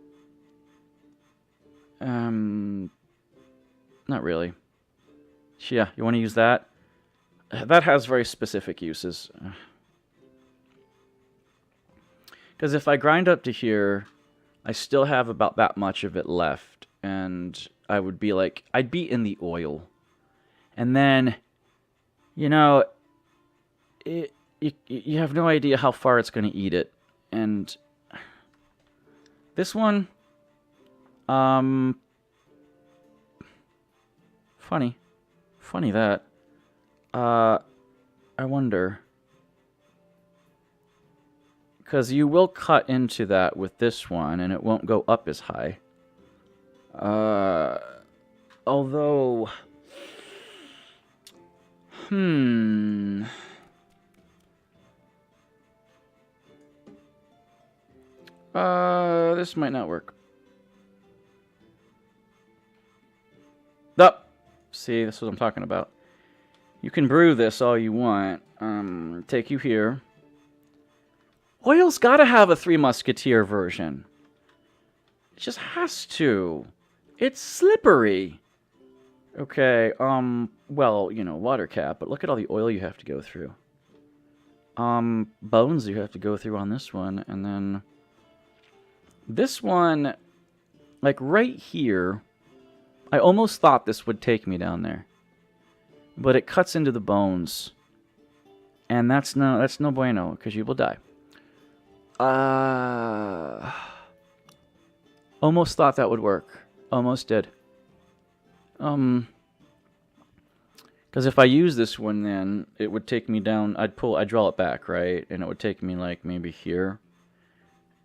Speaker 1: Not really. Yeah, you want to use that? That has very specific uses. Because if I grind up to here, I still have about that much of it left. And I would be like, I'd be in the oil. And then, you know, you have no idea how far it's going to eat it. And this one, funny that. I wonder. Because you will cut into that with this one, and it won't go up as high. Although... this might not work. Up! See, this is what I'm talking about. You can brew this all you want. Take you here. Oil's gotta have a Three Musketeer version. It just has to. It's slippery. Okay, well, you know, water cap, but look at all the oil you have to go through. Bones you have to go through on this one, and then... This one, like right here, I almost thought this would take me down there. But it cuts into the bones. And that's no bueno, because you will die. Almost thought that would work. Almost did. Because if I use this one, then it would take me down. I'd draw it back, right? And it would take me like maybe here.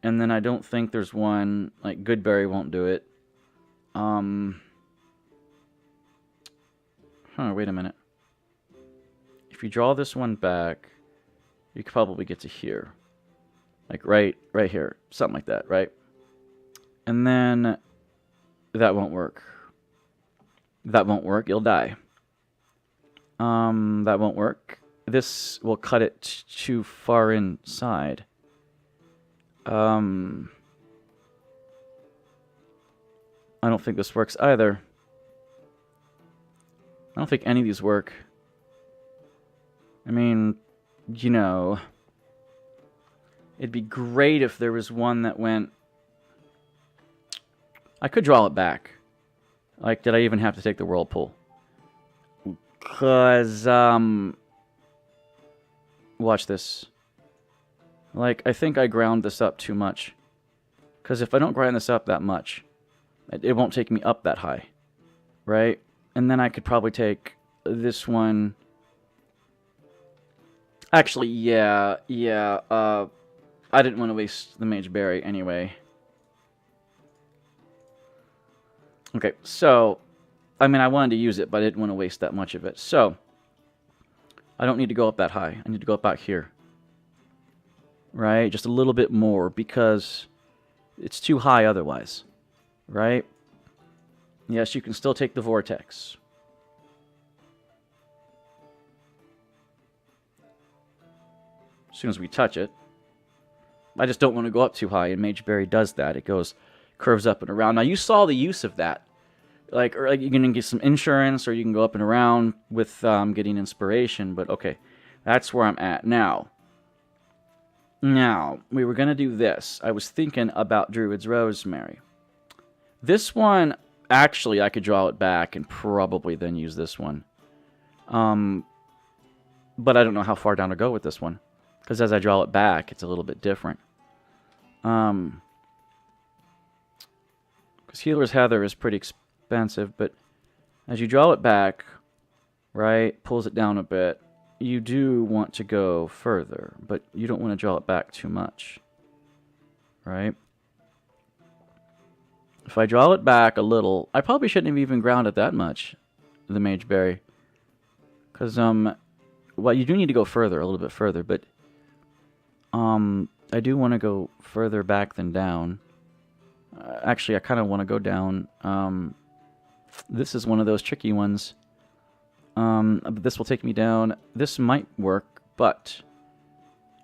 Speaker 1: And then I don't think there's one like Goodberry won't do it. Wait a minute. If you draw this one back, you could probably get to here. Like right here. Something like that, right? And then that won't work. That won't work. You'll die. That won't work. This will cut it too far inside. I don't think this works either. I don't think any of these work. I mean, you know, it'd be great if there was one that went... I could draw it back. Like, did I even have to take the whirlpool? Because, watch this. Like, I think I ground this up too much. Because if I don't grind this up that much, it won't take me up that high. Right? And then I could probably take this one. Actually, yeah. I didn't want to waste the Mage Berry anyway. Okay, so, I mean, I wanted to use it, but I didn't want to waste that much of it. So, I don't need to go up that high. I need to go up out here. Right? Just a little bit more, because it's too high otherwise. Right? Yes, you can still take the vortex. As soon as we touch it. I just don't want to go up too high, and Mage Berry does that. It goes, curves up and around. Now, you saw the use of that. Like, or like you can get some insurance, or you can go up and around with getting inspiration, but okay. That's where I'm at. Now, we were going to do this. I was thinking about Druid's Rosemary. This one, actually, I could draw it back and probably then use this one. But I don't know how far down to go with this one. Because as I draw it back, it's a little bit different. Because Healer's Heather is pretty expensive, but as you draw it back, right, pulls it down a bit, you do want to go further, but you don't want to draw it back too much, right? If I draw it back a little, I probably shouldn't have even ground it that much, the Mage Berry, because, well, you do need to go further, a little bit further, but, I do want to go further back than down. Actually, I kind of want to go down. This is one of those tricky ones. But this will take me down. This might work, but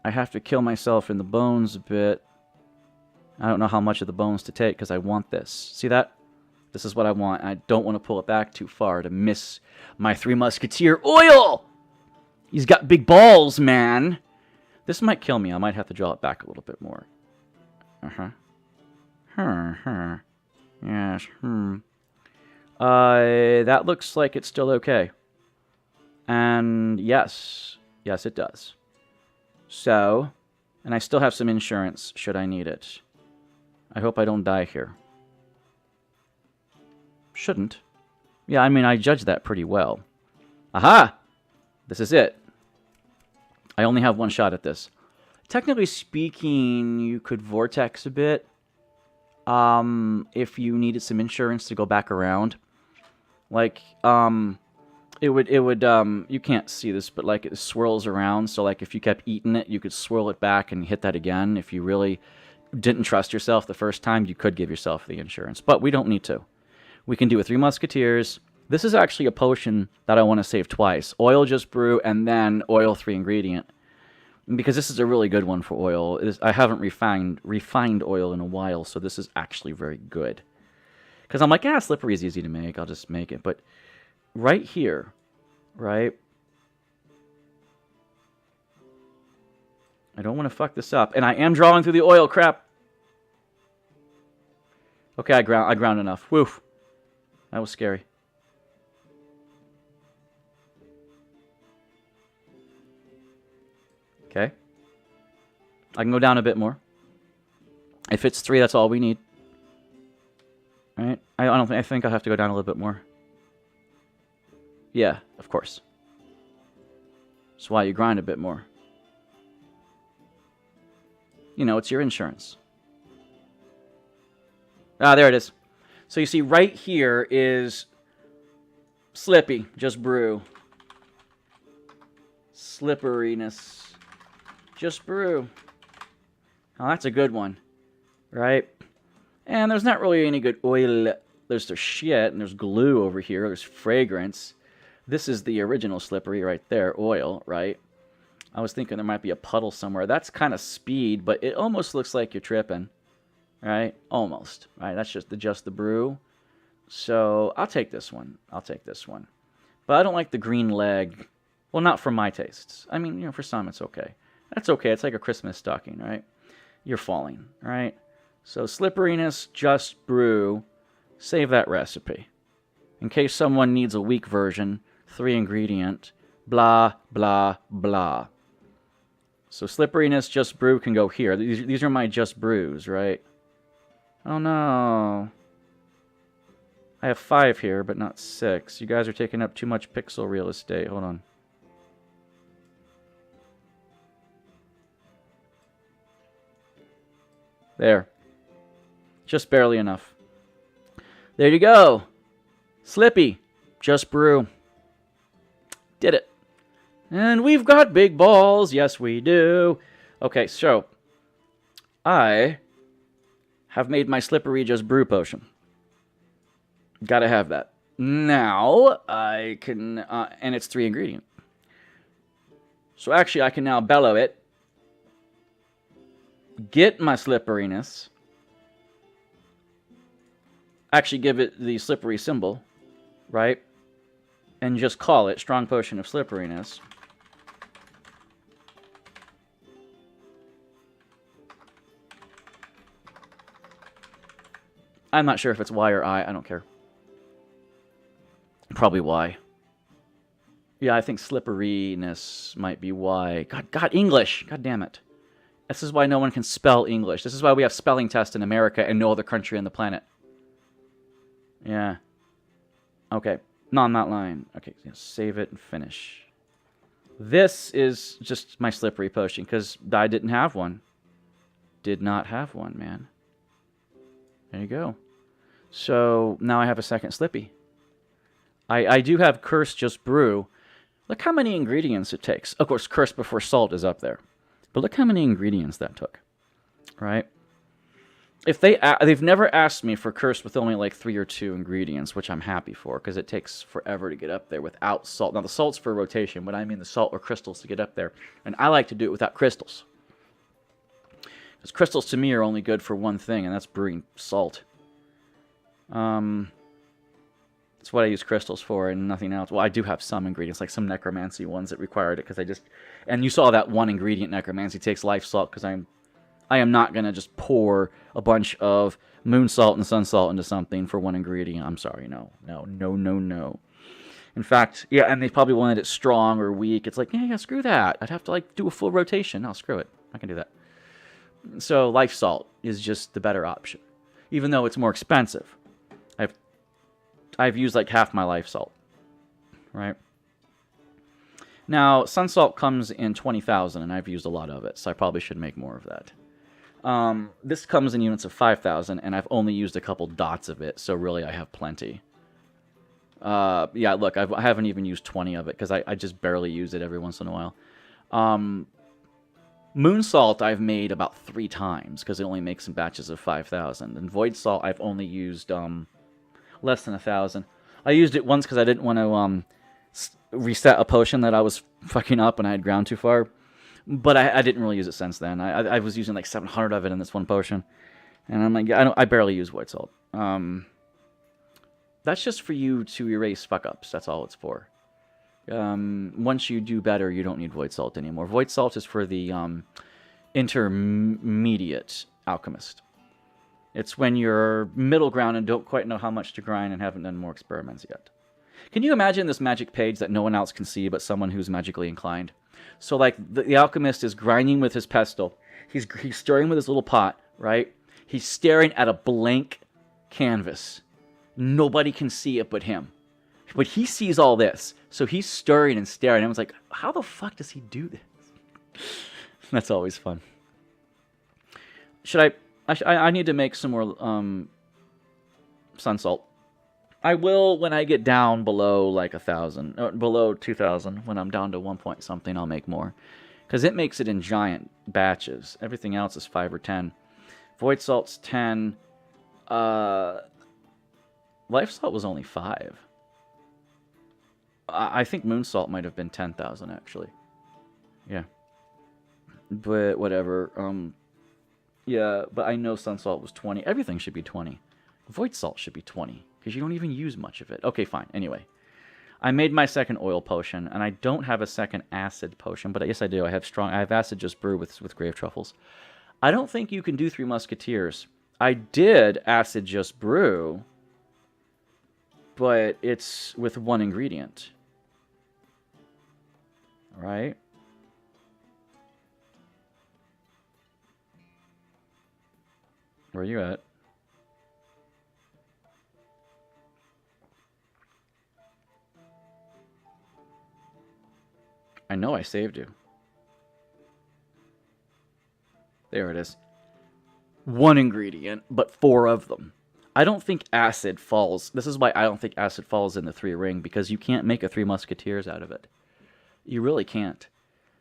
Speaker 1: I have to kill myself in the bones a bit. I don't know how much of the bones to take because I want this. See that? This is what I want. I don't want to pull it back too far to miss my Three Musketeer oil! He's got big balls, man! This might kill me. I might have to draw it back a little bit more. Yes, that looks like it's still okay. And yes, it does. So, and I still have some insurance should I need it. I hope I don't die here. Shouldn't. Yeah, I mean, I judged that pretty well. Aha! This is it. I only have one shot at this. Technically speaking, you could vortex a bit. If you needed some insurance to go back around. Like, it would, you can't see this, but like it swirls around. So like if you kept eating it, you could swirl it back and hit that again. If you really didn't trust yourself the first time, you could give yourself the insurance. But we don't need to. We can do a Three Musketeers. This is actually a potion that I want to save twice. Oil Just Brew and then Oil 3 Ingredient. Because this is a really good one for oil. I haven't refined oil in a while, so this is actually very good. Because I'm like, slippery is easy to make. I'll just make it. But right here, right? I don't want to fuck this up. And I am drawing through the oil, crap. Okay, I ground enough. Woof. That was scary. Okay. I can go down a bit more. If it's 3, that's all we need. All right. I think I'll have to go down a little bit more. Yeah, of course. That's why you grind a bit more. You know, it's your insurance. Ah, there it is. So you see right here is Slippy, Just Brew. Slipperiness. Just Brew. Oh, that's a good one. Right? And there's not really any good oil There's shit, and there's glue over here. There's fragrance. This is the original slippery right there, oil, right? I was thinking there might be a puddle somewhere. That's kind of speed, but it almost looks like you're tripping, right? Almost, right? That's just the brew. So I'll take this one. I'll take this one. But I don't like the green leg. Well, not for my tastes. I mean, you know, for some it's okay. That's okay. It's like a Christmas stocking, right? You're falling, right? So slipperiness, just brew. Save that recipe. In case someone needs a weak version, 3 ingredient, blah, blah, blah. So slipperiness, just brew can go here. These are my just brews, right? Oh no. I have 5 here, but not 6. You guys are taking up too much pixel real estate. Hold on. There. Just barely enough. There you go. Slippy. Just brew. Did it. And we've got big balls. Yes, we do. Okay, so I have made my slippery just brew potion. Gotta have that. Now I can, and it's 3 ingredient. So actually I can now bellow it. Get my slipperiness. Actually give it the slippery symbol, right? And just call it strong potion of slipperiness. I'm not sure if it's Y or I. I don't care. Probably Y. Yeah, I think slipperiness might be Y. God, English. God damn it. This is why no one can spell English. This is why we have spelling tests in America and no other country on the planet. Yeah. Okay. No, I'm not lying. Okay, save it and finish. This is just my slippery potion because I didn't have one. Did not have one, man. There you go. So now I have a second slippy. I do have Curse Just Brew. Look how many ingredients it takes. Of course, Curse Before Salt is up there. But look how many ingredients that took. Right? If they've never asked me for Curse with only like 3 or 2 ingredients, which I'm happy for, because it takes forever to get up there without salt. Now, the salt's for rotation, but I mean the salt or crystals to get up there. And I like to do it without crystals. Because crystals to me are only good for one thing, and that's brewing salt. That's what I use crystals for and nothing else. Well, I do have some ingredients, like some necromancy ones that required it, because I just... And you saw that one ingredient necromancy takes life salt, because I am not going to just pour a bunch of moon salt and sun salt into something for one ingredient. I'm sorry, no. In fact, yeah, and they probably wanted it strong or weak. It's like, yeah, screw that. I'd have to like do a full rotation. No, screw it. I can do that. So life salt is just the better option, even though it's more expensive. I've used like half my life salt, right? Now, sun salt comes in 20,000, and I've used a lot of it, so I probably should make more of that. This comes in units of 5,000, and I've only used a couple dots of it, so really I have plenty. Yeah, look, I haven't even used 20 of it, because I just barely use it every once in a while. Moon salt I've made about 3 times, because it only makes in batches of 5,000. And void salt I've only used less than 1,000. I used it once because I didn't want to reset a potion that I was fucking up and I had ground too far. But I didn't really use it since then. I was using like 700 of it in this one potion. And I'm like, I barely use void salt. That's just for you to erase fuck-ups. That's all it's for. Once you do better, you don't need void salt anymore. Void salt is for the intermediate alchemist. It's when you're middle ground and don't quite know how much to grind and haven't done more experiments yet. Can you imagine this magic page that no one else can see but someone who's magically inclined? So like the alchemist is grinding with his pestle. He's stirring with his little pot, right? He's staring at a blank canvas. Nobody can see it but him. But he sees all this. So he's stirring and staring. I was like, how the fuck does he do this? That's always fun. I need to make some more sun salt. I will when I get down below like 1,000, or below 2,000. When I'm down to 1 point something, I'll make more, because it makes it in giant batches. Everything else is 5 or 10. Void salt's 10. Life Salt was only 5. I think Moon Salt might have been 10,000 actually. Yeah. But whatever. Yeah, but I know Sun Salt was 20. Everything should be 20. Void Salt should be 20 because you don't even use much of it. Okay, fine. Anyway, I made my second oil potion, and I don't have a second acid potion, but yes, I do. I have acid just brew with grave truffles. I don't think you can do 3 musketeers. I did acid just brew, but it's with 1 ingredient. All right. Where are you at? I know I saved you. There it is. 1 ingredient, but 4 of them. I don't think acid falls. This is why I don't think acid falls in the 3 ring, because you can't make a 3 musketeers out of it. You really can't.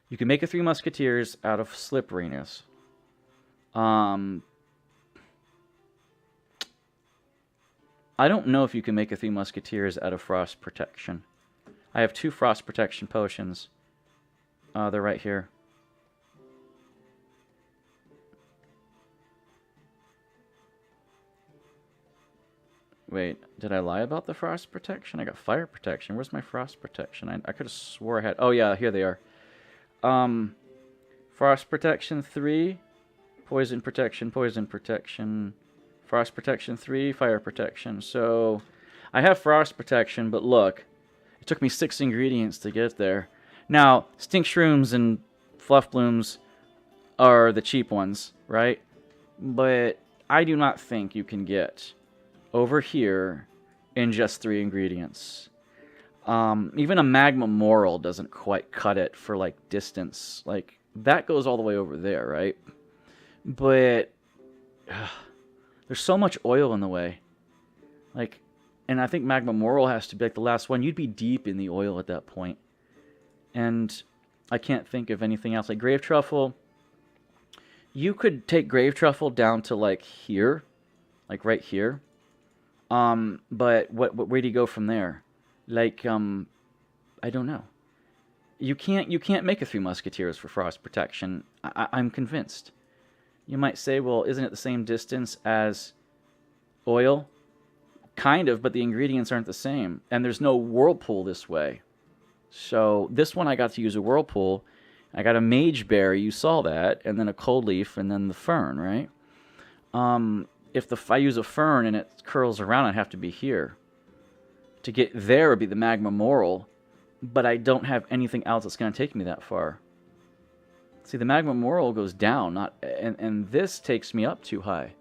Speaker 1: You can make a 3 musketeers out of slipperiness. I don't know if you can make a 3 musketeers out of frost protection. I have 2 frost protection potions. They're right here. Wait, did I lie about the frost protection? I got fire protection. Where's my frost protection? I could have swore I had... Oh, yeah, here they are. Frost protection 3. Poison protection, frost protection 3, fire protection. So, I have frost protection, but look. It took me 6 ingredients to get there. Now, stink shrooms and fluff blooms are the cheap ones, right? But I do not think you can get over here in just 3 ingredients. Even a magma moral doesn't quite cut it for, like, distance. Like, that goes all the way over there, right? But there's so much oil in the way. Like, and I think magma moral has to be like the last one. You'd be deep in the oil at that point. And I can't think of anything else. Like grave truffle, you could take grave truffle down to like here, like right here. But where do you go from there? Like, I don't know. You can't make a 3 musketeers for frost protection. I'm convinced. You might say, well, isn't it the same distance as oil? Kind of, but the ingredients aren't the same. And there's no whirlpool this way. So this one I got to use a whirlpool. I got a mage berry, you saw that, and then a cold leaf, and then the fern, right? If I use a fern and it curls around, I'd have to be here. To get there would be the magma moral, but I don't have anything else that's going to take me that far. See, the magma moral goes down, and this takes me up too high.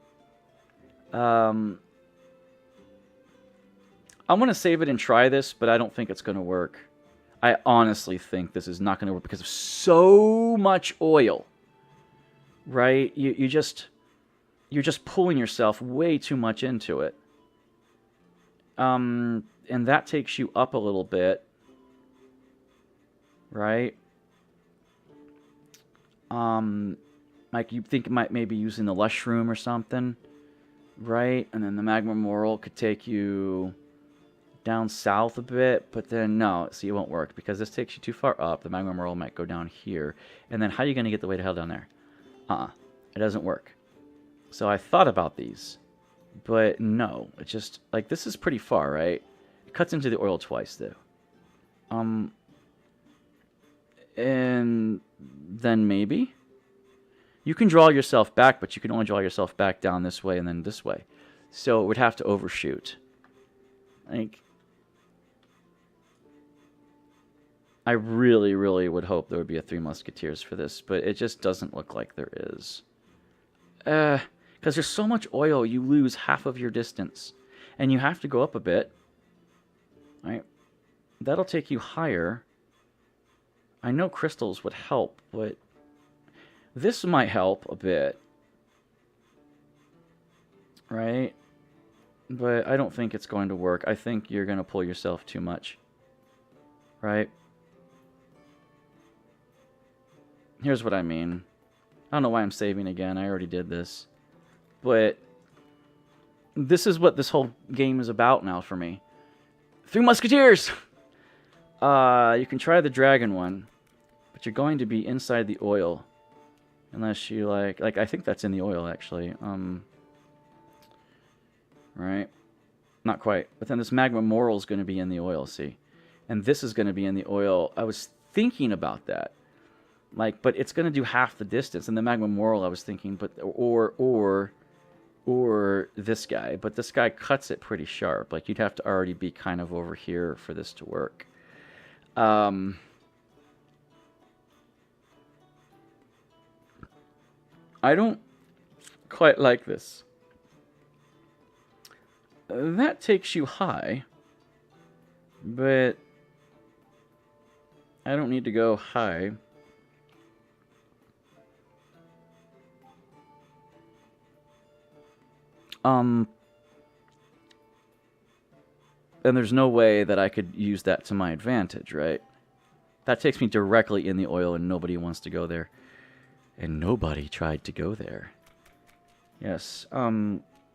Speaker 1: I'm going to save it and try this, but I don't think it's going to work. I honestly think this is not going to work because of so much oil. Right? You're just pulling yourself way too much into it. And that takes you up a little bit. Right? Like you think it might maybe using the lush room or something. Right? And then the magma moral could take you down south a bit, but then no, see, it won't work because this takes you too far up. The magma moral might go down here, and then how are you going to get the way to hell down there? It doesn't work. So I thought about these, but no, it's just like this is pretty far, right? It cuts into the oil twice though. And then maybe you can draw yourself back, but you can only draw yourself back down this way and then this way. So it would have to overshoot. Like, I really, really would hope there would be a 3 musketeers for this, but it just doesn't look like there is. Because there's so much oil, you lose half of your distance. And you have to go up a bit. Right? That'll take you higher. I know crystals would help, but this might help a bit. Right? But I don't think it's going to work. I think you're going to pull yourself too much. Right? Here's what I mean. I don't know why I'm saving again. I already did this. But this is what this whole game is about now for me. Three Musketeers! You can try the dragon one, but you're going to be inside the oil. Unless you like I think that's in the oil, actually. Right? Not quite. But then this Magma Moral is going to be in the oil, see? And this is going to be in the oil. I was thinking about that. Like, but it's going to do half the distance. And the Magma Moral, I was thinking, but or this guy. But this guy cuts it pretty sharp. Like, you'd have to already be kind of over here for this to work. I don't quite like this. That takes you high, but I don't need to go high. And there's no way that I could use that to my advantage, right? That takes me directly in the oil, and nobody wants to go there. And nobody tried to go there. Yes,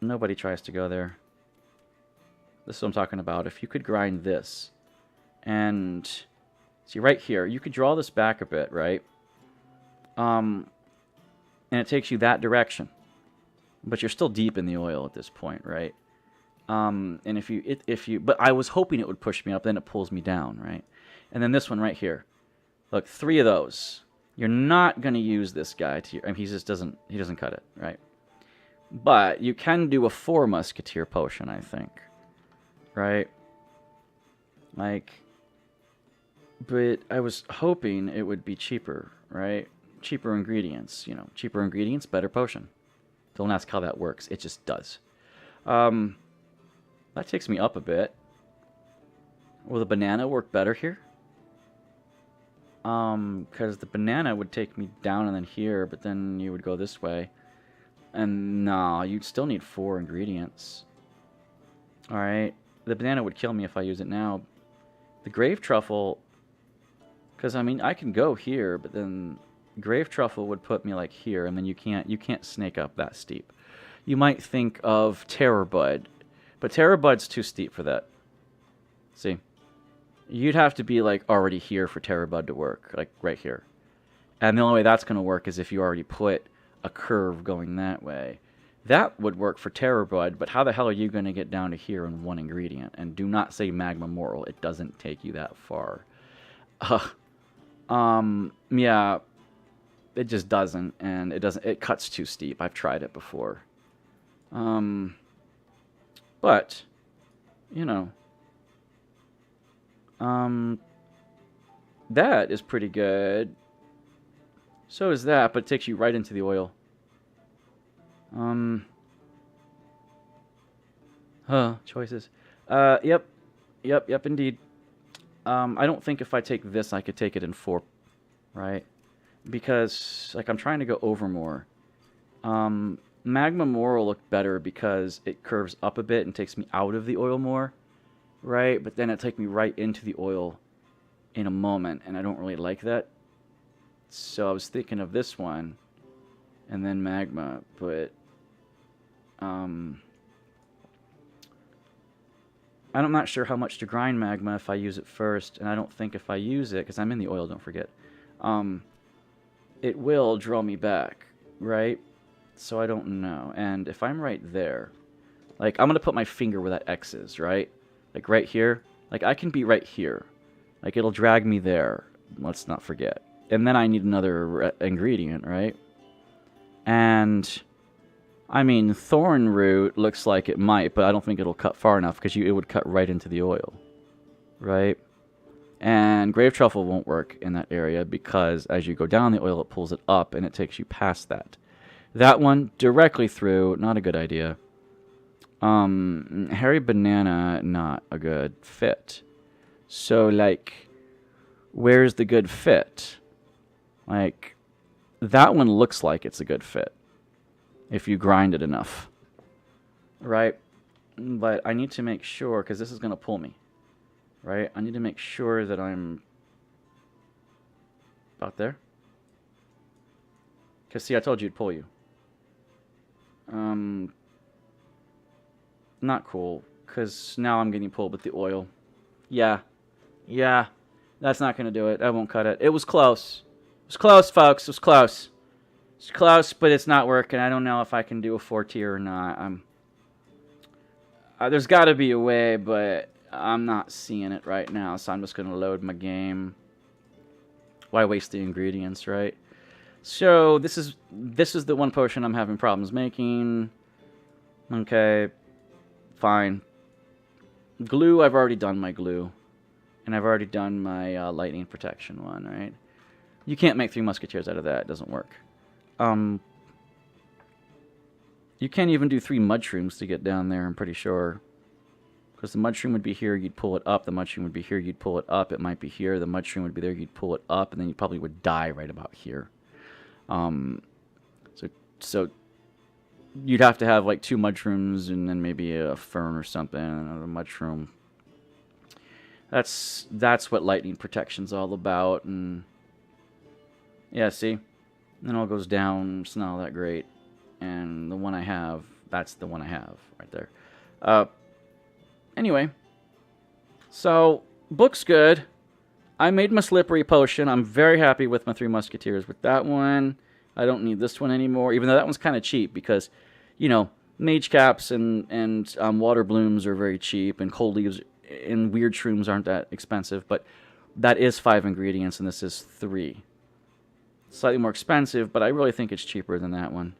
Speaker 1: nobody tries to go there. This is what I'm talking about. If you could grind this, and see right here, you could draw this back a bit, right? And it takes you that direction. But you're still deep in the oil at this point, right? And if you, but I was hoping it would push me up, then it pulls me down, right? And then this one right here, look, 3 of those. You're not gonna use this guy to, I mean, he doesn't cut it, right? But you can do a 4 Musketeer potion, I think, right? Like, but I was hoping it would be cheaper, right? Cheaper ingredients, you know, cheaper ingredients, better potion. Don't ask how that works. It just does. That takes me up a bit. Will the banana work better here? Because the banana would take me down and then here, but then you would go this way. And no, you'd still need 4 ingredients. Alright. The banana would kill me if I use it now. The grave truffle... Because, I mean, I can go here, but then... Grave truffle would put me like here, and then you can't snake up that steep. You might think of Terror Bud. But Terror Bud's too steep for that. See? You'd have to be, like, already here for Terror Bud to work. Like, right here. And the only way that's going to work is if you already put a curve going that way. That would work for Terror Bud, but how the hell are you going to get down to here in 1 ingredient? And do not say Magma Moral. It doesn't take you that far. Yeah. It just doesn't, and it cuts too steep. I've tried it before. But, you know, that is pretty good. So is that, but it takes you right into the oil. Choices. Yep, indeed. I don't think if I take this, I could take it in 4, right? Because, like, I'm trying to go over more. Magma Moral looked better because it curves up a bit and takes me out of the oil more, right? But then it takes me right into the oil in a moment, and I don't really like that. So I was thinking of this one, and then Magma, but... I'm not sure how much to grind Magma if I use it first, and I don't think if I use it, because I'm in the oil, don't forget, it will draw me back, right? So I don't know. And if I'm right there, like, I'm going to put my finger where that X is, right? Like, right here. Like, I can be right here. Like, it'll drag me there. Let's not forget. And then I need another ingredient, right? And, I mean, Thorn Root looks like it might, but I don't think it'll cut far enough because it would cut right into the oil, right? And Grave Truffle won't work in that area because as you go down the oil, it pulls it up and it takes you past that. That one, directly through, not a good idea. Hairy Banana, not a good fit. So, like, where's the good fit? Like, that one looks like it's a good fit. If you grind it enough. Right? But I need to make sure, because this is going to pull me. Right? I need to make sure that I'm about there. Because, see, I told you it'd pull you. Not cool, because now I'm getting pulled with the oil. Yeah. Yeah. That's not going to do it. I won't cut it. It was close. It was close, folks. It was close. It's close, but it's not working. I don't know if I can do a 4-tier or not. There's got to be a way, but I'm not seeing it right now, so I'm just going to load my game. Why waste the ingredients, right? So this is the one potion I'm having problems making. Okay, fine. Glue, I've already done my glue. And I've already done my lightning protection one, right? You can't make 3 musketeers out of that. It doesn't work. You can't even do 3 mudshrooms to get down there, I'm pretty sure. Because the mudshroom would be here, you'd pull it up. The mudshroom would be here, you'd pull it up. It might be here. The mudshroom would be there, you'd pull it up. And then you probably would die right about here. So you'd have to have like 2 mudshrooms and then maybe a fern or something. Another mushroom. That's what lightning protection's all about. And yeah, see? And then it all goes down. It's not all that great. And the one I have, that's the one I have right there. Anyway. So, book's good. I made my slippery potion. I'm very happy with my 3 musketeers. With that one, I don't need this one anymore. Even though that one's kind of cheap because, you know, mage caps and water blooms are very cheap. And cold leaves and weird shrooms aren't that expensive. But that is 5 ingredients and this is 3. Slightly more expensive, but I really think it's cheaper than that one.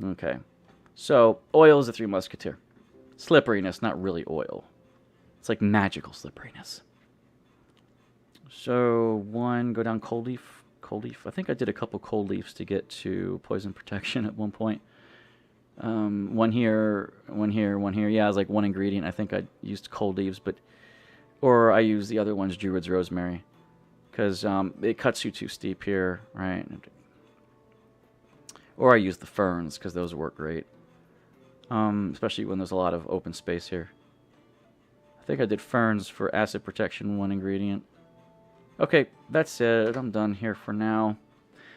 Speaker 1: Okay. So, oil is a 3 musketeer. Slipperiness, not really oil. It's like magical slipperiness. So, 1, go down cold leaf. Cold leaf. I think I did a couple cold leaves to get to poison protection at one point. 1 here, 1 here, 1 here. Yeah, it was like 1 ingredient. I think I used cold leaves, but... Or I used the other one's Druid's Rosemary. Because it cuts you too steep here, right? Or I use the ferns, because those work great. Especially when there's a lot of open space here. I think I did ferns for acid protection, 1 ingredient. Okay, that's it. I'm done here for now.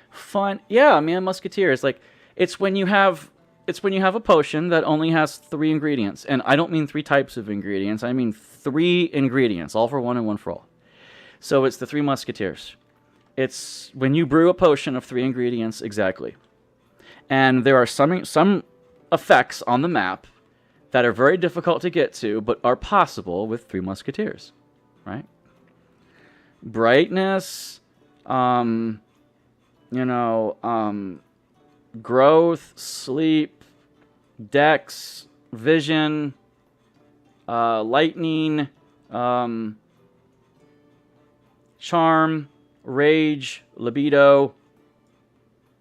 Speaker 1: Fun. Yeah, man, musketeers. Like, it's when you have a potion that only has 3 ingredients. And I don't mean 3 types of ingredients. I mean 3 ingredients. All for 1 and 1 for all. So it's the 3 musketeers. It's when you brew a potion of 3 ingredients exactly. And there are some effects on the map that are very difficult to get to, but are possible with 3 musketeers, right? Brightness, growth, sleep, dex, vision, lightning, charm, rage, libido,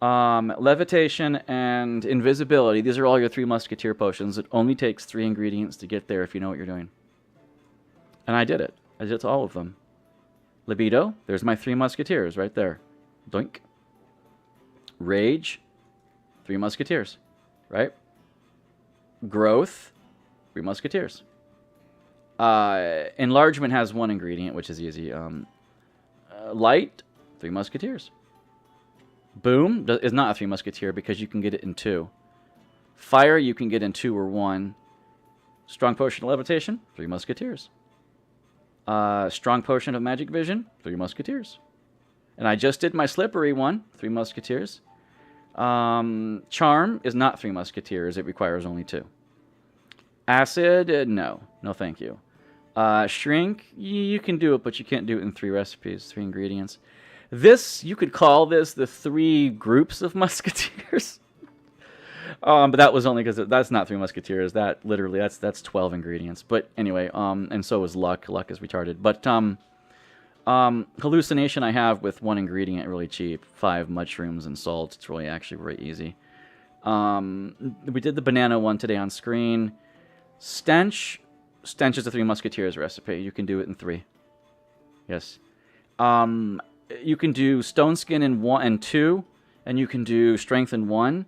Speaker 1: levitation, and invisibility. These are all your 3 musketeer potions. It only takes 3 ingredients to get there if you know what you're doing. And I did it. I did it to all of them. Libido, there's my 3 musketeers right there. Doink. Rage, 3 musketeers, right? Growth, 3 musketeers. Enlargement has 1 ingredient, which is easy. Light, 3 musketeers. Boom is not a 3 musketeer because you can get it in 2. Fire you can get in 2 or 1. Strong potion of levitation, 3 musketeers. Strong potion of magic vision, 3 musketeers. And I just did my slippery one, 3 musketeers. Charm is not 3 musketeers. It requires only 2. Acid, no thank you. Shrink, you can do it, but you can't do it in 3 recipes, 3 ingredients. This, you could call this the 3 groups of musketeers. But that was only because that's not 3 musketeers. That literally, that's 12 ingredients. But anyway, and so is luck. Luck is retarded. But hallucination I have with 1 ingredient, really cheap. 5 mushrooms and salt. It's really actually very easy. We did the banana one today on screen. Stench is a 3 musketeers recipe. You can do it in 3. Yes. You can do stone skin in 1 and 2, and you can do strength in 1.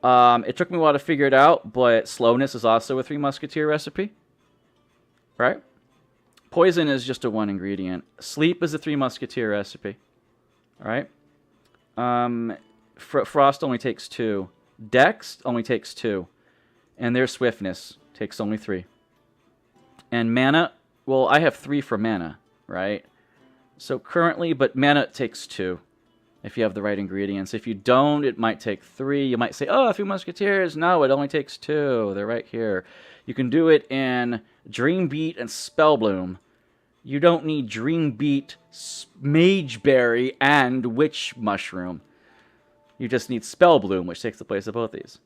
Speaker 1: It took me a while to figure it out, but slowness is also a 3 musketeer recipe. Right? Poison is just a 1 ingredient. Sleep is a 3 musketeer recipe. Alright? Frost only takes 2. Dex only takes 2. And there's swiftness. Takes only 3. And mana, well, I have 3 for mana, right? So currently, but mana takes 2 if you have the right ingredients. If you don't, it might take 3. You might say, oh, 3 Musketeers. No, it only takes 2. They're right here. You can do it in Dreambeat and Spellbloom. You don't need Dreambeat, Mageberry, and Witch Mushroom. You just need Spellbloom, which takes the place of both these.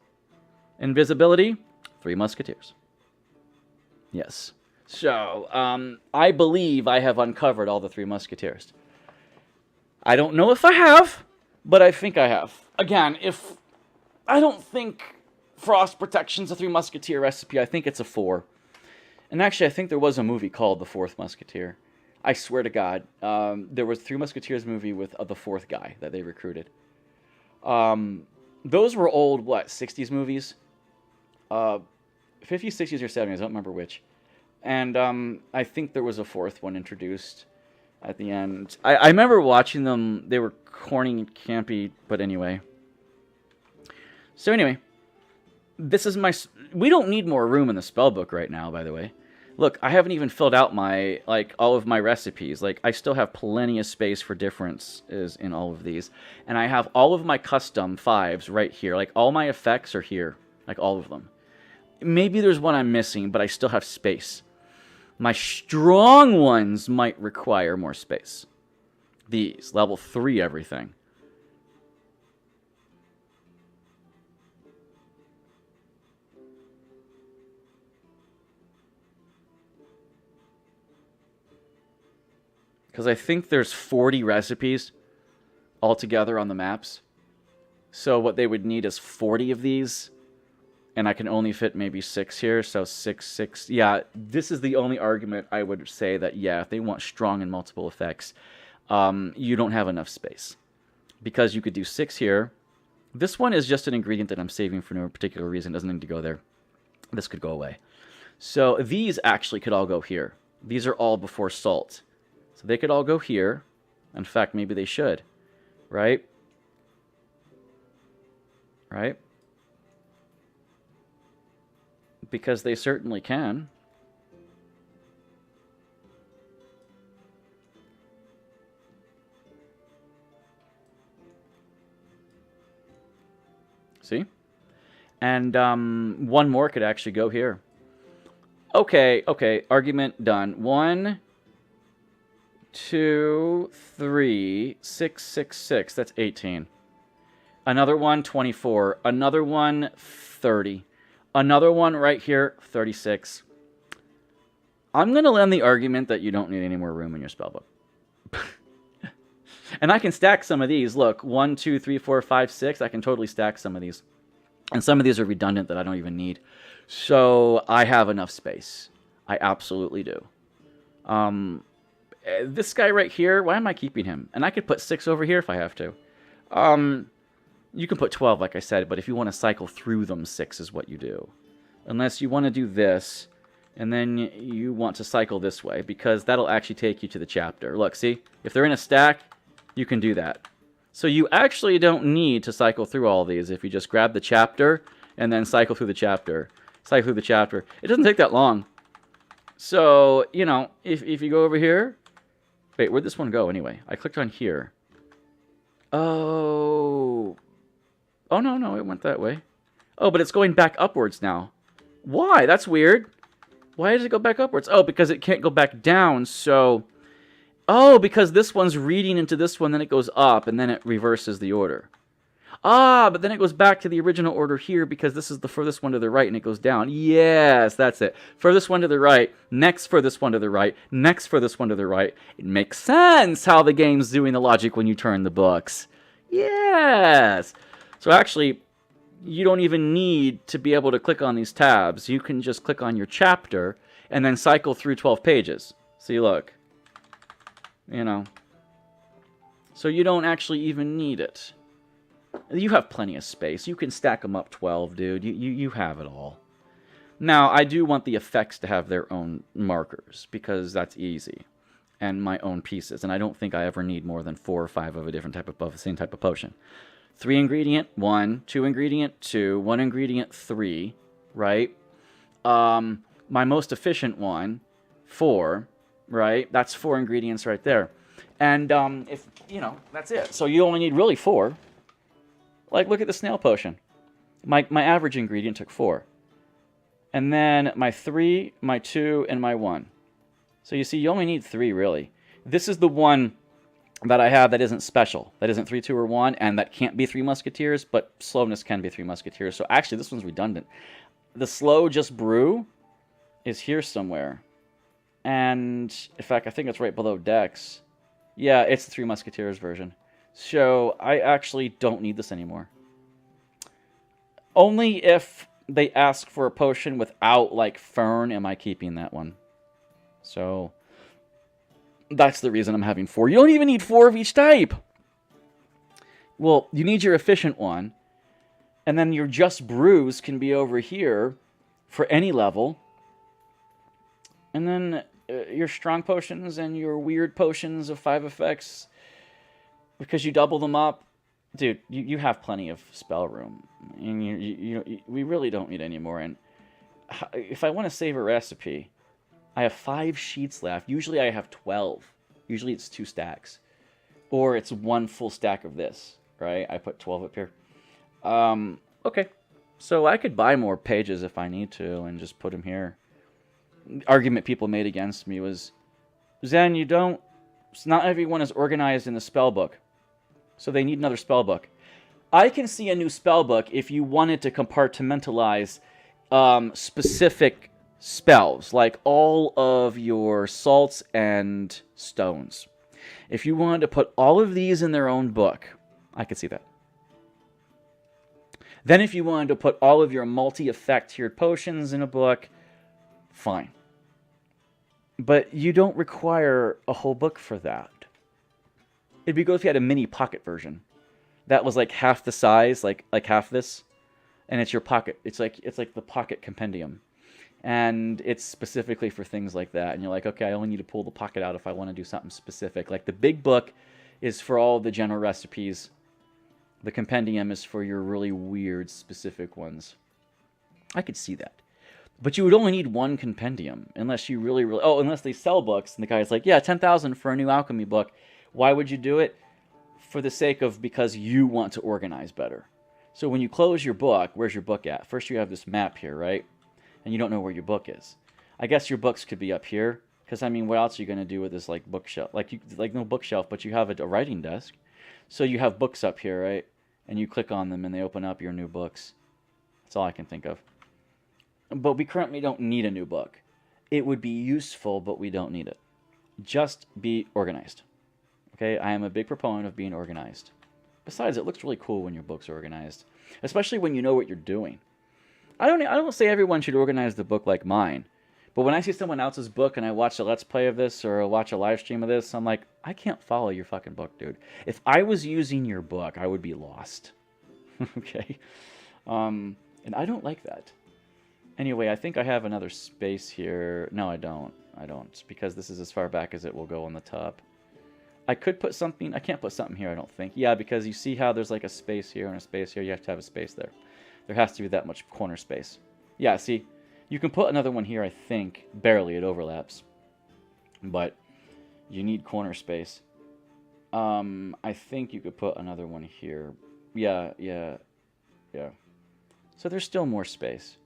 Speaker 1: Invisibility, 3 Musketeers. Yes. So, I believe I have uncovered all the 3 Musketeers. I don't know if I have, but I think I have. Again, if... I don't think Frost Protection's a 3 Musketeer recipe. I think it's a 4. And actually, I think there was a movie called The Fourth Musketeer. I swear to God. There was 3 Musketeers movie with the 4th guy that they recruited. Those were old, what, 60s movies? 50s, 60s, or 70s. I don't remember which. And I think there was a 4th one introduced at the end. I remember watching them. They were corny and campy, but anyway. So anyway, this is my... We don't need more room in the spellbook right now, by the way. Look, I haven't even filled out my, all of my recipes. I still have plenty of space for differences in all of these. And I have all of my custom 5s right here. All my effects are here. All of them. Maybe there's one I'm missing, but I still have space. My strong ones might require more space. These, level 3 everything. Because I think there's 40 recipes altogether on the maps. So what they would need is 40 of these. And I can only fit maybe 6 here, so 6, 6. Yeah, this is the only argument I would say that, yeah, if they want strong and multiple effects, you don't have enough space. Because you could do 6 here. This one is just an ingredient that I'm saving for no particular reason. It doesn't need to go there. This could go away. So these actually could all go here. These are all before salt. So they could all go here. In fact, maybe they should. Right? Right? Because they certainly can. See? And one more could actually go here. Okay, argument done. 1, 2, 3, 6, 6, 6. That's 18. Another one, 24. Another one, 30. Another one right here, 36. I'm going to lend the argument that you don't need any more room in your spellbook. And I can stack some of these. Look, 1, 2, 3, 4, 5, 6. I can totally stack some of these. And some of these are redundant that I don't even need. So I have enough space. I absolutely do. This guy right here, why am I keeping him? And I could put 6 over here if I have to. You can put 12, like I said, but if you want to cycle through them, 6 is what you do. Unless you want to do this, and then you want to cycle this way, because that'll actually take you to the chapter. Look, see? If they're in a stack, you can do that. So you actually don't need to cycle through all these if you just grab the chapter, and then cycle through the chapter. Cycle through the chapter. It doesn't take that long. So, you know, if you go over here... Wait, where'd this one go anyway? I clicked on here. Oh... Oh, no, it went that way. Oh, but it's going back upwards now. Why? That's weird. Why does it go back upwards? Oh, because it can't go back down, so... Oh, because this one's reading into this one, then it goes up, and then it reverses the order. Ah, but then it goes back to the original order here, because this is the furthest one to the right, and it goes down. Yes, that's it. Furthest one to the right, next furthest one to the right, next furthest one to the right. It makes sense how the game's doing the logic when you turn the books. Yes! So actually, you don't even need to be able to click on these tabs. You can just click on your chapter and then cycle through 12 pages. See, look. You know. So you don't actually even need it. You have plenty of space. You can stack them up 12, dude. You have it all. Now, I do want the effects to have their own markers, because that's easy. And my own pieces. And I don't think I ever need more than 4 or 5 of a different type of same type of potion. 3 ingredient, 1. 2 ingredient, 2. 1 ingredient, 3. Right? My most efficient one, 4, right? That's 4 ingredients right there. And if, that's it. So you only need really 4. Like, look at the snail potion. My average ingredient took 4. And then my 3, my 2, and my 1. So you see, you only need 3, really. This is the one that I have that isn't special. That isn't 3, 2, or 1, and that can't be 3 Musketeers, but slowness can be 3 Musketeers. So actually, this one's redundant. The slow just brew is here somewhere. And, in fact, I think it's right below Dex. Yeah, it's the 3 Musketeers version. So I actually don't need this anymore. Only if they ask for a potion without, like, Fern am I keeping that one. So that's the reason I'm having 4. You don't even need 4 of each type. Well, you need your efficient one. And then your just brews can be over here for any level. And then your strong potions and your weird potions of 5 effects, because you double them up. Dude, you have plenty of spell room. And we really don't need any more. And if I want to save a recipe, I have 5 sheets left. Usually I have 12. Usually it's 2 stacks. Or it's 1 full stack of this, right? I put 12 up here. Okay. So I could buy more pages if I need to and just put them here. The argument people made against me was, Zen, not everyone is organized in the spell book. So they need another spell book. I can see a new spell book if you wanted to compartmentalize specific spells, like all of your salts and stones. If you wanted to put all of these in their own book, I could see that. Then if you wanted to put all of your multi-effect tiered potions in a book, fine. But you don't require a whole book for that. It'd be good if you had a mini pocket version. That was like half the size, like half this. And it's your pocket. It's like the pocket compendium. And it's specifically for things like that. And you're like, okay, I only need to pull the pocket out if I want to do something specific. Like the big book is for all the general recipes. The compendium is for your really weird specific ones. I could see that. But you would only need 1 compendium unless you really... unless they sell books and the guy's like, yeah, 10,000 for a new alchemy book. Why would you do it? For the sake of because you want to organize better. So when you close your book, where's your book at? First you have this map here, right? And you don't know where your book is. I guess your books could be up here. Because, I mean, what else are you going to do with this, like, bookshelf? Like no bookshelf, but you have a writing desk. So you have books up here, right? And you click on them and they open up your new books. That's all I can think of. But we currently don't need a new book. It would be useful, but we don't need it. Just be organized. Okay, I am a big proponent of being organized. Besides, it looks really cool when your book's organized. Especially when you know what you're doing. I don't say everyone should organize the book like mine. But when I see someone else's book and I watch a Let's Play of this or watch a live stream of this, I'm like, I can't follow your fucking book, dude. If I was using your book, I would be lost. Okay? And I don't like that. Anyway, I think I have another space here. No, I don't. It's because this is as far back as it will go on the top. I could put something... I can't put something here, I don't think. Yeah, because you see how there's like a space here and a space here. You have to have a space there. There has to be that much corner space. Yeah, see? You can put another one here, I think. Barely, it overlaps. But you need corner space. I think you could put another one here. Yeah. So there's still more space.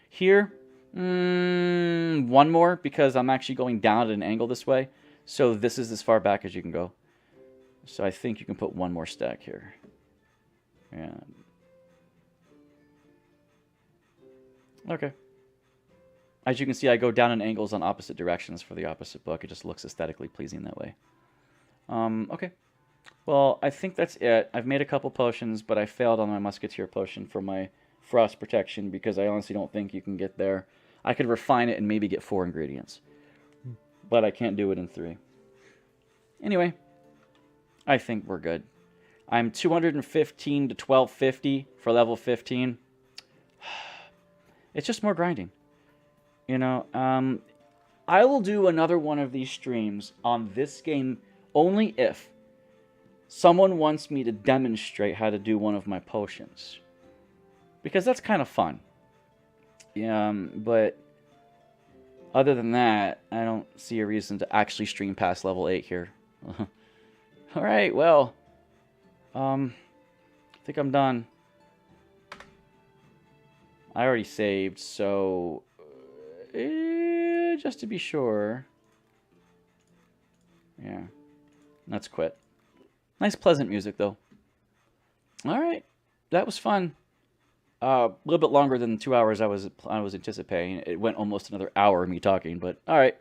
Speaker 1: Here, 1 more, because I'm actually going down at an angle this way. So this is as far back as you can go. So I think you can put 1 more stack here. Yeah. Okay. As you can see, I go down in angles on opposite directions for the opposite book. It just looks aesthetically pleasing that way. Okay. Well, I think that's it. I've made a couple potions, but I failed on my Musketeer potion for my frost protection because I honestly don't think you can get there. I could refine it and maybe get 4 ingredients. But I can't do it in 3. Anyway, I think we're good. I'm 215 to 1250 for level 15. It's just more grinding. You know, I will do another one of these streams on this game only if someone wants me to demonstrate how to do one of my potions. Because that's kind of fun. Yeah, but Other than that, I don't see a reason to actually stream past level 8 here. Alright, well. I think I'm done. I already saved, so... just to be sure. Yeah. Let's quit. Nice pleasant music, though. Alright. That was fun. A little bit longer than the 2 hours I was anticipating. It went almost another hour of me talking, but alright.